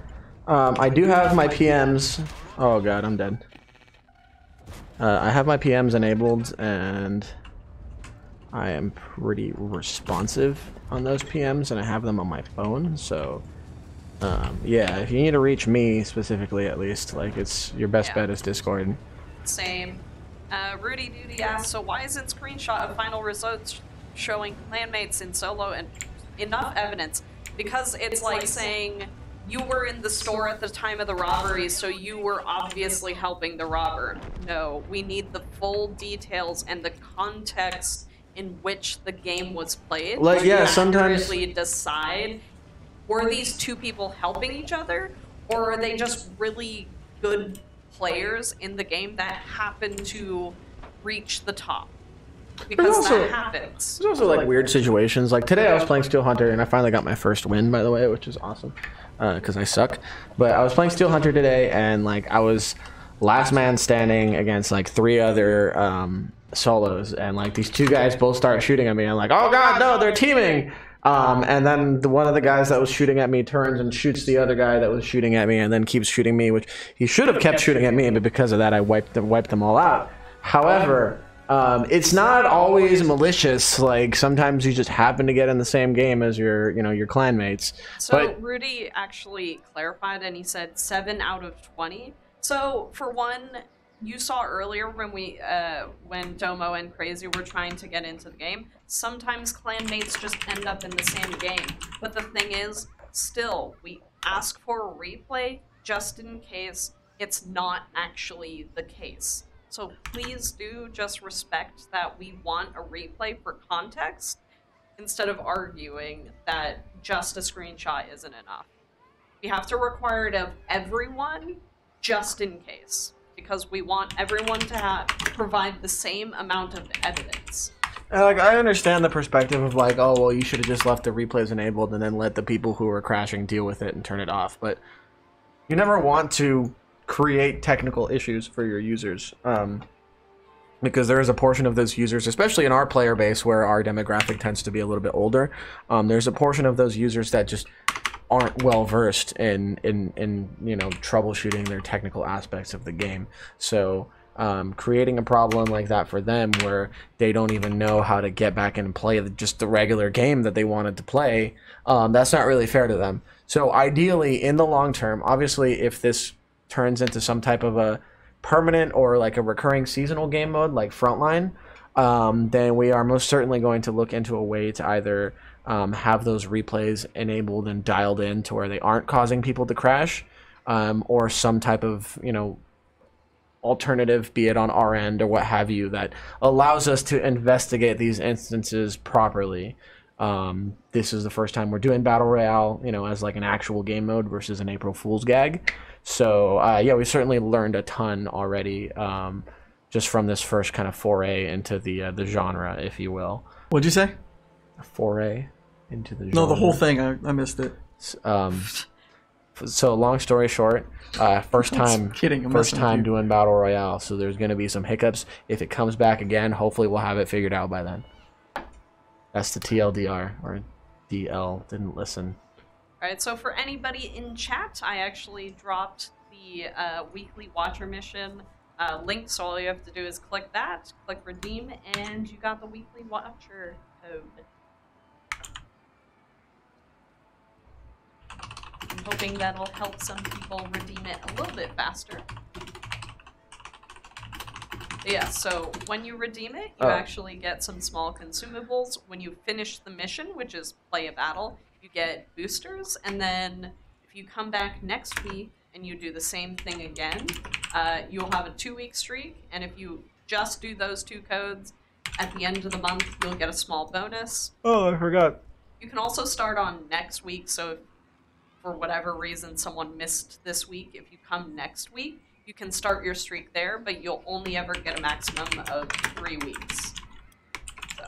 Speaker 1: I do have my PMs. Oh god, I'm dead. I have my PMs enabled and I am pretty responsive on those PMs and I have them on my phone, so yeah, if you need to reach me specifically, at least, like, it's your best bet is Discord.
Speaker 4: Same. Rudy Duty asks, so why isn't screenshot of final results showing clanmates in solo and enough evidence? Because it's like saying you were in the store at the time of the robbery, so you were obviously helping the robber. No, we need the full details and the context in which the game was played.
Speaker 1: Like, yeah, sometimes
Speaker 4: decide, were these two people helping each other, or are they just really good players in the game that happen to reach the top? Because also, that happens.
Speaker 1: There's also like weird situations. Like today I was playing Steel Hunter and I finally got my first win, by the way, which is awesome. Because I suck. But I was playing Steel Hunter today and like I was last man standing against like 3 other solos, and like these 2 guys both start shooting at me and I'm like, oh god, no, they're teaming! And then one of the guys that was shooting at me turns and shoots the other guy that was shooting at me and then keeps shooting me, which he should have kept shooting at me, but because of that I wiped them all out. However, it's not always malicious. Like sometimes you just happen to get in the same game as your clanmates.
Speaker 4: So Rudy actually clarified and he said 7 out of 20. So for one, you saw earlier when when Domo and Crazy were trying to get into the game, sometimes clanmates just end up in the same game. But the thing is, still, we ask for a replay just in case it's not actually the case. So please do just respect that we want a replay for context instead of arguing that just a screenshot isn't enough. We have to require it of everyone just in case, because we want everyone to provide the same amount of evidence.
Speaker 1: Like, I understand the perspective of like, oh, well, you should have just left the replays enabled and then let the people who are crashing deal with it and turn it off. But you never want to create technical issues for your users, because there is a portion of those users, especially in our player base where our demographic tends to be a little bit older. There's a portion of those users that just aren't well versed in you know, troubleshooting their technical aspects of the game. So creating a problem like that for them where they don't even know how to get back and play just the regular game that they wanted to play, that's not really fair to them. So ideally, in the long term, obviously, if this turns into some type of a permanent or like a recurring seasonal game mode like Frontline, then we are most certainly going to look into a way to either have those replays enabled and dialed in to where they aren't causing people to crash, or some type of, you know, alternative, be it on our end or what have you, that allows us to investigate these instances properly. This is the first time we're doing Battle Royale, you know, as like an actual game mode versus an April Fool's gag. So yeah, we certainly learned a ton already, just from this first kind of foray into the genre, if you will.
Speaker 2: What'd you say?
Speaker 1: A foray into the genre.
Speaker 2: No, the whole thing. I missed it.
Speaker 1: So long story short, first time doing Battle Royale, so there's going to be some hiccups. If it comes back again, hopefully we'll have it figured out by then. That's the TLDR, or DL, didn't listen.
Speaker 4: Alright, so for anybody in chat, I actually dropped the weekly Watcher mission link, so all you have to do is click that, click redeem, and you got the weekly Watcher code. I'm hoping that'll help some people redeem it a little bit faster. Yeah, so when you redeem it, you actually get some small consumables. When you finish the mission, which is play a battle, you get boosters, and then if you come back next week and you do the same thing again, you'll have a 2-week streak, and if you just do those 2 codes, at the end of the month, you'll get a small bonus.
Speaker 1: Oh, I forgot.
Speaker 4: You can also start on next week, so if for whatever reason someone missed this week, if you come next week, you can start your streak there, but you'll only ever get a maximum of 3 weeks. So.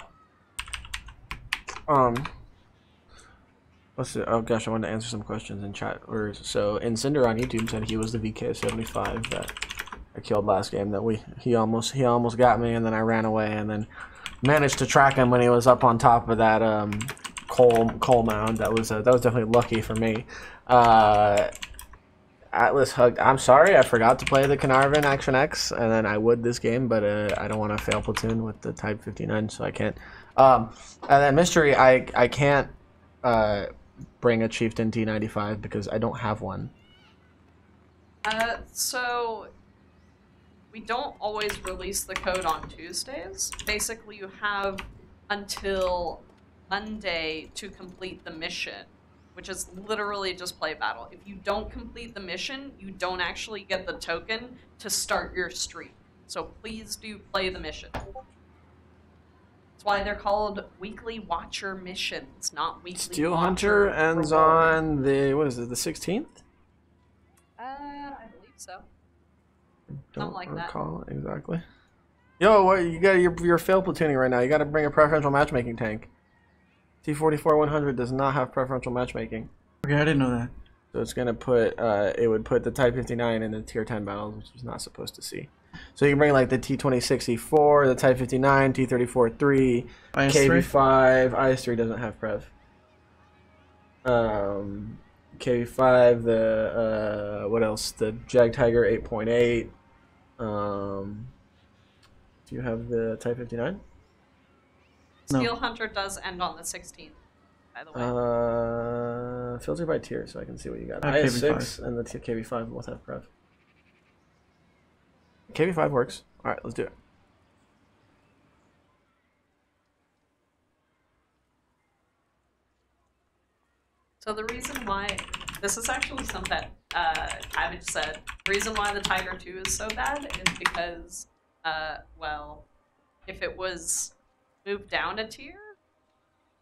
Speaker 1: Let's see. Oh gosh, I wanted to answer some questions in chat. So Incinder on YouTube said he was the VK75 that I killed last game. That he almost got me, and then I ran away, and then managed to track him when he was up on top of that coal mound. That was definitely lucky for me. Atlas Hugged. I'm sorry, I forgot to play the Carnarvon Action X, and then I would this game, but I don't want to fail platoon with the Type 59, so I can't. And then Mystery, I can't bring a Chieftain T95 because I don't have one.
Speaker 4: So we don't always release the code on Tuesdays. Basically, you have until Monday to complete the mission, which is literally just play battle. If you don't complete the mission, you don't actually get the token to start your streak. So please do play the mission. That's why they're called weekly Watcher missions, not weekly
Speaker 1: Steel
Speaker 4: Watcher
Speaker 1: Hunter ends on the, what is it, the 16th?
Speaker 4: I believe so.
Speaker 1: Don't
Speaker 4: Something like
Speaker 1: recall exactly. Yo, what you got? You're fail platooning right now. You got to bring a preferential matchmaking tank. T44-100 does not have preferential matchmaking.
Speaker 2: Okay, I didn't know that.
Speaker 1: So it's gonna put it would put the Type 59 in the tier 10 battles, which is not supposed to see. So you can bring like the T26E4, the Type 59, T34-3, KV5. IS3 doesn't have prev. KV5, the what else? The Jag Tiger 8.8. Do you have the Type 59?
Speaker 4: Steel
Speaker 2: No.
Speaker 4: Hunter does end on the 16th, by the way.
Speaker 1: Filter by tier so I can see what you got.
Speaker 2: I have
Speaker 1: IS6 and the KV5 both have prev. KV5 works. Alright, let's do it.
Speaker 4: So the reason why This is actually something that Cabbage said. The reason why the Tiger 2 is so bad is because, well, if it was moved down a tier,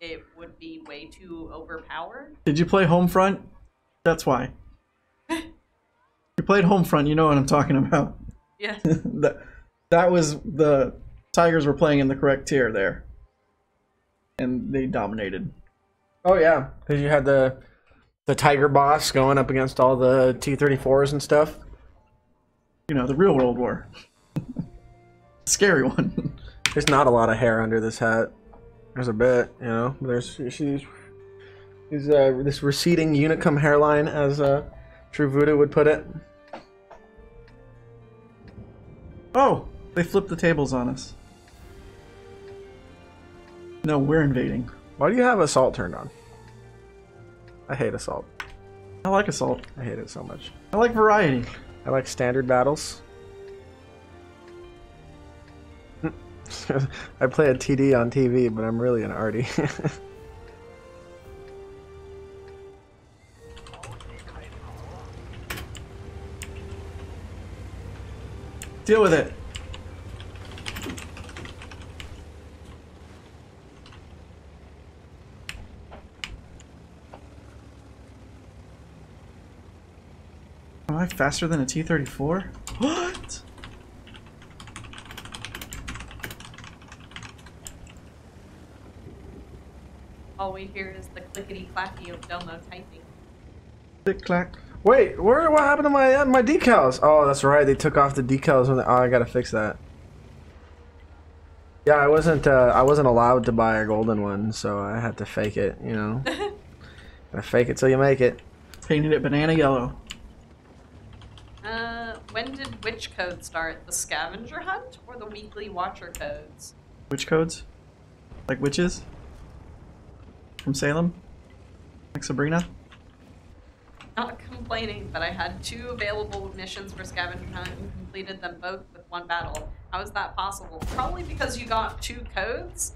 Speaker 4: it would be way too overpowered.
Speaker 2: Did you play Homefront? That's why. You played Homefront, you know what I'm talking about.
Speaker 4: Yeah.
Speaker 2: that was the Tigers were playing in the correct tier there. And they dominated.
Speaker 1: Oh yeah, because you had the Tiger boss going up against all the T-34s and stuff.
Speaker 2: You know, the real World War. Scary one.
Speaker 1: There's not a lot of hair under this hat. There's a bit, you know. There's this receding Unicum hairline, as True Voodoo would put it.
Speaker 2: Oh, they flipped the tables on us. No, we're invading.
Speaker 1: Why do you have Assault turned on? I hate Assault.
Speaker 2: I like Assault.
Speaker 1: I hate it so much.
Speaker 2: I like variety.
Speaker 1: I like standard battles. I play a TD on TV, but I'm really an arty.
Speaker 2: Deal with it. Am I faster than a T-34? What?
Speaker 4: All we hear is the clickety-clacky of Domo typing.
Speaker 2: Click clack.
Speaker 1: Wait, what happened to my decals? Oh, that's right. They took off the decals. Oh, I gotta fix that. Yeah, I wasn't allowed to buy a golden one, so I had to fake it. You know, gotta fake it till you make it.
Speaker 2: Painted it banana yellow.
Speaker 4: When did which code start? The scavenger hunt or the weekly watcher codes?
Speaker 2: Which codes? Like witches? From Salem? Like Sabrina?
Speaker 4: Not complaining, but I had 2 available missions for scavenger hunt and completed them both with 1 battle. How is that possible? Probably because you got 2 codes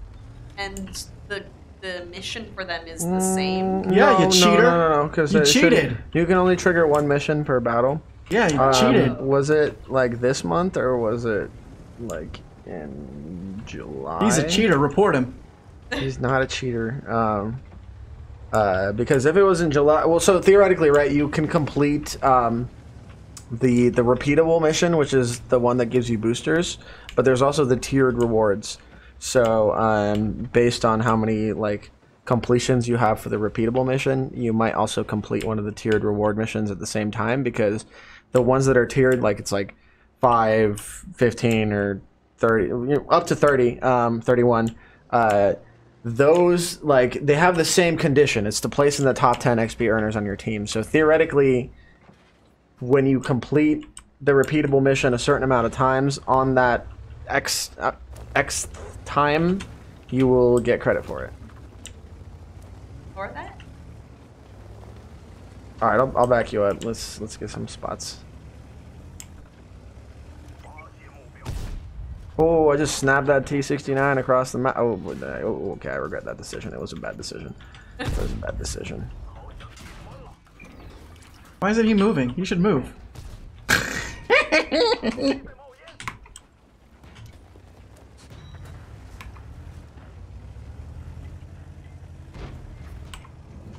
Speaker 4: and the mission for them is the same.
Speaker 2: Yeah, you cheater.
Speaker 1: No, because
Speaker 2: you cheated.
Speaker 1: You can only trigger 1 mission per battle.
Speaker 2: Yeah, you cheated.
Speaker 1: Was it like this month or was it like in July?
Speaker 2: He's a cheater. Report him.
Speaker 1: He's not a cheater. Because if it was in July, well, so theoretically, right, you can complete the repeatable mission, which is the one that gives you boosters, but there's also the tiered rewards. So based on how many like completions you have for the repeatable mission, you might also complete one of the tiered reward missions at the same time, because the ones that are tiered, like it's like 5, 15, or 30, you know, up to 30, 31. Those, like, they have the same condition. It's to place in the top 10 XP earners on your team. So theoretically, when you complete the repeatable mission a certain amount of times on that X time, you will get credit for it.
Speaker 4: For that?
Speaker 1: All right, I'll back you up. Let's get some spots. Oh, I just snapped that T69 across the map. Oh, okay, I regret that decision. It was a bad decision. It was a bad decision.
Speaker 2: Why isn't he moving? He should move.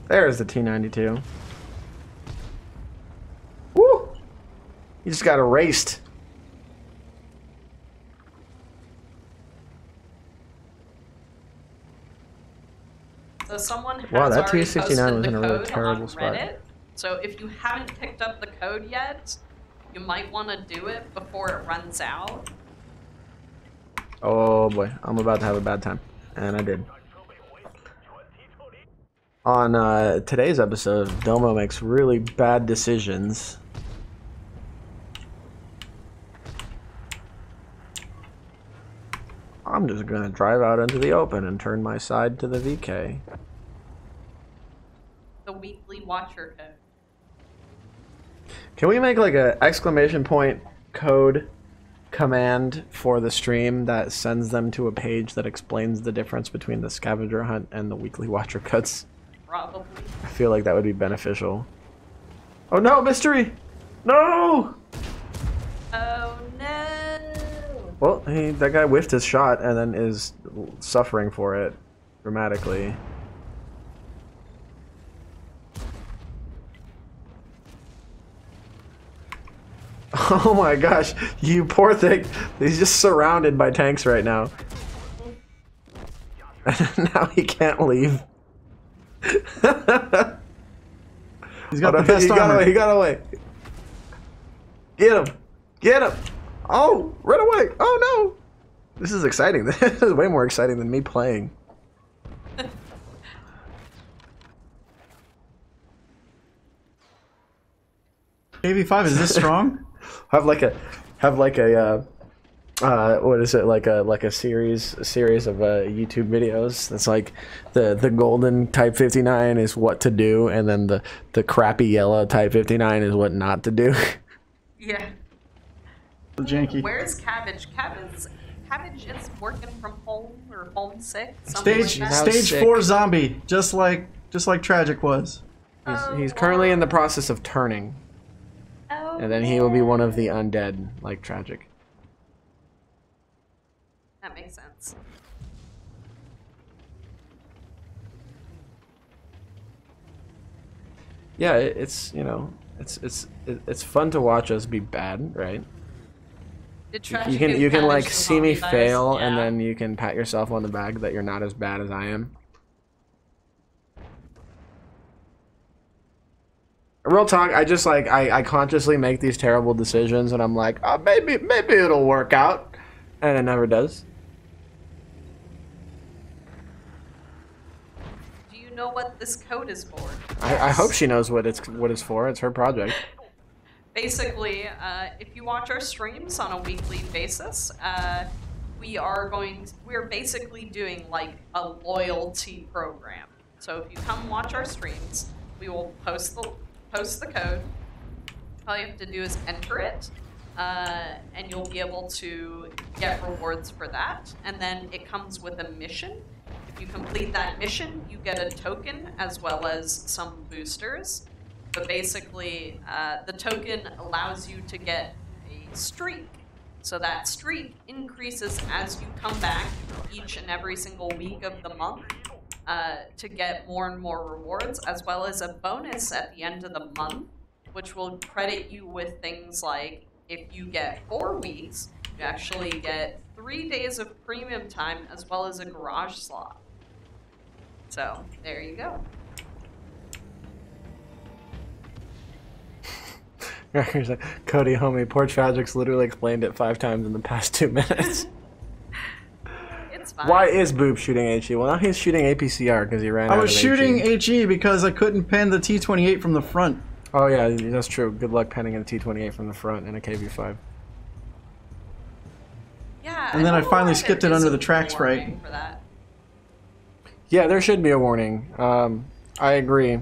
Speaker 1: There's the T92. Woo! He just got erased.
Speaker 4: So someone has
Speaker 1: Wow, that
Speaker 4: already
Speaker 1: T69
Speaker 4: posted
Speaker 1: was
Speaker 4: the
Speaker 1: in a really
Speaker 4: code
Speaker 1: terrible
Speaker 4: on
Speaker 1: spot.
Speaker 4: Reddit. So if you haven't picked up the code yet, you might want to do it before it runs out.
Speaker 1: Oh boy, I'm about to have a bad time. And I did. On today's episode, Domo makes really bad decisions. I'm just gonna drive out into the open and turn my side to the VK.
Speaker 4: The weekly watcher code.
Speaker 1: Can we make like a exclamation point code command for the stream that sends them to a page that explains the difference between the scavenger hunt and the weekly watcher codes?
Speaker 4: Probably.
Speaker 1: I feel like that would be beneficial. Oh no, mystery! No!
Speaker 4: Oh no!
Speaker 1: Well, that guy whiffed his shot and then is suffering for it dramatically. Oh my gosh, you poor thing. He's just surrounded by tanks right now. And now he can't leave.
Speaker 2: He's got the best armor.
Speaker 1: He got away. Get him. Get him. Oh, run away. Oh no. This is exciting. This is way more exciting than me playing.
Speaker 2: KV5, is this strong?
Speaker 1: Have like a what is it, like a series of YouTube videos that's like the golden Type 59 is what to do, and then the crappy yellow Type 59 is what not to do.
Speaker 4: Yeah.
Speaker 2: Janky.
Speaker 4: Where's Cabbage? Cabbage is working from home or homesick.
Speaker 2: Stage 4 zombie, just like Tragic was.
Speaker 1: He's currently in the process of turning.
Speaker 4: Oh,
Speaker 1: And then he will be one of the undead, like Tragic.
Speaker 4: That makes sense.
Speaker 1: Yeah, it's you know, it's fun to watch us be bad, right? You can like see me fail, and then you can pat yourself on the back that you're not as bad as I am. Real talk, I just like I consciously make these terrible decisions, and I'm like, oh, maybe it'll work out, and it never does.
Speaker 4: Do you know what this code is for?
Speaker 1: I hope she knows what it's for. It's her project.
Speaker 4: Basically, if you watch our streams on a weekly basis, we're basically doing like a loyalty program. So if you come watch our streams, we will post the code. All you have to do is enter it, and you'll be able to get rewards for that. And then it comes with a mission. If you complete that mission, you get a token as well as some boosters. But basically, the token allows you to get a streak. So that streak increases as you come back each and every single week of the month to get more and more rewards, as well as a bonus at the end of the month, which will credit you with things like, if you get 4 weeks, you actually get 3 days of premium time as well as a garage slot. So, there you go.
Speaker 1: He's like, Cody, homie, poor Tragic's literally explained it 5 times in the past 2 minutes.
Speaker 4: It's fine.
Speaker 1: Why is Boop shooting HE? Well, now he's shooting APCR because he ran out of HE.
Speaker 2: I was shooting HE because I couldn't pen the T28 from the front.
Speaker 1: Oh yeah, that's true. Good luck penning a T28 from the front in a KV5.
Speaker 4: Yeah.
Speaker 2: And then I finally skipped it under the track sprite.
Speaker 4: For that.
Speaker 1: Yeah, there should be a warning. I agree.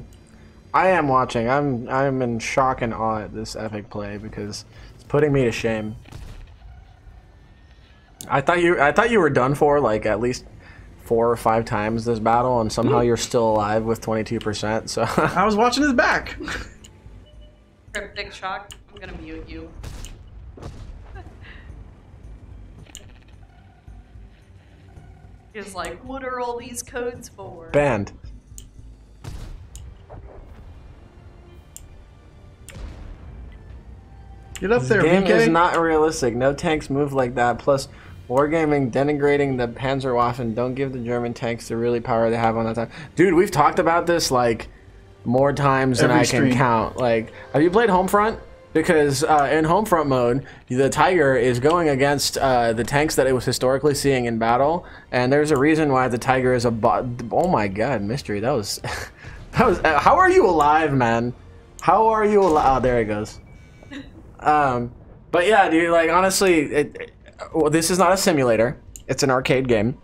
Speaker 1: I am watching. I'm in shock and awe at this epic play because it's putting me to shame. I thought you were done for like at least 4 or 5 times this battle, and somehow you're still alive with 22%. So
Speaker 2: I was watching his back.
Speaker 4: Cryptic shock. I'm gonna mute you. He's like, what are all these codes for?
Speaker 1: banned.
Speaker 2: Get up there,
Speaker 1: This game
Speaker 2: VK.
Speaker 1: is not realistic. No tanks move like that. Plus, wargaming denigrating the Panzerwaffen. Don't give the German tanks the really power they have on that time. Dude, we've talked about this like more times than I can count. Like, have you played Homefront? Because in Homefront mode, the Tiger is going against the tanks that it was historically seeing in battle, and there's a reason why the Tiger is a bot. Oh my God, Mystery, that was, that was. How are you alive, man? How are you alive? Oh, there it goes. But yeah, dude, like honestly, well, this is not a simulator. It's an arcade game.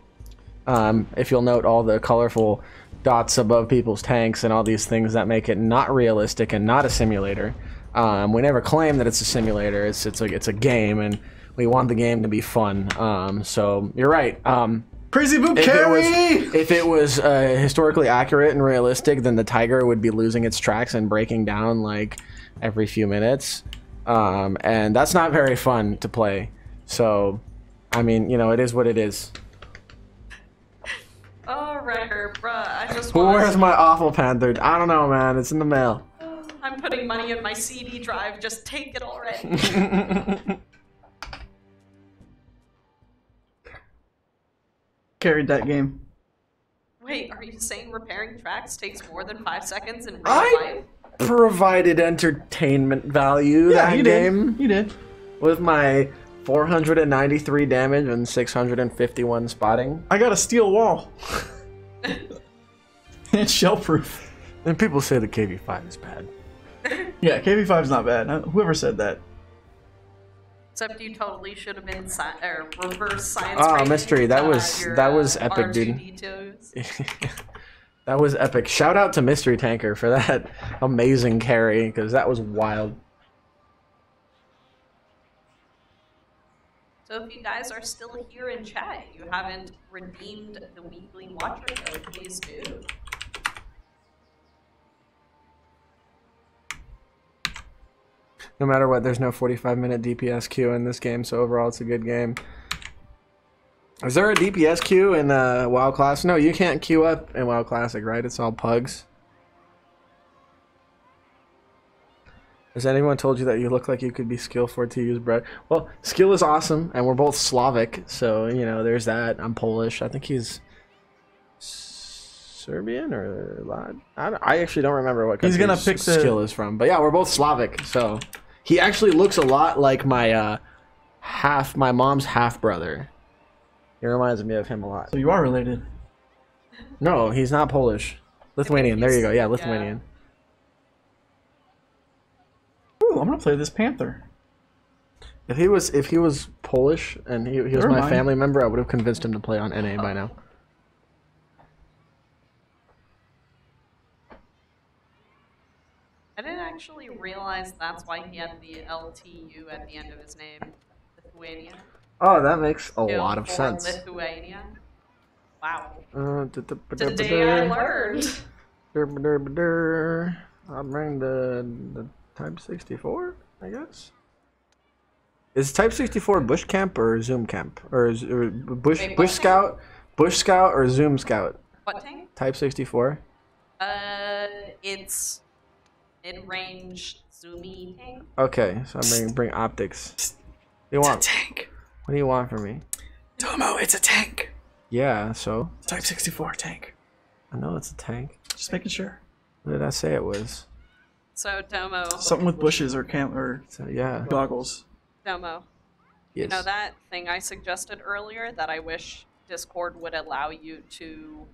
Speaker 1: If you'll note all the colorful dots above people's tanks and all these things that make it not realistic and not a simulator. We never claim that it's a simulator. It's a game, and we want the game to be fun. So you're right.
Speaker 2: KrzyBooP carry!
Speaker 1: If it was historically accurate and realistic, then the tiger would be losing its tracks and breaking down like every few minutes. And that's not very fun to play. So, I mean, you know, it is what it is.
Speaker 4: Oh, Wrecker, bruh, I just
Speaker 1: Where's my awful panther? I don't know, man. It's in the mail.
Speaker 4: I'm putting money in my CD drive. Just take it already.
Speaker 2: Carried that game.
Speaker 4: Wait, are you saying repairing tracks takes more than 5 seconds in real life?
Speaker 1: Provided entertainment value that game.
Speaker 2: You did.
Speaker 1: With my 493 damage and 651 spotting.
Speaker 2: I got a steel wall. It's shell-proof.
Speaker 1: And people say the KV5 is bad.
Speaker 2: Yeah, KV5 is not bad. Whoever said that.
Speaker 4: Except you totally should have been reverse science.
Speaker 1: Oh, mystery. That was epic, dude. That was epic. Shout out to Mystery Tanker for that amazing carry, because that was wild.
Speaker 4: So if you guys are still here in chat, you haven't redeemed the weekly watcher code, please do.
Speaker 1: No matter what, there's no 45-minute DPS queue in this game, so overall it's a good game. Is there a DPS queue in WoW Classic? No, you can't queue up in WoW Classic, right? It's all pugs. Has anyone told you that you look like you could be skill for to use bread? Well, skill is awesome, and we're both Slavic, so, you know, there's that. I'm Polish. I think he's Serbian or Lad. I actually don't remember what country his skill is from. But yeah, we're both Slavic, so... He actually looks a lot like my my mom's half-brother. He reminds me of him a lot.
Speaker 2: So you are related?
Speaker 1: No, he's not Polish. Lithuanian. There you go. Yeah, Lithuanian.
Speaker 2: Yeah. Ooh, I'm gonna play this panther.
Speaker 1: If he was Polish and he was my family member, I would have convinced him to play on NA by now.
Speaker 4: I didn't actually realize that's why he had the LTU at the end of his name, Lithuania.
Speaker 1: Oh, that makes a lot of sense.
Speaker 4: Lithuania. Wow.
Speaker 1: Today
Speaker 4: I learned.
Speaker 1: I'll bring the Type 64, I guess. Is Type 64 Bush Camp or Zoom Camp, or Bush Scout or Zoom Scout?
Speaker 4: What tank?
Speaker 1: Type 64.
Speaker 4: It's mid-range zoomy tank.
Speaker 1: Okay, so I'm bring optics. What do you want?
Speaker 2: It's a tank.
Speaker 1: What do you want from me?
Speaker 2: Domo, it's a tank.
Speaker 1: Yeah, so?
Speaker 2: Type 64 tank.
Speaker 1: I know it's a tank.
Speaker 2: Just making sure.
Speaker 1: What did I say it was?
Speaker 4: So, Domo.
Speaker 2: Something with bushes or
Speaker 1: yeah.
Speaker 2: goggles.
Speaker 4: Domo.
Speaker 1: Yes.
Speaker 4: You know that thing I suggested earlier that I wish Discord would allow you to,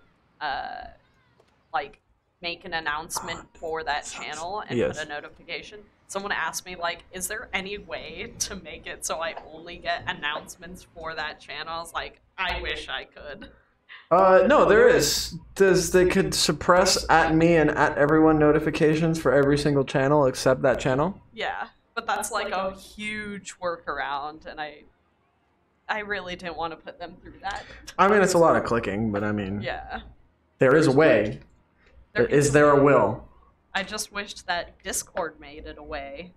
Speaker 4: like, make an announcement for that channel and put a notification? Someone asked me, like, is there any way to make it so I only get announcements for that channel? I was like, I wish I could.
Speaker 1: No, there is. They could suppress at me and at everyone notifications for every single channel except that channel?
Speaker 4: Yeah, but that's like a huge workaround, and I really didn't want to put them through that.
Speaker 1: I mean, it's a lot of clicking, but I mean...
Speaker 4: Yeah.
Speaker 1: There is a way. Is there a will?
Speaker 4: I just wished that Discord made it a way.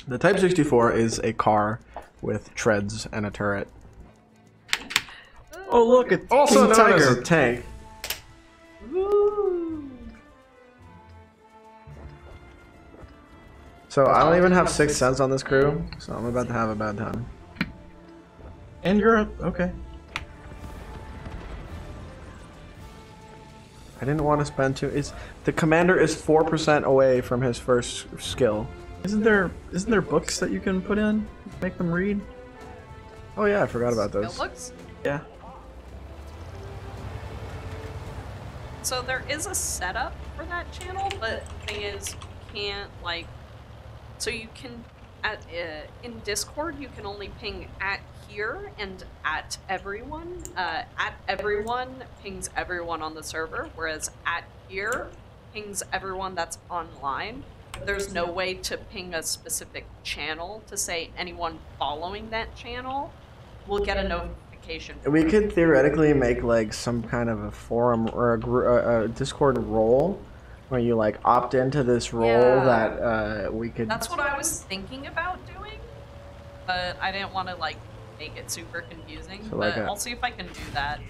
Speaker 1: The Type 64 is a car with treads and a turret.
Speaker 2: Oh look, it's
Speaker 1: also known as a tank.
Speaker 4: Woo.
Speaker 1: So I don't even have 6 cents on this crew, so I'm about to have a bad time.
Speaker 2: And you're okay.
Speaker 1: I didn't want to spend the commander is 4% away from his first skill.
Speaker 2: Isn't there books that you can put in? Make them read?
Speaker 1: Oh yeah, I forgot about those.
Speaker 4: Skill books?
Speaker 2: Yeah.
Speaker 4: So there is a setup for that channel, but the thing is, you can't, like... So you can... in Discord, you can only ping at here and at everyone. At everyone pings everyone on the server, whereas at here pings everyone that's online. there's no way to ping a specific channel to say anyone following that channel will get a notification.
Speaker 1: We could theoretically make like some kind of a forum or a Discord role where you like opt into this role that we could.
Speaker 4: That's what I was thinking about doing, but I didn't want to like make it super confusing. So but I'll see if I can do that.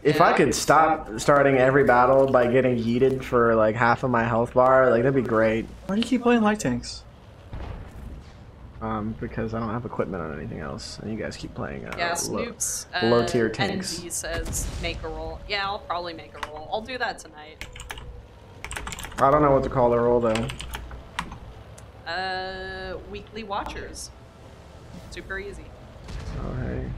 Speaker 1: If I could stop starting every battle by getting yeeted for like half of my health bar, like that'd be great.
Speaker 2: Why do you keep playing light tanks?
Speaker 1: Because I don't have equipment on anything else, and you guys keep playing
Speaker 4: Snoop's
Speaker 1: low tier tanks.
Speaker 4: ND says make a roll. Yeah, I'll probably make a roll. I'll do that tonight.
Speaker 1: I don't know what to call the roll though.
Speaker 4: Weekly watchers. Super easy.
Speaker 1: Oh hey.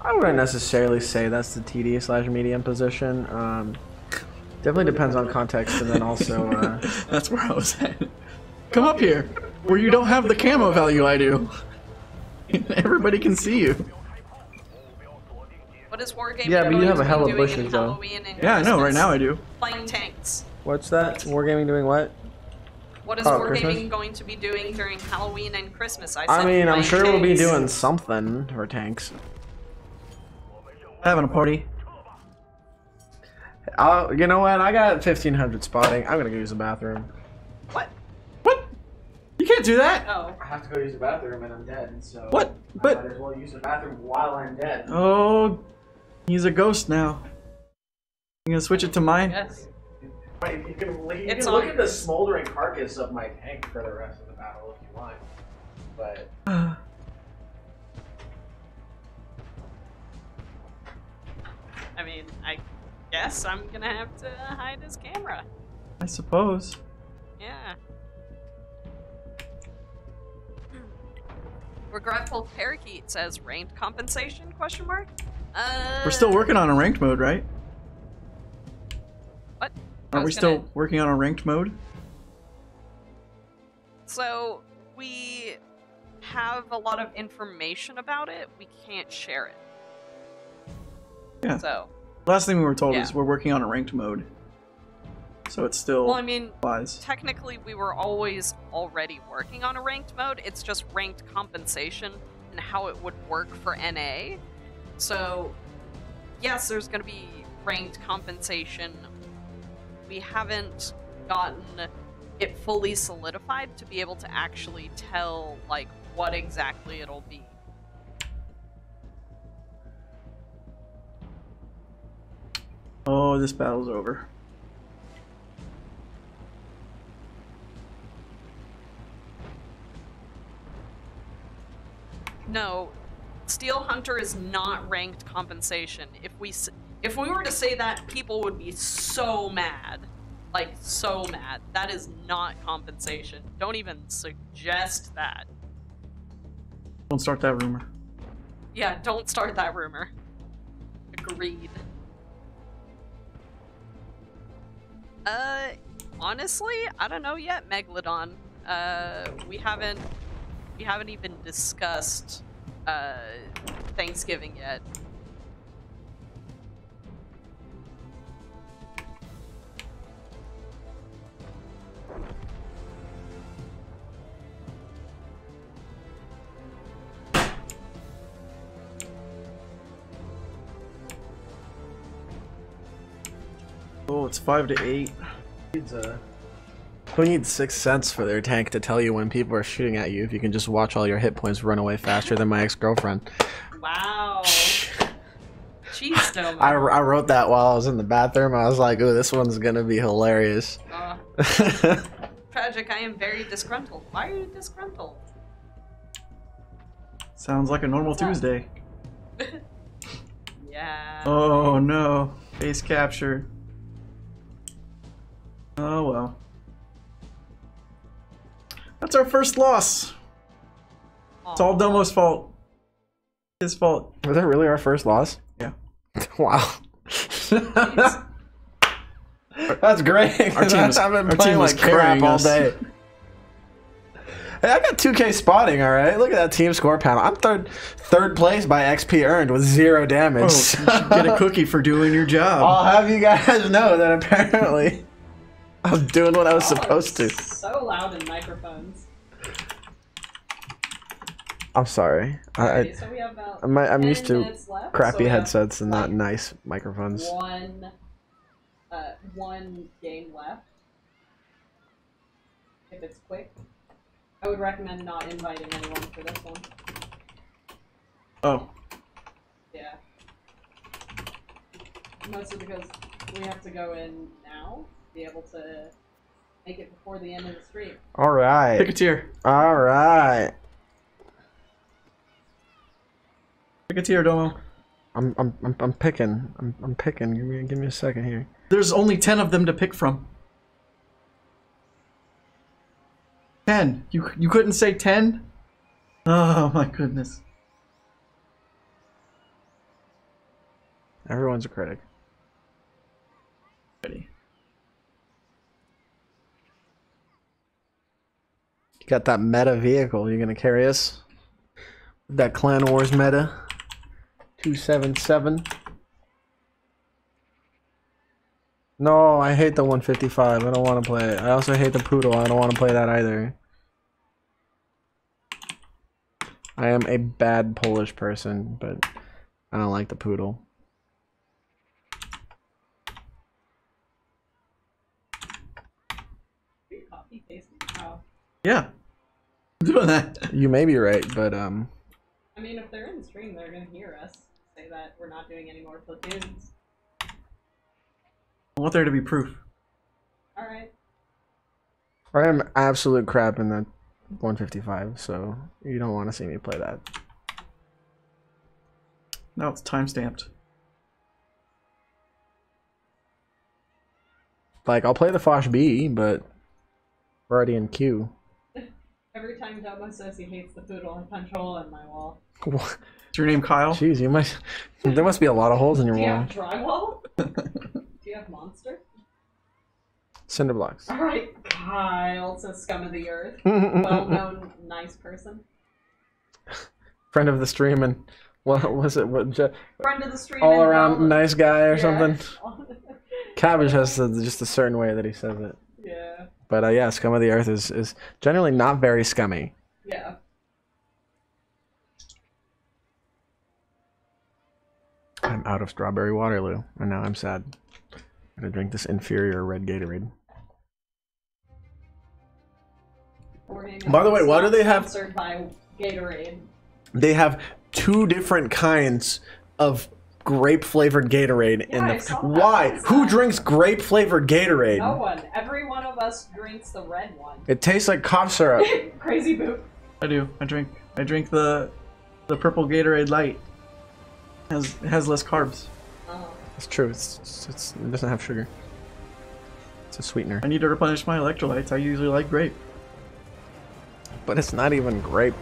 Speaker 1: I wouldn't necessarily say that's the TD/medium position. Definitely depends on context, and then also.
Speaker 2: That's where I was at. Come up here, where you don't have the camo value I do. Everybody can see you.
Speaker 4: What is Wargaming?
Speaker 1: Yeah, but you have a hell of bushes though.
Speaker 2: Yeah, I know. Right now I do.
Speaker 4: Playing tanks.
Speaker 1: What's that? Wargaming doing what?
Speaker 4: What is Wargaming going to be doing during Halloween and Christmas?
Speaker 1: I mean, I'm sure we'll be doing something for tanks.
Speaker 2: Having a party.
Speaker 1: You know what? I got 1500 spotting. I'm gonna go use the bathroom.
Speaker 4: What?
Speaker 2: What? You can't do that.
Speaker 4: Oh.
Speaker 1: I have to go use the bathroom and I'm dead. So.
Speaker 2: What? But.
Speaker 1: I might as well use the bathroom while I'm dead.
Speaker 2: Oh, he's a ghost now. You gonna switch it to mine?
Speaker 4: Yes.
Speaker 1: Wait, you can look at the smoldering carcass of my tank for the rest of the battle if you want. But.
Speaker 4: I mean, I guess I'm gonna have to hide his camera.
Speaker 2: I suppose.
Speaker 4: Yeah. Regretful Parakeet says ranked compensation? Question mark.
Speaker 2: We're still working on a ranked mode, right?
Speaker 4: What?
Speaker 2: Aren't we still working on a ranked mode?
Speaker 4: So we have a lot of information about it. We can't share it.
Speaker 2: Yeah.
Speaker 4: So
Speaker 2: last thing we were told is we're working on a ranked mode. So it's still.
Speaker 4: Well, I mean,
Speaker 2: applies.
Speaker 4: Technically, we were always already working on a ranked mode. It's just ranked compensation and how it would work for NA. So, yes, there's going to be ranked compensation. We haven't gotten it fully solidified to be able to actually tell, like, what exactly it'll be.
Speaker 2: Oh, this battle's over.
Speaker 4: No, Steel Hunter is not ranked compensation. If we were to say that, people would be so mad. Like, so mad. That is not compensation. Don't even suggest that.
Speaker 2: Don't start that rumor.
Speaker 4: Yeah, don't start that rumor. Agreed. Honestly, I don't know yet, Megalodon. We haven't even discussed Thanksgiving yet.
Speaker 2: Oh, it's 5 to 8.
Speaker 1: Who needs 6 cents for their tank to tell you when people are shooting at you if you can just watch all your hit points run away faster than my ex-girlfriend?
Speaker 4: Wow. Jeez, Domo.
Speaker 1: I wrote that while I was in the bathroom. I was like, ooh, this one's gonna be hilarious.
Speaker 4: Tragic, I am very disgruntled. Why are you disgruntled?
Speaker 2: Sounds like a normal Tuesday.
Speaker 4: Yeah.
Speaker 2: Oh no. Base capture. Oh well. That's our first loss. Aww. It's all Domo's fault. His fault.
Speaker 1: Was that really our first loss?
Speaker 2: Yeah.
Speaker 1: Wow. That's great.
Speaker 2: Our team was,
Speaker 1: I've been playing like crap all day. Hey, I got 2K spotting, alright? Look at that team score panel. I'm third place by XP earned with 0 damage.
Speaker 2: Oh, you should get a cookie for doing your job.
Speaker 1: I'll have you guys know that apparently I was doing what I was supposed to.
Speaker 3: So loud in microphones.
Speaker 1: I'm sorry.
Speaker 3: Okay, so we have about
Speaker 1: I'm used
Speaker 3: 10
Speaker 1: to
Speaker 3: minutes left,
Speaker 1: crappy
Speaker 3: so
Speaker 1: headsets and not
Speaker 3: like
Speaker 1: nice microphones.
Speaker 3: one game left. If it's quick, I would recommend not inviting anyone for this one.
Speaker 2: Oh.
Speaker 3: Yeah. Mostly because we have to go in now to be able to make it before the end of the stream.
Speaker 1: All right.
Speaker 2: Pick a tier.
Speaker 1: All right.
Speaker 2: Pick a tier, Domo.
Speaker 1: I'm picking. I'm picking. Give me a second here.
Speaker 2: There's only 10 of them to pick from. 10. You couldn't say 10? Oh my goodness.
Speaker 1: Everyone's a critic.
Speaker 2: Ready.
Speaker 1: You got that meta vehicle. You're gonna carry us? That Clan Wars meta. 277. No, I hate the 155. I don't want to play it. I also hate the Poodle. I don't want to play that either. I am a bad Polish person, but I don't like the Poodle.
Speaker 2: Yeah. I'm doing that.
Speaker 1: You may be right, but
Speaker 3: I mean, if they're in the stream, they're gonna hear us say that we're not doing any more platoons.
Speaker 2: I want there to be proof.
Speaker 3: Alright.
Speaker 1: I am absolute crap in the 155, so you don't want to see me play that.
Speaker 2: Now it's time-stamped.
Speaker 1: Like, I'll play the Fosh B, but we're already in queue.
Speaker 3: Every time Domo says he hates the Poodle, I punch a hole in my wall.
Speaker 1: What?
Speaker 2: Is your name Kyle?
Speaker 1: Jeez, you might. There must be a lot of holes in your
Speaker 3: Do you
Speaker 1: wall.
Speaker 3: have drywall? Do you have monster?
Speaker 1: Cinder blocks.
Speaker 3: Alright, Kyle says scum of the earth. Well-known, nice person.
Speaker 1: Friend of the stream and what was it?
Speaker 3: Friend of the stream.
Speaker 1: All around nice guy or something.
Speaker 3: Yeah.
Speaker 1: Cabbage has just a certain way that he says it.
Speaker 3: Yeah.
Speaker 1: But yeah, scum of the earth is generally not very scummy.
Speaker 3: Yeah.
Speaker 1: I'm out of strawberry Waterloo, and now I'm sad. I'm gonna drink this inferior red Gatorade. By the way, why do they have?
Speaker 3: Sponsored by Gatorade.
Speaker 1: They have two different kinds of grape-flavored Gatorade in the. Why? Who drinks grape-flavored Gatorade?
Speaker 3: No one. Every one of us drinks the red one.
Speaker 1: It tastes like cough syrup.
Speaker 3: KrzyBooP.
Speaker 2: I do. I drink the purple Gatorade Light. It has less carbs.
Speaker 3: Oh.
Speaker 1: It's true. It doesn't have sugar. It's a sweetener.
Speaker 2: I need to replenish my electrolytes. I usually like grape.
Speaker 1: But it's not even grape.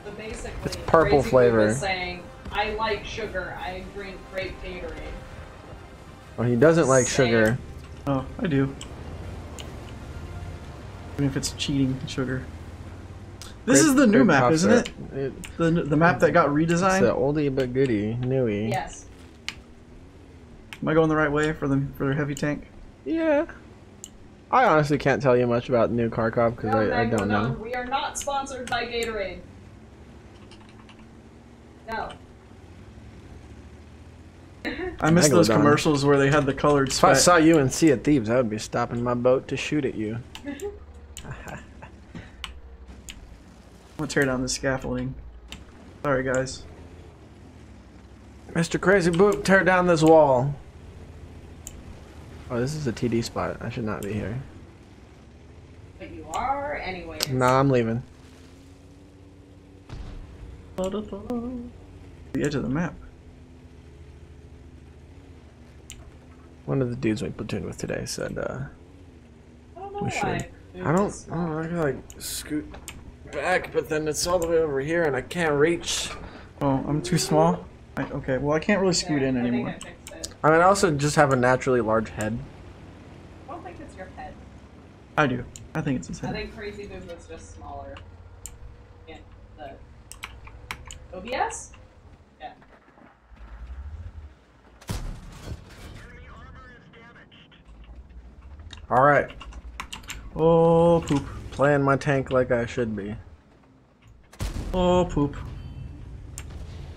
Speaker 3: So basically,
Speaker 1: It's purple
Speaker 3: KrzyBooP
Speaker 1: flavor.
Speaker 3: is saying, I like sugar. I drink grape Gatorade.
Speaker 1: Well, he doesn't like
Speaker 3: Same.
Speaker 1: sugar.
Speaker 2: Oh, I do. Even if it's cheating sugar. This is the new map,
Speaker 1: cough
Speaker 2: isn't it?
Speaker 1: syrup.
Speaker 2: The map that got
Speaker 1: It's
Speaker 2: redesigned.
Speaker 1: the oldie but goodie, newie.
Speaker 3: Yes.
Speaker 2: Am I going the right way for their heavy tank?
Speaker 1: Yeah. I honestly can't tell you much about new Kharkov because I don't know.
Speaker 3: We are not sponsored by Gatorade. No.
Speaker 2: I miss those
Speaker 1: Megalodon.
Speaker 2: commercials where they had the colored
Speaker 1: If I
Speaker 2: sweat.
Speaker 1: saw you in Sea of Thieves, I would be stopping my boat to shoot at you.
Speaker 2: I'm gonna tear down this scaffolding. Sorry, guys.
Speaker 1: Mr. KrzyBooP, tear down this wall. Oh, this is a TD spot. I should not be here.
Speaker 3: But you are anyway.
Speaker 1: Nah, I'm leaving.
Speaker 2: The edge of the map.
Speaker 1: One of the dudes we platooned with today said,
Speaker 3: I don't know
Speaker 1: we
Speaker 3: why.
Speaker 1: should. I can like scoot back, but then it's all the way over here and I can't reach.
Speaker 2: Oh, I'm too small? Okay, well I can't really scoot in anymore.
Speaker 3: I think I fixed it.
Speaker 1: I mean, I also just have a naturally large head.
Speaker 3: I don't think it's your head.
Speaker 2: I do. I think it's his
Speaker 3: I
Speaker 2: head.
Speaker 3: think KrzyBooP was just smaller. Yeah. The OBS? Yeah.
Speaker 1: All right.
Speaker 2: Oh, poop.
Speaker 1: Playing my tank like I should be.
Speaker 2: Oh, poop.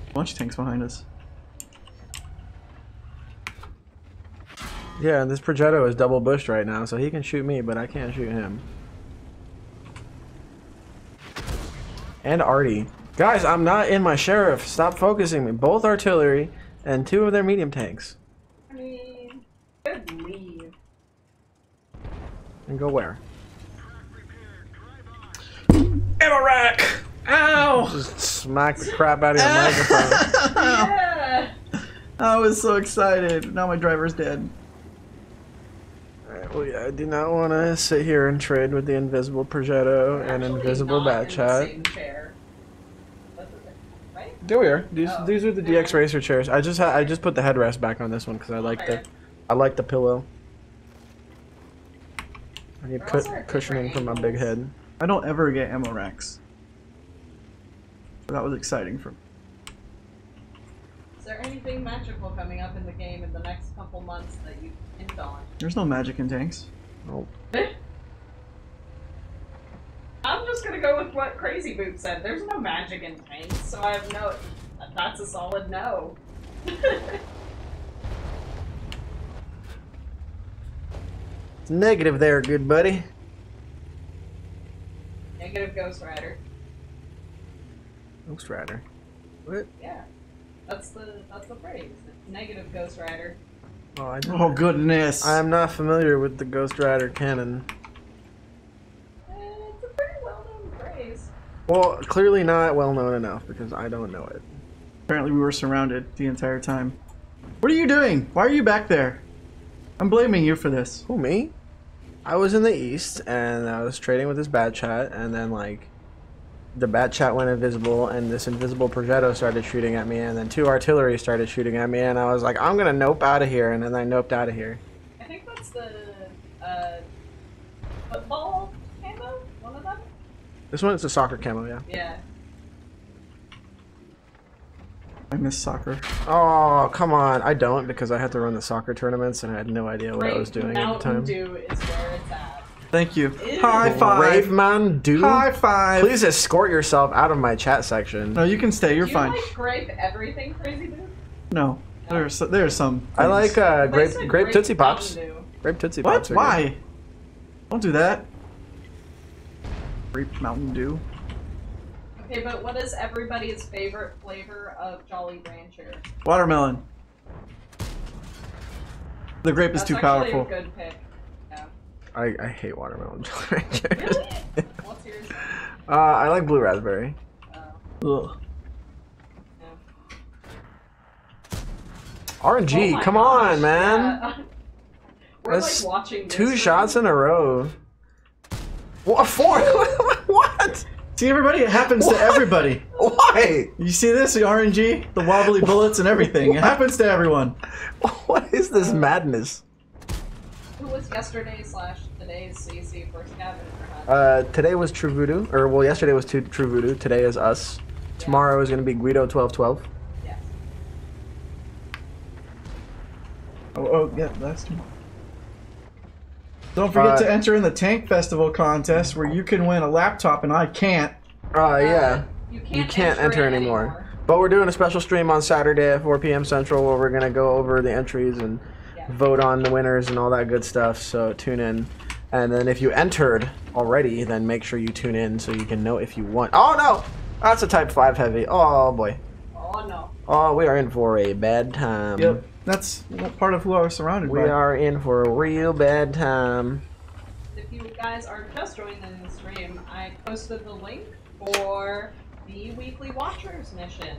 Speaker 2: A bunch of tanks behind us.
Speaker 1: Yeah, this Progetto is double bushed right now, so he can shoot me, but I can't shoot him. And Artie. Guys, I'm not in my sheriff. Stop focusing me. Both artillery and 2 of their medium tanks.
Speaker 3: I mean, good leave.
Speaker 1: And go where?
Speaker 2: Ammo rack! Ow!
Speaker 1: Just smack the crap out of your microphone.
Speaker 3: Yeah.
Speaker 2: I was so excited. Now my driver's dead.
Speaker 1: Alright, well, yeah, I do not want to sit here and trade with the invisible Progetto and
Speaker 3: Actually
Speaker 1: invisible
Speaker 3: not in
Speaker 1: Bat
Speaker 3: the
Speaker 1: Chat.
Speaker 3: same chair. Right?
Speaker 1: There we are. These are the DX Racer chairs. I just put the headrest back on this one because I like the pillow. I need cushioning for my big head.
Speaker 2: I don't ever get ammo racks. So that was exciting for me.
Speaker 3: Is there anything magical coming up in the game in the next couple months that you hint on?
Speaker 2: There's no magic in tanks.
Speaker 1: Oh.
Speaker 3: I'm just gonna go with what KrzyBooP said. There's no magic in tanks, so I have no. That's a solid no.
Speaker 1: It's negative there, good buddy.
Speaker 3: Negative Ghost Rider.
Speaker 1: Ghost Rider. What?
Speaker 3: Yeah, that's the phrase. It's negative Ghost Rider.
Speaker 1: Oh,
Speaker 2: Oh goodness!
Speaker 1: I am not familiar with the Ghost Rider canon.
Speaker 3: It's a pretty well-known phrase.
Speaker 1: Well, clearly not well known enough because I don't know it.
Speaker 2: Apparently we were surrounded the entire time. What are you doing? Why are you back there? I'm blaming you for this.
Speaker 1: Who, me? I was in the east and I was trading with this Bat Chat, and then like the Bat Chat went invisible and this invisible Progetto started shooting at me, and then 2 artillery started shooting at me, and I was like, I'm gonna nope out of here, and then I noped out of here.
Speaker 3: I think that's the football camo. One of them.
Speaker 1: This one is a soccer camo, yeah.
Speaker 3: Yeah.
Speaker 2: I miss soccer.
Speaker 1: Oh, come on. I don't, because I had to run the soccer tournaments and I had no idea what I was doing at the time.
Speaker 3: Mountain Dew is where it's at.
Speaker 2: Thank you.
Speaker 3: Ew.
Speaker 2: High five.
Speaker 1: Brave man, dude.
Speaker 2: High five.
Speaker 1: Please escort yourself out of my chat section.
Speaker 2: No, you can stay. You're
Speaker 3: Do you
Speaker 2: fine.
Speaker 3: like grape everything, KrzyBooP?
Speaker 2: No, there's some. Things.
Speaker 1: I like
Speaker 3: They said
Speaker 1: grape Tootsie Pops.
Speaker 3: Mountain Dew.
Speaker 1: Grape Tootsie
Speaker 2: What?
Speaker 1: Pops. are
Speaker 2: Why?
Speaker 1: good.
Speaker 2: Don't do that. Grape Mountain Dew.
Speaker 3: Okay, but what is everybody's favorite flavor of Jolly Rancher?
Speaker 2: Watermelon. The grape is
Speaker 3: That's
Speaker 2: too
Speaker 3: actually
Speaker 2: powerful.
Speaker 3: a good pick. Yeah.
Speaker 1: I hate watermelon.
Speaker 3: Really? What's yours?
Speaker 1: I like blue raspberry.
Speaker 2: Ugh.
Speaker 3: Yeah.
Speaker 1: RNG,
Speaker 3: Oh my
Speaker 1: come
Speaker 3: gosh,
Speaker 1: on, man.
Speaker 3: yeah. We're
Speaker 1: That's
Speaker 3: like watching
Speaker 1: 2
Speaker 3: this
Speaker 1: shots in a row. What? 4? What?
Speaker 2: See, everybody, it happens to everybody.
Speaker 1: Why?
Speaker 2: You see this, the RNG, the wobbly bullets and everything. It happens to everyone.
Speaker 1: What is this madness?
Speaker 3: Who was yesterday/today's CC for Scavenger?
Speaker 1: Today was True Voodoo, or well, yesterday was True Voodoo. Today is us. Tomorrow is gonna be Guido 1212.
Speaker 3: Yes.
Speaker 2: Oh, yeah, that's tomorrow. Don't forget to enter in the Tank Festival contest where you can win a laptop and I can't.
Speaker 1: Yeah.
Speaker 3: You
Speaker 1: can't enter anymore. But we're doing a special stream on Saturday at 4 p.m. Central where we're gonna go over the entries and vote on the winners and all that good stuff. So tune in. And then if you entered already, then make sure you tune in so you can know if you won. Oh no! That's a Type 5 heavy. Oh boy.
Speaker 3: Oh no.
Speaker 1: Oh, we are in for a bad time.
Speaker 2: Yep, that's part of who I was surrounded by.
Speaker 1: We are in for a real bad time.
Speaker 3: If you guys are just joining the stream, I posted the link for the Weekly Watchers mission.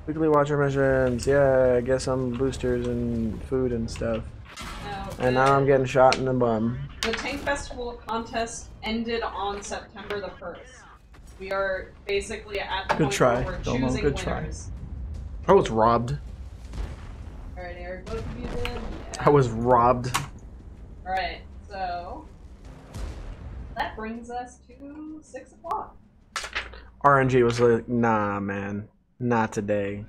Speaker 1: Weekly Watcher missions. Yeah, I guess some boosters and food and stuff. And now I'm getting shot in the bum.
Speaker 3: The Tank Festival contest ended on September the 1st. We are basically at the point where we're
Speaker 2: Domo.
Speaker 3: choosing
Speaker 2: Good try.
Speaker 3: winners.
Speaker 1: I was robbed.
Speaker 3: Alright, Eric, both of you did? Yeah.
Speaker 1: I was robbed.
Speaker 3: Alright, so that brings us to 6 o'clock.
Speaker 1: RNG was like, nah, man. Not today.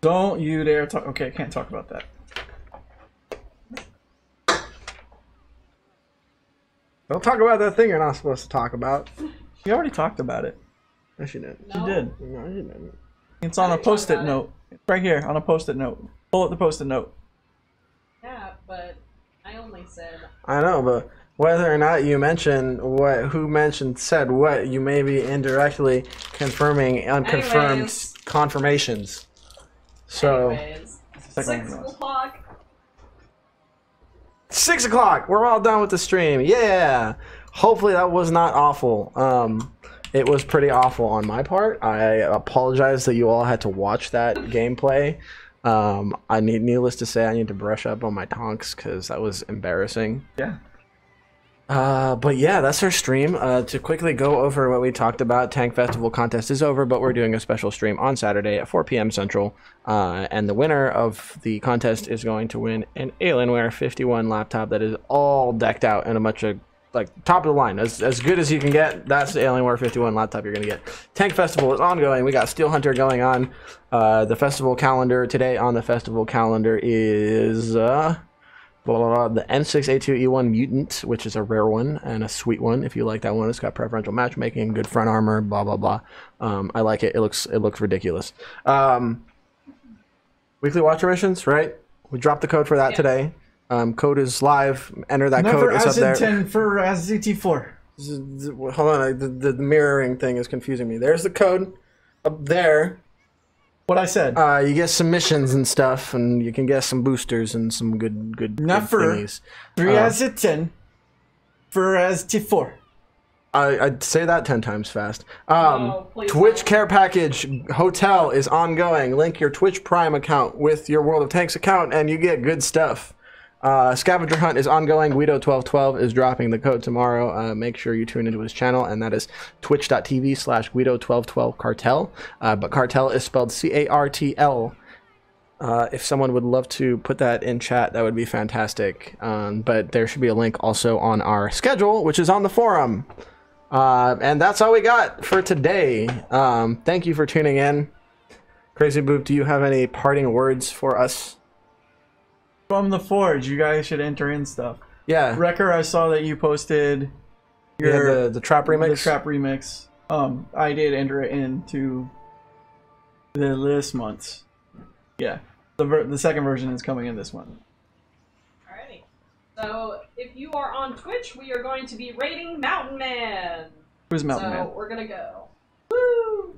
Speaker 2: Don't you dare talk. Okay, I can't talk about that.
Speaker 1: Don't talk about that thing you're not supposed to talk about.
Speaker 2: You already talked about it.
Speaker 1: Yes, you did.
Speaker 3: No.
Speaker 2: You did.
Speaker 1: No, you didn't.
Speaker 2: It's on a post-it note. It's right here on a post-it note. Pull up the post-it note.
Speaker 3: Yeah, but I only said.
Speaker 1: I know, but whether or not you mention said what, you may be indirectly confirming unconfirmed
Speaker 3: Anyways.
Speaker 1: confirmations. So,
Speaker 3: Anyways,
Speaker 2: Second
Speaker 3: 6
Speaker 2: one.
Speaker 3: o'clock.
Speaker 1: 6 o'clock. We're all done with the stream. Yeah. Hopefully that was not awful. It was pretty awful on my part. I apologize that you all had to watch that gameplay. Needless to say, I need to brush up on my tonks because that was embarrassing.
Speaker 2: Yeah.
Speaker 1: But yeah, that's our stream. To quickly go over what we talked about, Tank Festival contest is over, but we're doing a special stream on Saturday at 4 p.m. Central. And the winner of the contest is going to win an Alienware 51 laptop that is all decked out in a bunch of, like, top of the line. As good as you can get, that's the Alienware 51 laptop you're going to get. Tank Festival is ongoing. We got Steel Hunter going on. The festival calendar, today on the festival calendar is... the N6A2E1 Mutant, which is a rare one and a sweet one. If you like that one, it's got preferential matchmaking, good front armor, blah blah blah. I like it. It looks ridiculous. Weekly Watcher missions, right? We dropped the code for that today. Code is live. Enter that code. It's up there.
Speaker 2: For ZT4.
Speaker 1: Hold on, the mirroring thing is confusing me. There's the code up there.
Speaker 2: What I said.
Speaker 1: You get some missions and stuff, and you can get some boosters and some good
Speaker 2: Not
Speaker 1: good
Speaker 2: for
Speaker 1: thingies.
Speaker 2: 3 as a 10. For as T4.
Speaker 1: I'd say that 10 times fast.
Speaker 3: Please
Speaker 1: Twitch
Speaker 3: don't.
Speaker 1: Care Package Hotel is ongoing. Link your Twitch Prime account with your World of Tanks account, and you get good stuff. Scavenger Hunt is ongoing. Guido1212 is dropping the code tomorrow. Make sure you tune into his channel, and that is twitch.tv/Guido1212cartel. But cartel is spelled C-A-R-T-L. If someone would love to put that in chat, that would be fantastic. But there should be a link also on our schedule, which is on the forum. And that's all we got for today. Thank you for tuning in. KrzyBooP, do you have any parting words for us?
Speaker 2: From the Forge, you guys should enter in stuff.
Speaker 1: Yeah.
Speaker 2: Wrecker, I saw that you posted
Speaker 1: the trap remix.
Speaker 2: The trap remix. I did enter it into this month's. Yeah. The second version is coming in this month.
Speaker 3: Alrighty. So, if you are on Twitch, we are going to be raiding Mountain Man.
Speaker 2: Who's Mountain
Speaker 3: So,
Speaker 2: Man?
Speaker 3: we're gonna go. Woo!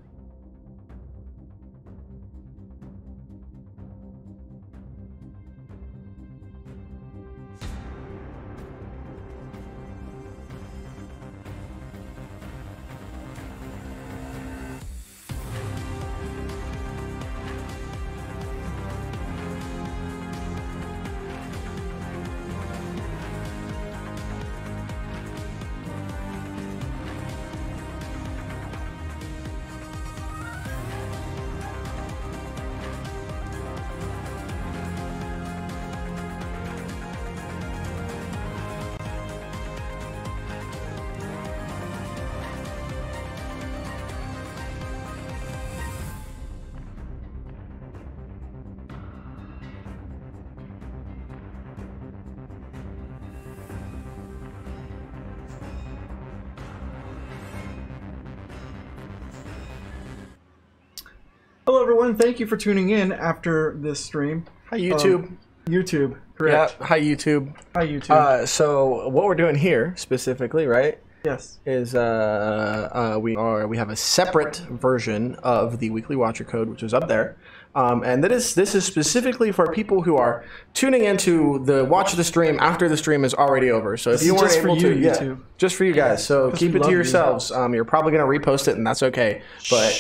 Speaker 2: Hello everyone, thank you for tuning in after this stream.
Speaker 1: Hi, YouTube.
Speaker 2: YouTube, correct.
Speaker 1: Yeah, hi, YouTube.
Speaker 2: Hi YouTube.
Speaker 1: So what we're doing here specifically, right,
Speaker 2: yes.
Speaker 1: is we have a separate version of the Weekly Watcher code, which is up there. And this is specifically for people who are tuning into the watch the stream after the stream is already over. So if you weren't able to, yeah, just for you guys. So keep it to yourselves. You're probably gonna repost it, and that's okay. But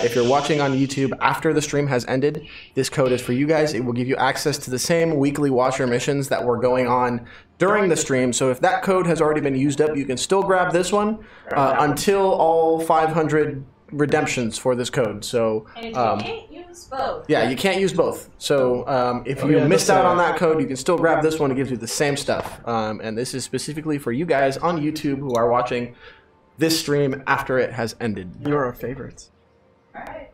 Speaker 1: if you're watching on YouTube after the stream has ended, this code is for you guys. It will give you access to the same Weekly Watcher missions that were going on during the stream. So if that code has already been used up, you can still grab this one until all 500 redemptions for this code. So
Speaker 3: And you can't use both.
Speaker 1: yeah, you can't use both. So if you missed out on that code, you can still grab this one. It gives you the same stuff. And this is specifically for you guys on YouTube who are watching this stream after it has ended.
Speaker 2: You're our favorites.
Speaker 3: Alright.